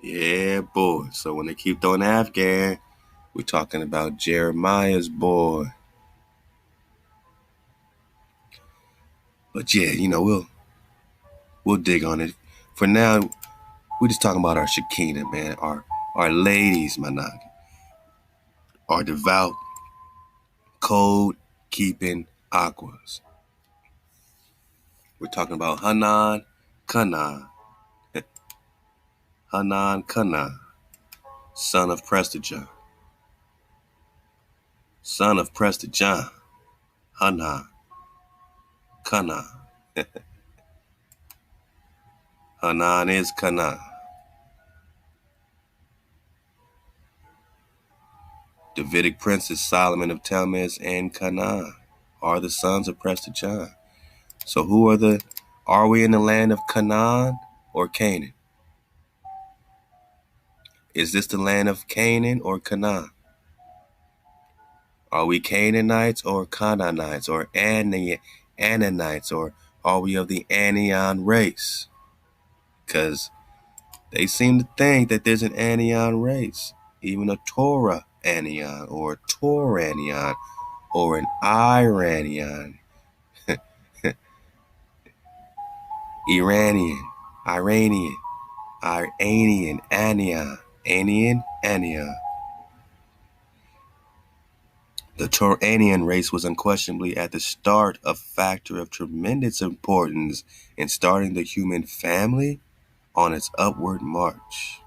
Yeah, boy. So when they keep throwing Afghan, we're talking about Jeremiah's boy. But yeah, you know, we'll dig on it. For now, we're just talking about our Shekinah, man. Our ladies, Managa. Our devout, code-keeping aquas. We're talking about Hanan Kana. Hanan Kana, son of Prestijohn. Son of Prestijohn. Hanan Kana. Hanan is Kana. Davidic princes Solomon of Tammuz and Canaan are the sons of Prestijohn. So are we in the land of Canaan or Canaan? Is this the land of Canaan or Canaan? Are we Canaanites or Canaanites or Ananites, or are we of the Anion race? Because they seem to think that there's an Anion race, even a Torah Anion or a Toranion or an Iranian, Iranian, Anion. The Turanian race was unquestionably at the start a factor of tremendous importance in starting the human family on its upward march.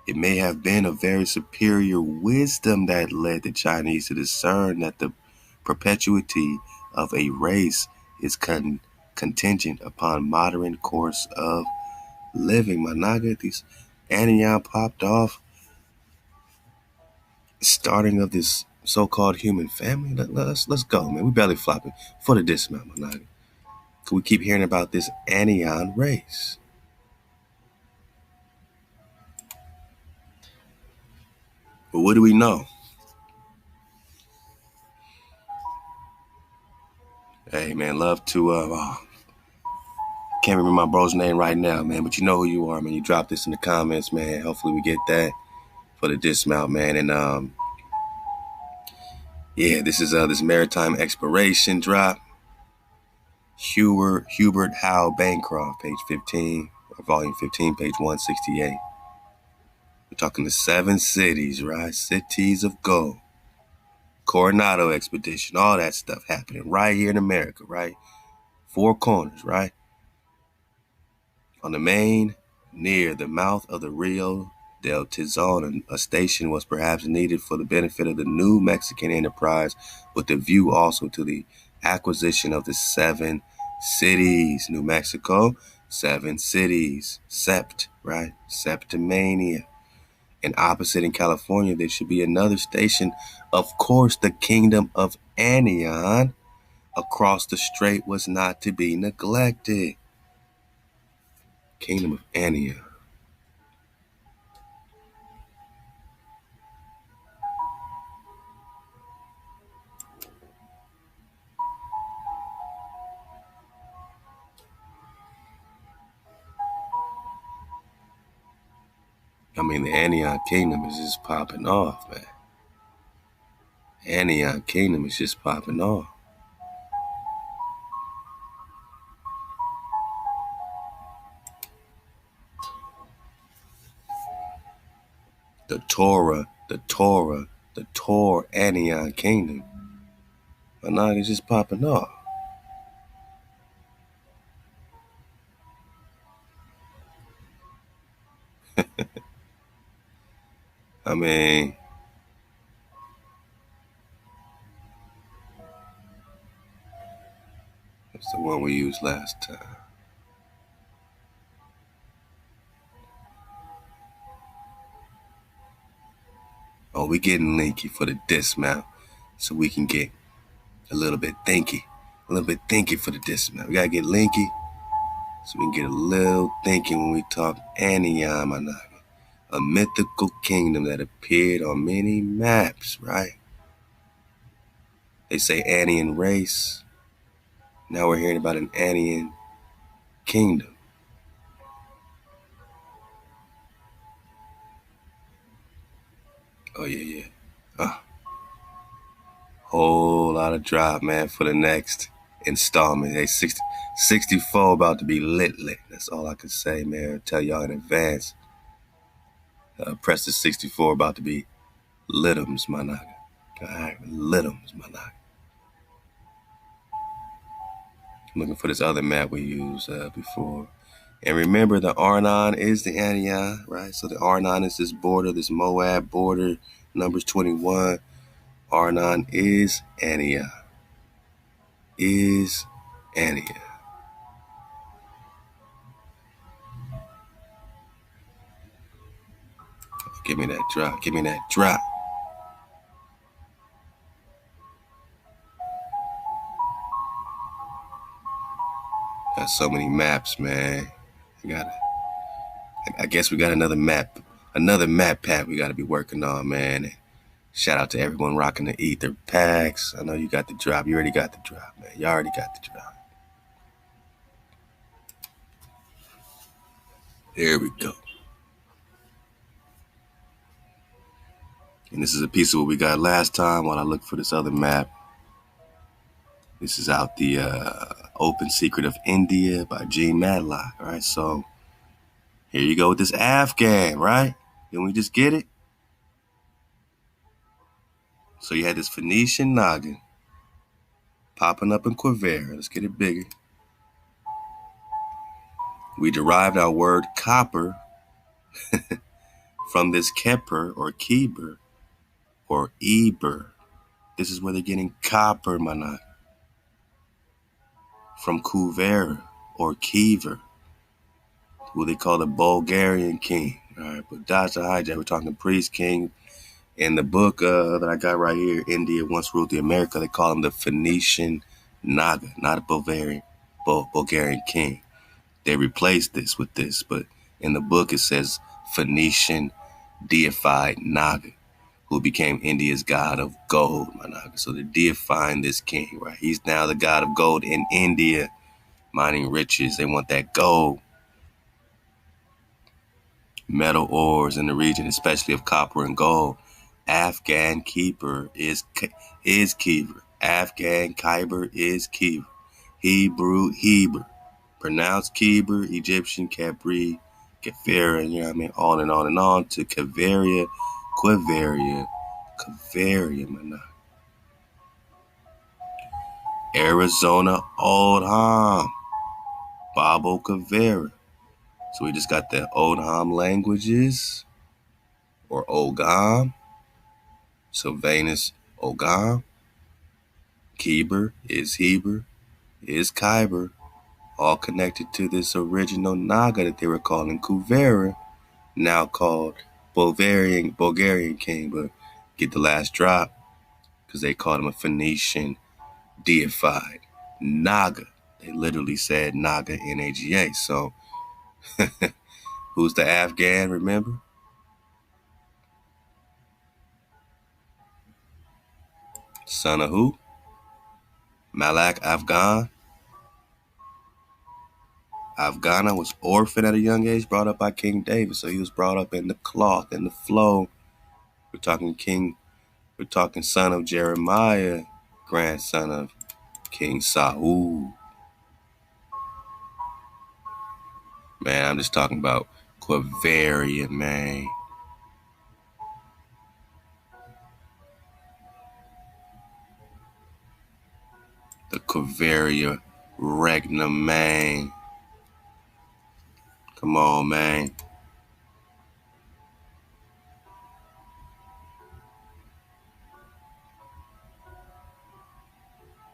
It may have been a very superior wisdom that led the Chinese to discern that the perpetuity of a race is contingent upon modern course of living. Managa, these Anion popped off, starting of this so-called human family. Let's go, man. We belly flopping for the dismount, Managa. We keep hearing about this Anion race. But what do we know? Hey, man, love to, can't remember my bro's name right now, man, but you know who you are, man. You drop this in the comments, man. Hopefully we get that for the dismount, man. And, yeah, this is this maritime exploration drop. Hubert Howe Bancroft, page 15, or volume 15, page 168. We're talking the 7 cities, right? Cities of gold. Coronado expedition, all that stuff happening right here in America, right? 4 corners, right? On the main, near the mouth of the Rio del Tizon, a station was perhaps needed for the benefit of the new Mexican enterprise, with the view also to the acquisition of the 7 cities. New Mexico, 7 cities. Sept, right? Septimania. And opposite in California, there should be another station. Of course, the kingdom of Anion across the strait was not to be neglected. Kingdom of Anion. I mean, the Anion kingdom is just popping off, man. Anion kingdom is just popping off. The Torah, Anion kingdom. But now it's just popping off. I mean, that's the one we used last time. Oh, we getting linky for the dismount so we can get a little bit thinky. A little bit thinky for the dismount. We gotta get linky so we can get a little thinking when we talk Anion, my nigga. A mythical kingdom that appeared on many maps, right? They say Anian race. Now we're hearing about an Anian kingdom. Oh, yeah. Whole lot of drop, man, for the next installment. Hey, 64 about to be lit. That's all I can say, man. I'll tell y'all in advance. Press the 64 about to be litums, my nigga. All right, litums, my nigga. I'm looking for this other map we used before. And remember, the Arnon is the Anion, right? So the Arnon is this border, this Moab border, Numbers 21. Arnon is Anion. Is Anion. Give me that drop. Give me that drop. Got so many maps, man. I guess we got another map pack we got to be working on, man. And shout out to everyone rocking the ether packs. I know you got the drop. You already got the drop, man. You already got the drop. There we go. And this is a piece of what we got last time while I look for this other map. This is out the Open Secret of India by Gene Matlock. All right, so here you go with this Afghan, right? Didn't we just get it? So you had this Phoenician noggin popping up in Quivera. Let's get it bigger. We derived our word copper from this Keper or Keber or Eber. This is where they're getting copper, manat. From Kuvera or Kiver, who they call the Bulgarian king. All right, but Dr. Hijack, we're talking priest king. In the book that I got right here, India Once Ruled the America, they call him the Phoenician Naga, not a Bulgarian king. They replaced this with this, but in the book it says Phoenician deified Naga, who became India's god of gold, my Naga. So they're deifying this king, right? He's now the god of gold in India, mining riches. They want that gold. Metal ores in the region, especially of copper and gold. Afghan keeper is Kiver. Afghan Khyber is Kiver. Hebrew Heber. Pronounced Kiber, Egyptian Capri, Kefera, you know what I mean? On and on to Caveria, Quiveria, man. Arizona Oldham, Babo Cavera. So we just got the Oldham languages, or Ogam. Sylvanus Ogam. Keber is Heber, is Khyber, all connected to this original Naga that they were calling Kuvera, now called Bulgarian king, but get the last drop because they called him a Phoenician deified Naga. They literally said Naga, N-A-G-A. So who's the Afghan, remember? Son of who? Malak Afghan. Afghana was orphaned at a young age, brought up by King David. So he was brought up in the cloth, in the flow. We're talking son of Jeremiah, grandson of King Saul. Man, I'm just talking about Quavaria, man. The Quavaria Regnum, man. Come on, man.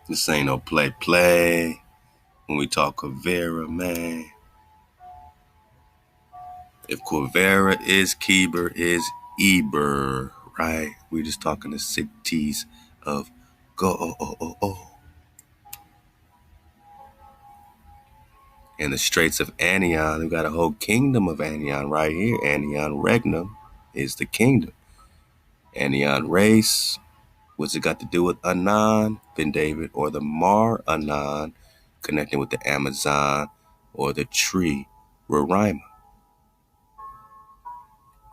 This ain't no play. When we talk Quavaria, man. If Quavaria is Keber, is Eber, right? We're just talking the cities of Go. In the Straits of Anion, we've got a whole kingdom of Anion right here. Anion Regnum is the kingdom. Anion race, what's it got to do with Anan, Ben David, or the Mar Anan, connecting with the Amazon or the tree, Roraima?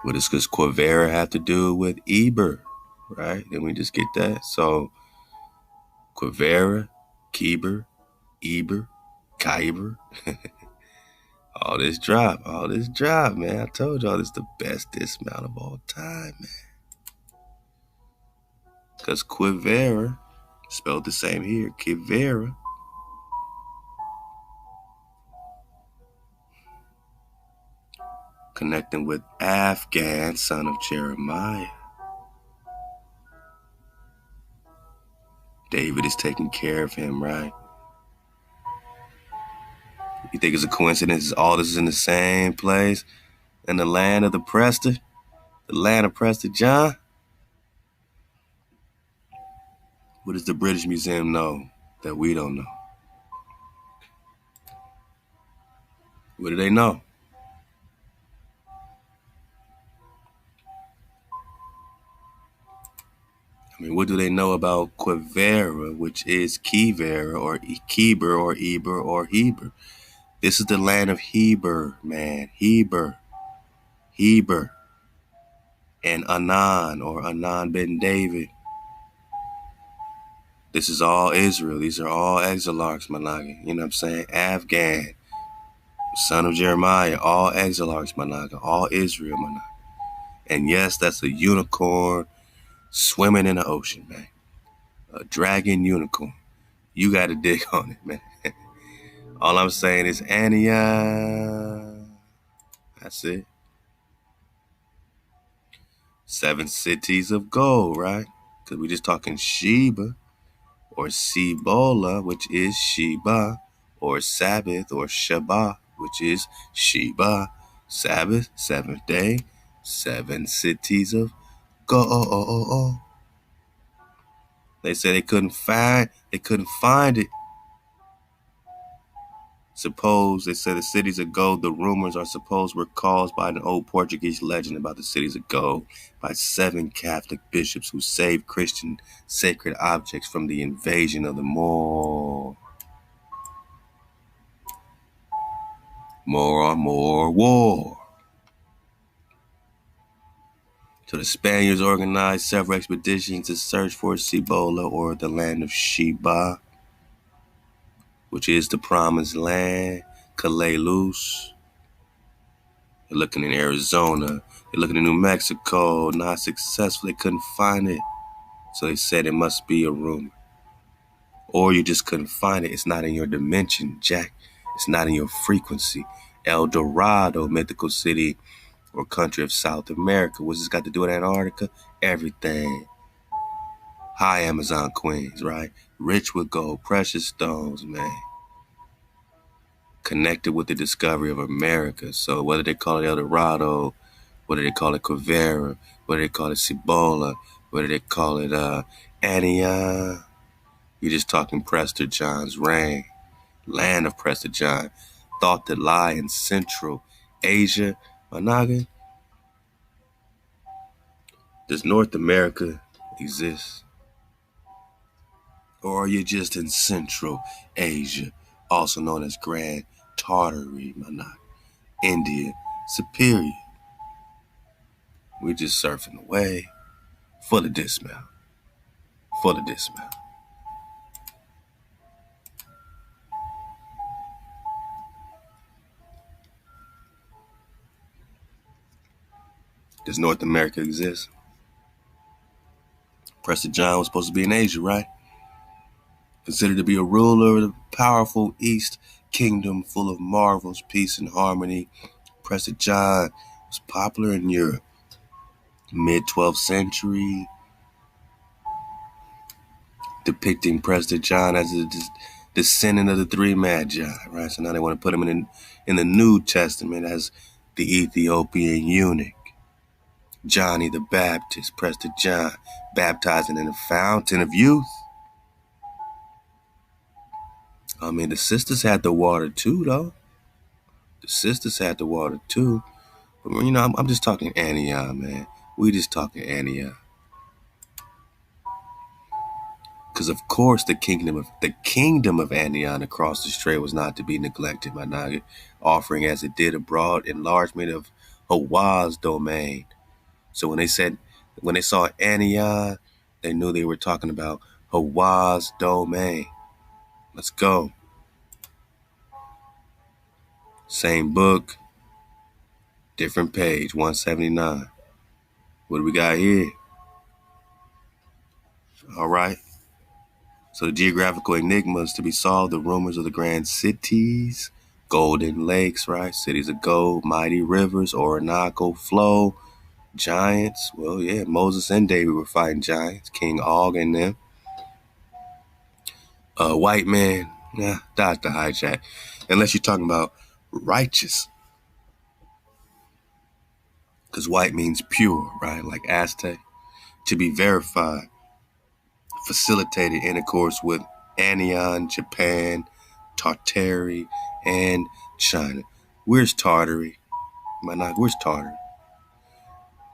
What does Quavaria have to do with Eber, right? Then we just get that. So Quavaria, Keber, Eber, Kyber. All this drop, man. I told y'all this is the best dismount of all time, man. Because Quivera, spelled the same here, Quivera, connecting with Afghan, son of Jeremiah. David is taking care of him, right? You think it's a coincidence all this is in the same place? In the land of the Prester? The land of Prester John? What does the British Museum know that we don't know? What do they know? I mean, what do they know about Quivera, which is Kivera or Keber or Eber or Heber? This is the land of Heber, man. Heber. And Anan or Anan ben David. This is all Israel. These are all exilarchs, Managa. You know what I'm saying? Afghan, son of Jeremiah, all exilarchs, Managa. All Israel, Managa. And yes, that's a unicorn swimming in the ocean, man. A dragon unicorn. You got to dig on it, man. All I'm saying is Antioch. That's it. 7 cities of gold, right? Because we're just talking Sheba or Cibola, which is Sheba, or Sabbath or Shabbat, which is Sheba. Sabbath, 7th day, 7 cities of gold. They said they couldn't find it. Suppose, they said the cities of gold, the rumors are supposed were caused by an old Portuguese legend about the cities of gold by 7 Catholic bishops who saved Christian sacred objects from the invasion of the Moor. More war. So the Spaniards organized several expeditions to search for Cibola or the land of Sheba, which is the promised land, Calelus. They're looking in Arizona. They're looking in New Mexico. Not successful. They couldn't find it. So they said it must be a rumor. Or you just couldn't find it. It's not in your dimension, Jack. It's not in your frequency. El Dorado, mythical city or country of South America. What's this got to do with Antarctica? Everything. High Amazon queens, right? Rich with gold, precious stones, man. Connected with the discovery of America. So whether they call it El Dorado, What do they call it? Quivera. What do they call it? Cibola. What do they call it? Antioch. You're just talking Prester John's reign. Land of Prester John. Thought to lie in Central Asia. Managa. Does North America exist? Or are you just in Central Asia, also known as Grand Tartary, Managa? India, Superior. We're just surfing away. Full of dismount. Full of dismount. Does North America exist? Prester John was supposed to be in Asia, right? Considered to be a ruler of the powerful East Kingdom full of marvels, peace, and harmony. Prester John was popular in Europe. Mid-12th century, depicting Prester John as a descendant of the three magi, right? So now they want to put him in the New Testament as the Ethiopian eunuch. Johnny the Baptist, Prester John, baptizing in the fountain of youth. I mean, the sisters had the water too, though. The sisters had the water too. But, you know, I'm just talking Antioch, man. We just talking Antioch. Because of course the kingdom of Antioch across the strait was not to be neglected, my nugget, offering as it did a broad enlargement of Hawa's domain. So when they saw Antioch, they knew they were talking about Hawa's domain. Let's go. Same book, different page, 179. What do we got here? All right. So the geographical enigmas to be solved, the rumors of the grand cities, golden lakes, right? Cities of gold, mighty rivers, Orinoco flow, giants. Well, yeah, Moses and David were fighting giants, King Og and them. White man, that's the hijack. Unless you're talking about righteous. Because white means pure, right? Like Aztec. To be verified. Facilitated intercourse with Anion, Japan, Tartary, and China. Where's Tartary? Where's Tartary?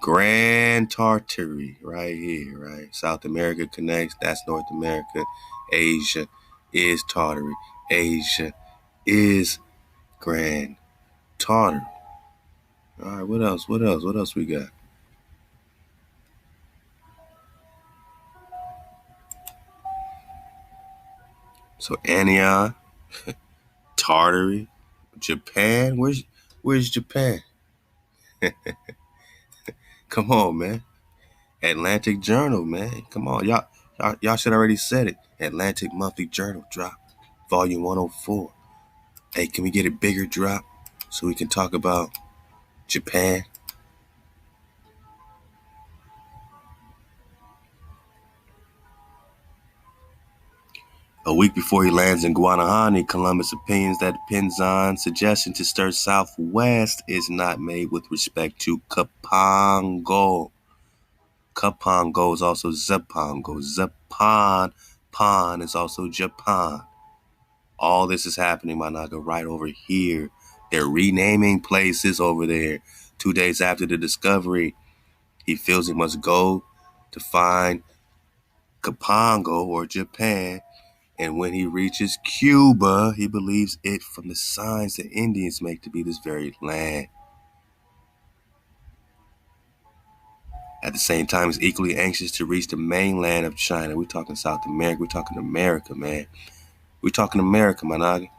Grand Tartary, right here, right? South America connects, that's North America. Asia is Tartary. Asia is Grand Tartary. All right, what else? What else we got? So Anion, Tartary, Japan. Where's Japan? Come on, man. Atlantic Journal, man. Come on, y'all should already said it. Atlantic Monthly Journal drop, volume 104. Hey, can we get a bigger drop so we can talk about Japan? A week before he lands in Guanahani, Columbus opinions that Pinzon's suggestion to stir southwest is not made with respect to Kapango. Kapango is also Zapango. Pan is also Japan. All this is happening, my naga, right over here. They're renaming places over there. 2 days after the discovery, he feels he must go to find Kapango or Japan. And when he reaches Cuba, he believes it from the signs the Indians make to be this very land. At the same time, he's equally anxious to reach the mainland of China. We're talking South America. We're talking America, man. We're talking America, Managi.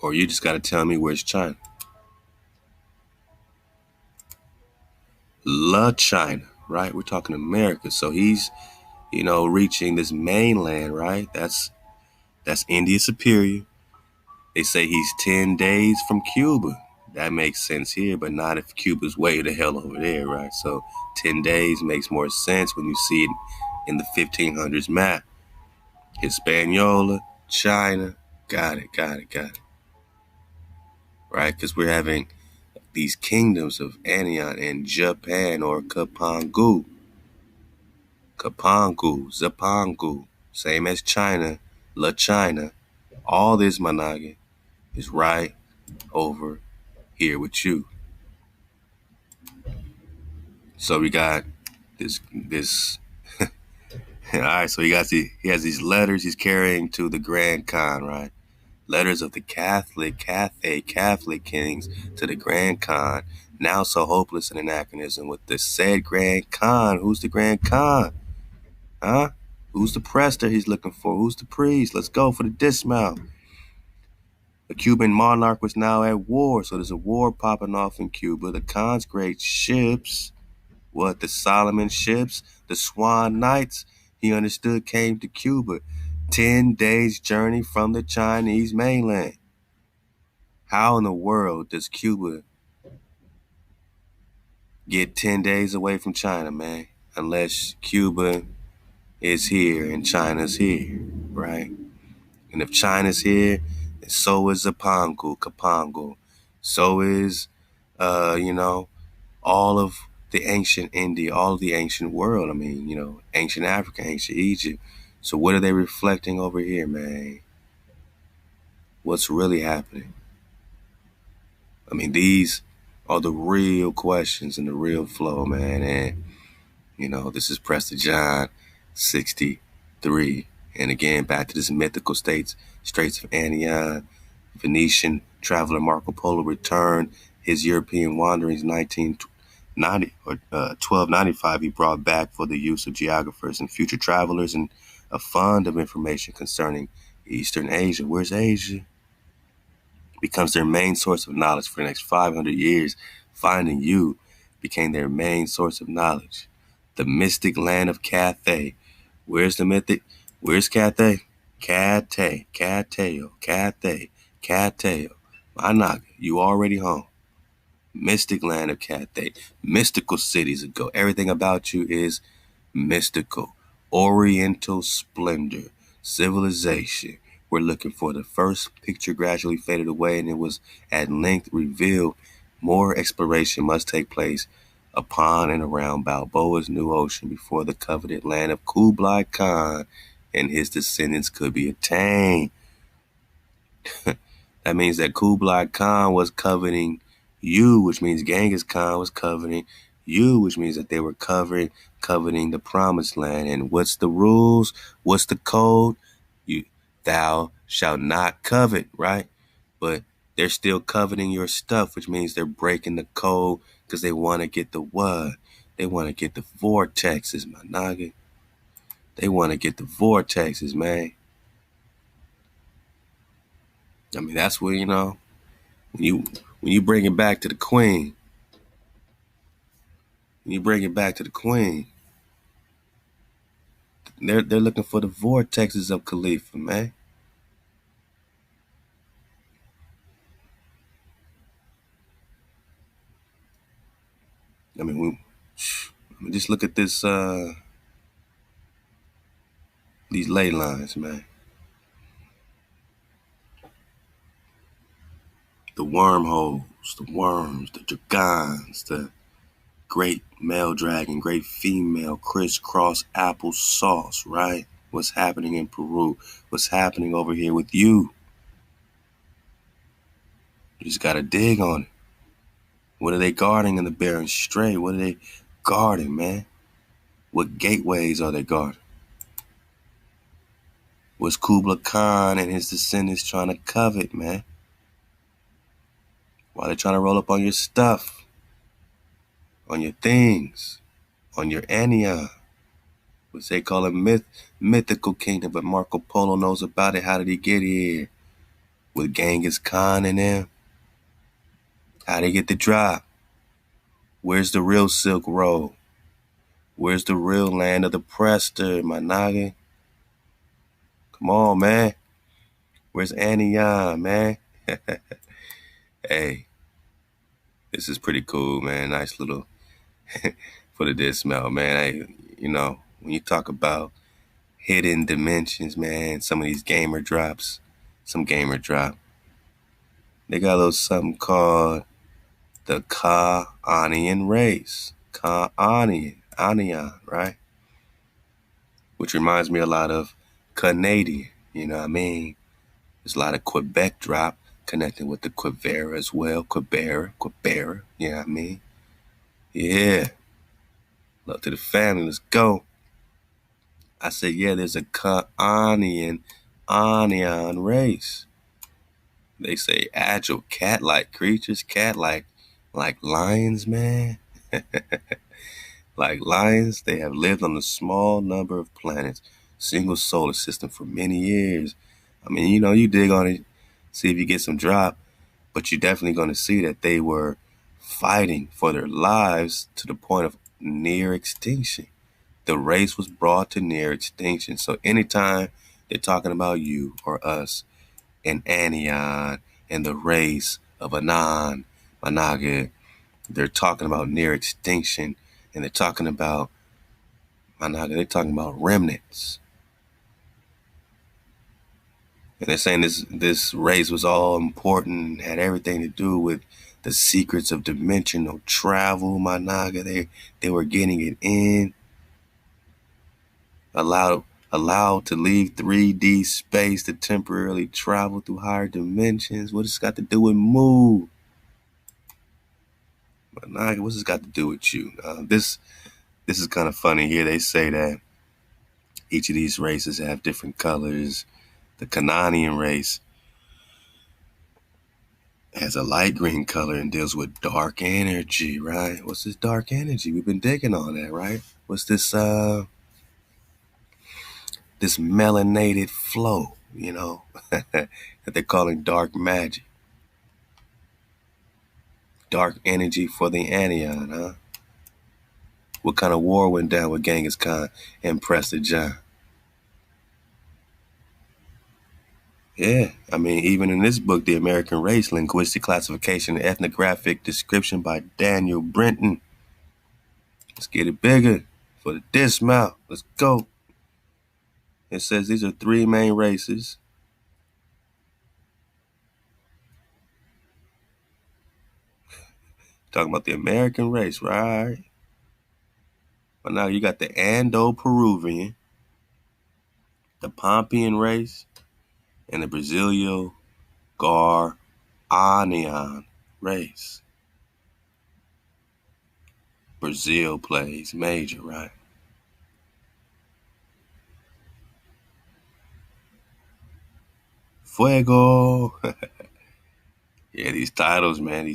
Or you just got to tell me where's China. La China, right? We're talking America. So he's, reaching this mainland, right? That's India Superior. They say he's 10 days from Cuba. That makes sense here, but not if Cuba's way the hell over there, right? So 10 days makes more sense when you see it in the 1500s map. Hispaniola, China, got it. right? Because we're having these kingdoms of Anion and Japan, or Kapangu, Zapangu, same as China, La China. All this Manage is right over here with you. So we got this. All right, so he has these letters he's carrying to the Grand Khan, right? Letters of the Catholic kings to the Grand Khan, now so hopeless in anachronism with the said Grand Khan. Who's the Grand Khan? Huh? Who's the prester he's looking for? Who's the priest? Let's go for the dismount. The Cuban monarch was now at war, so there's a war popping off in Cuba. The Khan's great ships, the Solomon ships, the Swan Knights, he understood came to Cuba. 10 days journey from the Chinese mainland. How in the world does Cuba get 10 days away from China, man? Unless Cuba is here and China's here, right? And if China's here, so is Kapango. So is, all of the ancient India, all of the ancient world. I mean, ancient Africa, ancient Egypt. So what are they reflecting over here, man? What's really happening? I mean, these are the real questions and the real flow, man. And, this is Prester John 63. And again, back to this mythical Straits of Anion. Venetian traveler Marco Polo returned his European wanderings 1295. He brought back for the use of geographers and future travelers and a fund of information concerning Eastern Asia. Where's Asia? Becomes their main source of knowledge for the next 500 years. Finding you became their main source of knowledge. The mystic land of Cathay. Where's the mythic? Where's Cathay? Cathay. Managa, you already home. Mystic land of Cathay. Mystical cities ago. Everything about you is mystical. Oriental splendor. Civilization. We're looking for the first picture gradually faded away, and it was at length revealed more exploration must take place upon and around Balboa's new ocean before the coveted land of Kublai Khan and his descendants could be attained. That means that Kublai Khan was coveting you, which means Genghis Khan was coveting you, which means that they were coveting the promised land. And what's the rules? What's the code? Thou shalt not covet, right? But they're still coveting your stuff, which means they're breaking the code because they want to get the what? They want to get the vortexes, my noggin. They want to get the vortexes, man. I mean, that's where, when you bring it back to the queen, they're looking for the vortexes of Khalifa, man. I mean, just look at this, these ley lines, man. The wormholes, the worms, the dragons, the great male dragon, great female crisscross applesauce, right? What's happening in Peru? What's happening over here with you? You just got to dig on it. What are they guarding in the Bering Strait? What are they guarding, man? What gateways are they guarding? What's Kublai Khan and his descendants trying to covet, man? Why they trying to roll up on your stuff, on your things, on your Ania? Which they call a mythical kingdom, but Marco Polo knows about it. How did he get here? With Genghis Khan and them? How did he get the drop? Where's the real Silk Road? Where's the real land of the Prester, my noggin? Come on, man. Where's Anion, man? Hey, this is pretty cool, man. Nice little for the dismount, man. Hey, when you talk about hidden dimensions, man, some gamer drop. They got a little something called the Ka-Anian race. Anian, right? Which reminds me a lot of Canadian, you know what I mean? There's a lot of Quebec drop connecting with the Quivera as well. Quibera, you know what I mean? Yeah. Love to the family, let's go. I said, yeah, there's a Anian race. They say agile cat-like creatures, cat-like lions, man. Like lions, they have lived on a small number of planets, single solar system for many years. I mean, you know, you dig on it, see if you get some drop, but you're definitely going to see that they were fighting for their lives to the point of near extinction. The race was brought to near extinction. So anytime they're talking about you or us and Anion and the race of Anan, Managa, they're talking about near extinction, and they're talking about remnants. And they're saying this race was all important, had everything to do with the secrets of dimensional travel, Managa. They were getting it in, allowed to leave 3D space to temporarily travel through higher dimensions. What has this got to do with move? Managa, what's this got to do with you? This is kind of funny here. They say that each of these races have different colors. The Canadian race has a light green color and deals with dark energy, right? What's this dark energy? We've been digging on that, right? What's this this melanated flow, you know, that they're calling dark magic. Dark energy for the Anion, huh? What kind of war went down with Genghis Khan and Prester John? Yeah, I mean, even in this book, The American Race, Linguistic Classification and Ethnographic Description by Daniel Brenton. Let's get it bigger for the dismount. Let's go. It says these are three main races. Talking about the American race, right? But now you got the Ando-Peruvian, the Pompeian race, and the Brazilio-Guaranian race. Brazil plays major, right? Fuego. Yeah, these titles, man,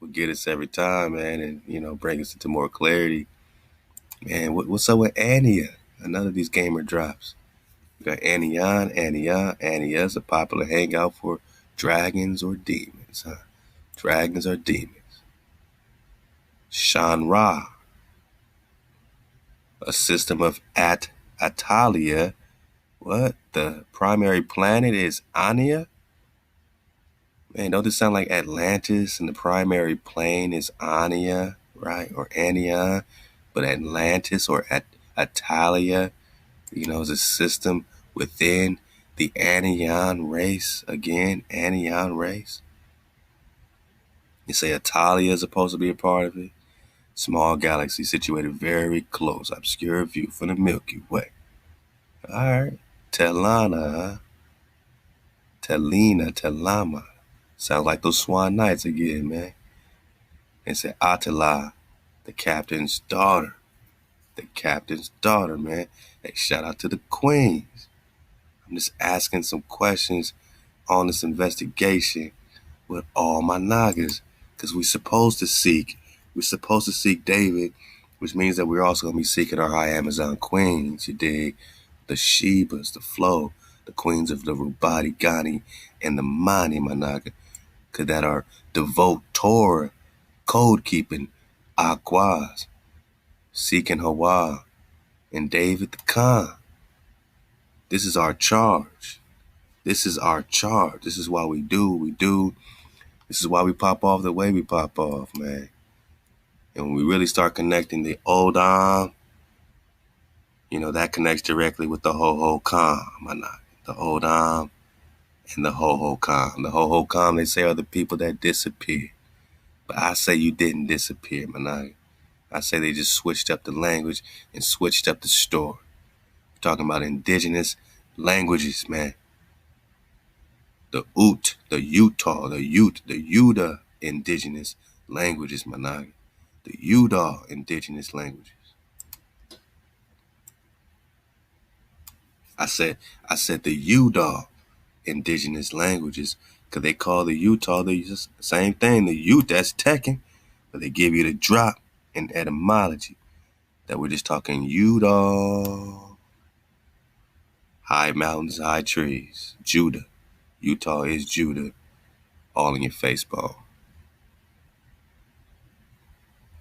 will get us every time, man, and, you know, bring us into more clarity. Man, what's up with Ania? Another of these gamer drops. We got Ania is a popular hangout for dragons or demons, huh? Dragons or demons. Shan Ra, a system of Atalia. What? The primary planet is Ania? Man, don't this sound like Atlantis and the primary plane is Ania, right? Or Ania, but Atlantis or Atalia, you know, is a system within the Anian race. Again, Anian race. You say Atalia is supposed to be a part of it. Small galaxy situated very close, obscure view from the Milky Way. All right. Telana, Telama. Sounds like those Swan Knights again, man. They say Atala, the captain's daughter. The captain's daughter, man. Hey, shout out to the queens. I'm just asking some questions on this investigation with all my Nagas. Because we're supposed to seek David, which means that we're also going to be seeking our high Amazon queens, you dig? The Shebas, the Flo, the queens of the Rubati, Ghani, and the Mani, my Naga, that are devote Torah, code-keeping Aquas, seeking Hawa, and David the Khan. This is our charge. This is our charge. This is why we do. This is why we pop off the way we pop off, man. And when we really start connecting the Odam, you know, that connects directly with the Ho-Ho Khan, the Odam, and the ho-ho-com. The ho-ho-com, they say, are the people that disappear. But I say you didn't disappear, man. I say they just switched up the language and switched up the story. We're talking about indigenous languages, man. The Ute, the Utah, the Ute, the Yuda indigenous languages, man. The Utah indigenous languages. I said the Utah indigenous languages, because they call the Utah the same thing. The Ute, that's Tekken, but they give you the drop in etymology that we're just talking Utah. High mountains, high trees. Judah. Utah is Judah. All in your face, ball.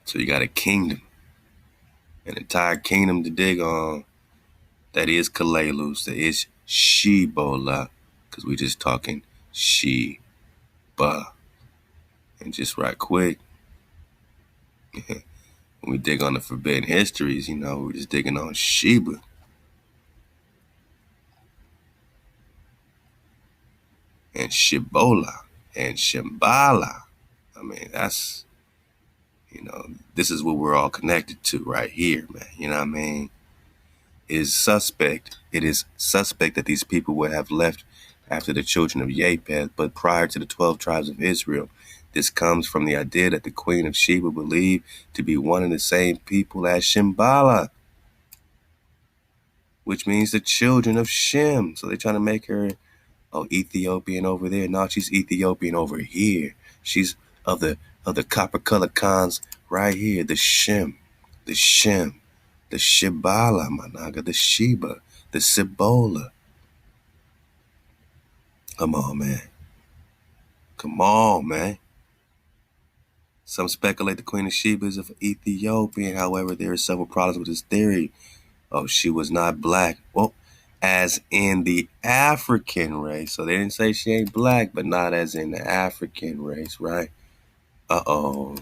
So you got a kingdom. An entire kingdom to dig on. That is Kalalus. That is Shebola. Because we just talking Sheba. And just right quick, when we dig on the forbidden histories, we're just digging on Sheba. And Shebola. And Shambhala. I mean, that's, this is what we're all connected to right here, man. You know what I mean? It is suspect that these people would have left after the children of Japheth, but prior to the 12 tribes of Israel. This comes from the idea that the queen of Sheba believed to be one and the same people as Shambhala, which means the children of Shem. So they're trying to make her, Ethiopian over there. No, she's Ethiopian over here. She's of the copper colored cons right here. The Shem, the Shibala, Managa, the Sheba, the Cibola. Come on, man. Some speculate the Queen of Sheba is of Ethiopian. However, there are several problems with this theory. She was not black. Well, as in the African race. So they didn't say she ain't black, but not as in the African race, right? Uh-oh.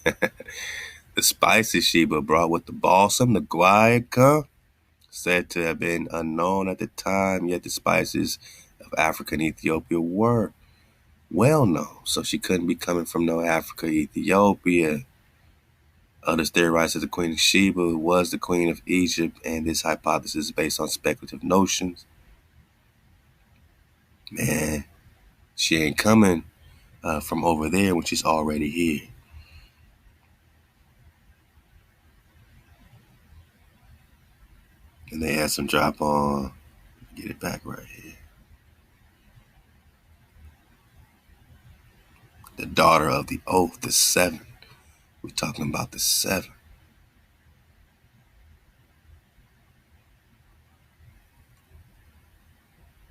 The spices Sheba brought with the balsam, the guaiaca, said to have been unknown at the time, yet the spices of African Ethiopia were well known. So she couldn't be coming from no Africa, Ethiopia. Others theorize that the Queen of Sheba was the Queen of Egypt, and this hypothesis is based on speculative notions. Man, she ain't coming from over there when she's already here. And they had some drop on. Get it back right here. The daughter of the oath, the seven. We're talking about the seven.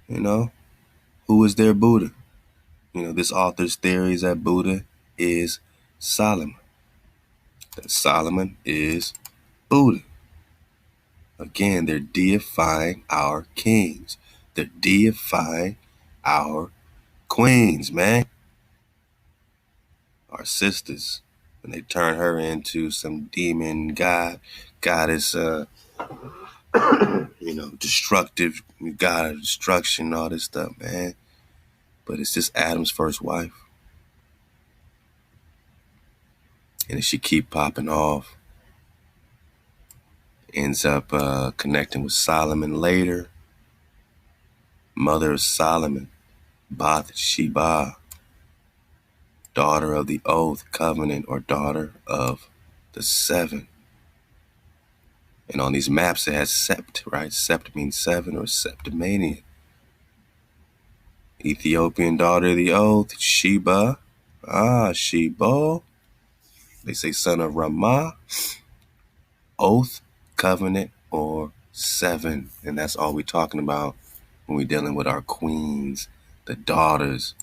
Who is their Buddha? This author's theory is that Buddha is Solomon. That Solomon is Buddha. Again, they're deifying our kings. They're deifying our queens, man. Our sisters. When they turn her into some demon goddess, destructive, god of destruction, all this stuff, man. But it's just Adam's first wife. And if she keep popping off, ends up connecting with Solomon later. Mother of Solomon, Bath Sheba, daughter of the oath, covenant, or daughter of the seven. And on these maps it has sept, right? Sept means seven or septimania. Ethiopian daughter of the oath, Sheba. Sheba. They say son of Ramah. Oath, covenant, or seven. And that's all we're talking about when we're dealing with our queens, the daughters.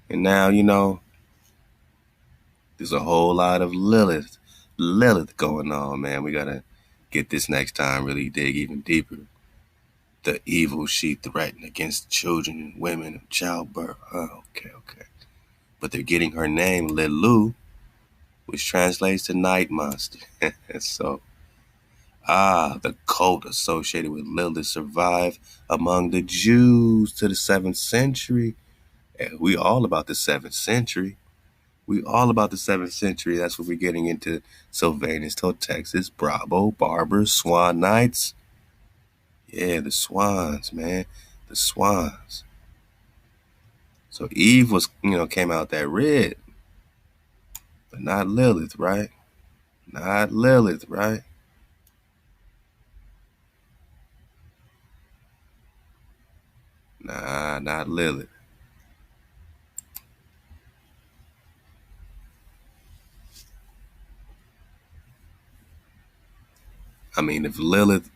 And now, there's a whole lot of Lilith going on, man. We got to get this next time, really dig even deeper. The evil she threatened against children and women of childbirth. Okay. But they're getting her name, Lilu, which translates to night monster. So, The cult associated with Lilith survived among the Jews to the 7th century. And we all about the 7th century. We all about the 7th century. That's what we're getting into. Sylvanus, Texas, Bravo, Barbers, Swan Knights. Yeah, the swans, man. The swans. So Eve was, came out that red. But not Lilith, right? Not Lilith, right? Nah, not Lilith. I mean, if Lilith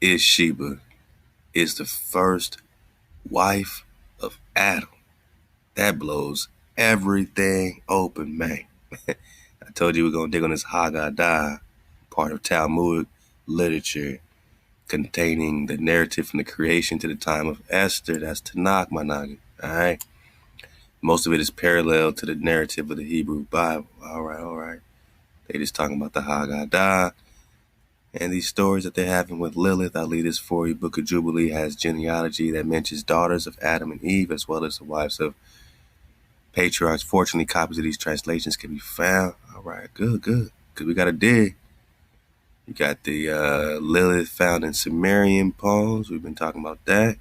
is Sheba, is the first wife of Adam, that blows everything open, man. I told you we're going to dig on this Haggadah, part of Talmudic literature, containing the narrative from the creation to the time of Esther. That's Tanakh, my noggin. All right. Most of it is parallel to the narrative of the Hebrew Bible. All right. They just talking about the Haggadah and these stories that they're having with Lilith. I'll leave this for you. Book of Jubilee has genealogy that mentions daughters of Adam and Eve, as well as the wives of patriarchs. Fortunately, copies of these translations can be found. All right, good. Because we got to dig. You got the Lilith found in Sumerian poems. We've been talking about that.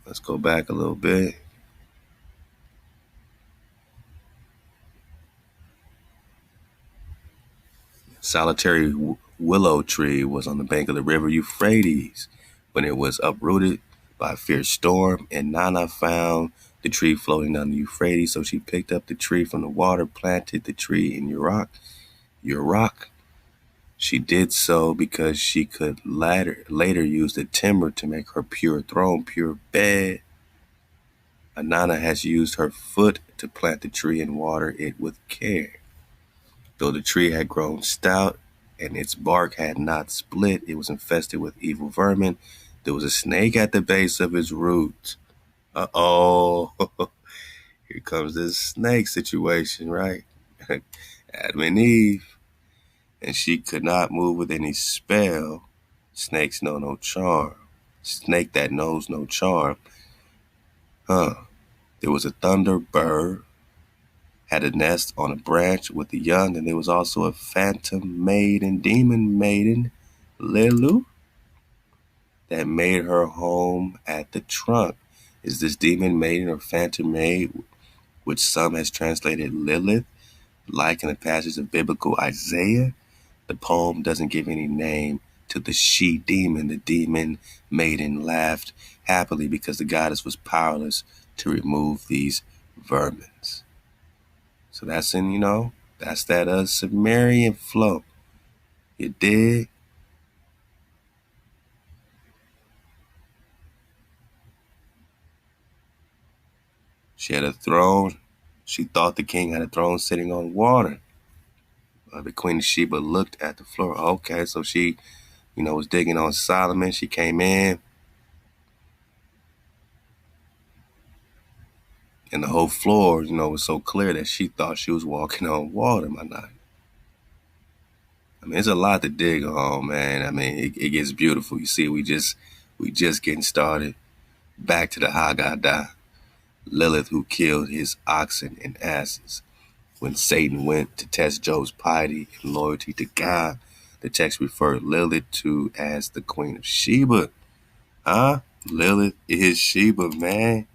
Let's go back a little bit. Solitary willow tree was on the bank of the river Euphrates when it was uprooted by a fierce storm, and Nana found the tree floating down the Euphrates, so she picked up the tree from the water, planted the tree in Uruk. She did so because she could later use the timber to make her pure throne, pure bed. Anana has used her foot to plant the tree and water it with care. Though the tree had grown stout and its bark had not split, it was infested with evil vermin. There was a snake at the base of its roots. Uh-oh. Here comes this snake situation, right? Adam and Eve. And she could not move with any spell. Snakes know no charm. Snake that knows no charm. There was a thunder bird, had a nest on a branch with the young, and there was also a phantom maiden, demon maiden, Lilith, that made her home at the trunk. Is this demon maiden or phantom maid, which some has translated Lilith, like in the passage of biblical Isaiah? The poem doesn't give any name to the she-demon. The demon maiden laughed happily because the goddess was powerless to remove these vermins. So that's that's that Sumerian flow. You dig? She had a throne. She thought the king had a throne sitting on water. The Queen of Sheba looked at the floor. Okay, so she, was digging on Solomon. She came in, and the whole floor, was so clear that she thought she was walking on water, my night. I mean, it's a lot to dig on, man. I mean, it gets beautiful. You see, we just getting started. Back to the Haggadah. Lilith, who killed his oxen and asses. When Satan went to test Job's piety and loyalty to God, the text referred Lilith to as the Queen of Sheba. Lilith is Sheba, man.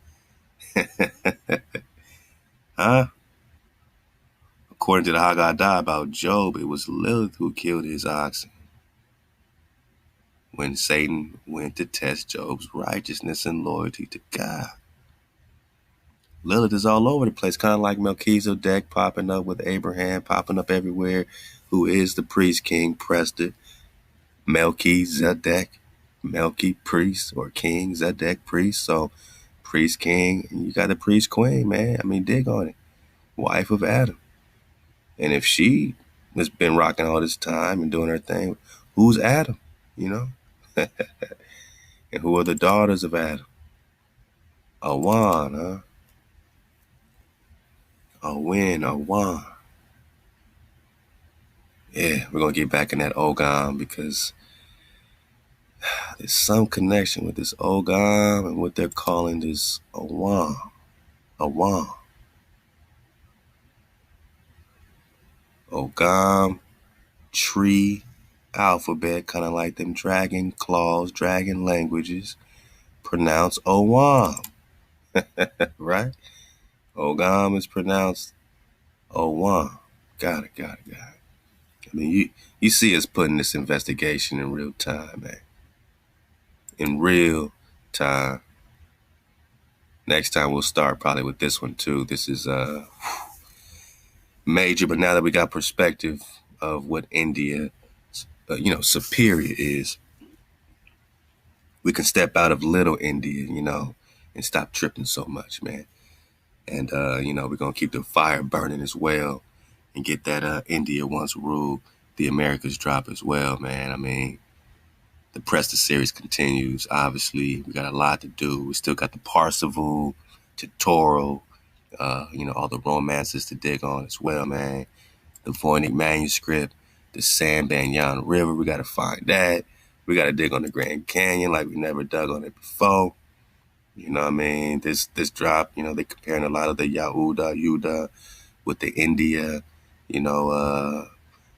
According to the Haggadah about Job, it was Lilith who killed his oxen. When Satan went to test Job's righteousness and loyalty to God. Lilith is all over the place, kind of like Melchizedek popping up with Abraham, popping up everywhere, who is the priest king, Prester, Melchizedek, Melchi priest or king, Zedek priest. So priest king, and you got the priest queen, man. I mean, dig on it. Wife of Adam. And if she has been rocking all this time and doing her thing, who's Adam? And who are the daughters of Adam? Awan, huh? Awan. Yeah, we're going to get back in that Ogam because there's some connection with this Ogam and what they're calling this Awam. Awam. Ogam, tree, alphabet, kind of like them dragon claws, dragon languages, pronounce Owam, right? Ogam is pronounced Owam. Got it. I mean, you see us putting this investigation in real time, man. In real time. Next time we'll start probably with this one too. This is major, but now that we got perspective of what India, superior is, we can step out of little India, and stop tripping so much, man. And, we're going to keep the fire burning as well and get that India once ruled the Americas drop as well, man. I mean, the Presta series continues. Obviously, we got a lot to do. We still got the Parsival, tutorial, all the romances to dig on as well, man. The Voynich manuscript, the San Banyan River, we got to find that. We got to dig on the Grand Canyon like we never dug on it before. You know what I mean? This drop, they comparing a lot of the Yuda with the India,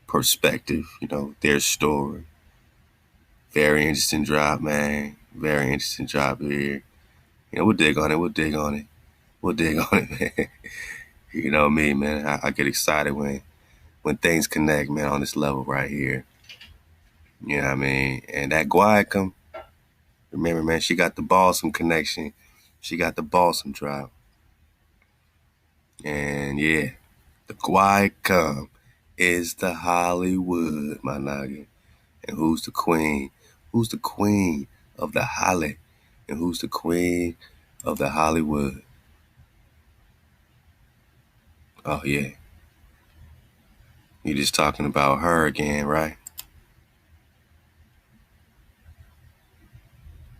perspective, their story. Very interesting drop, man. Very interesting drop here. We'll dig on it. We'll dig on it, man. You know me, man. I get excited when things connect, man, on this level right here. You know what I mean? And that Guayacum, remember, man, she got the Balsam connection. She got the Balsam drop. And yeah, the Guayacum is the Hollywood, my noggin. And who's the queen? Who's the queen of the Holly? And who's the queen of the Hollywood? Oh, yeah. You're just talking about her again, right?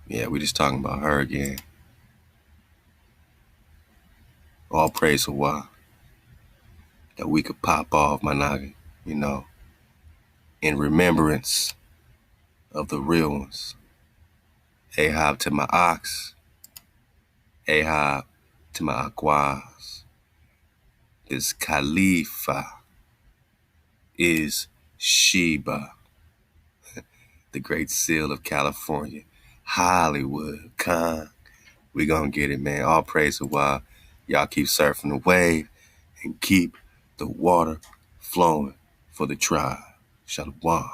Yeah, we just talking about her again. All praise for why. That we could pop off, my noggin, in remembrance of the real ones. Ahab to my ox. Ahab to my aquas. This Khalifa is Sheba, the great seal of California. Hollywood, Con. We gonna get it, man. All praise a while. Y'all keep surfing the wave and keep the water flowing for the tribe. Shalom.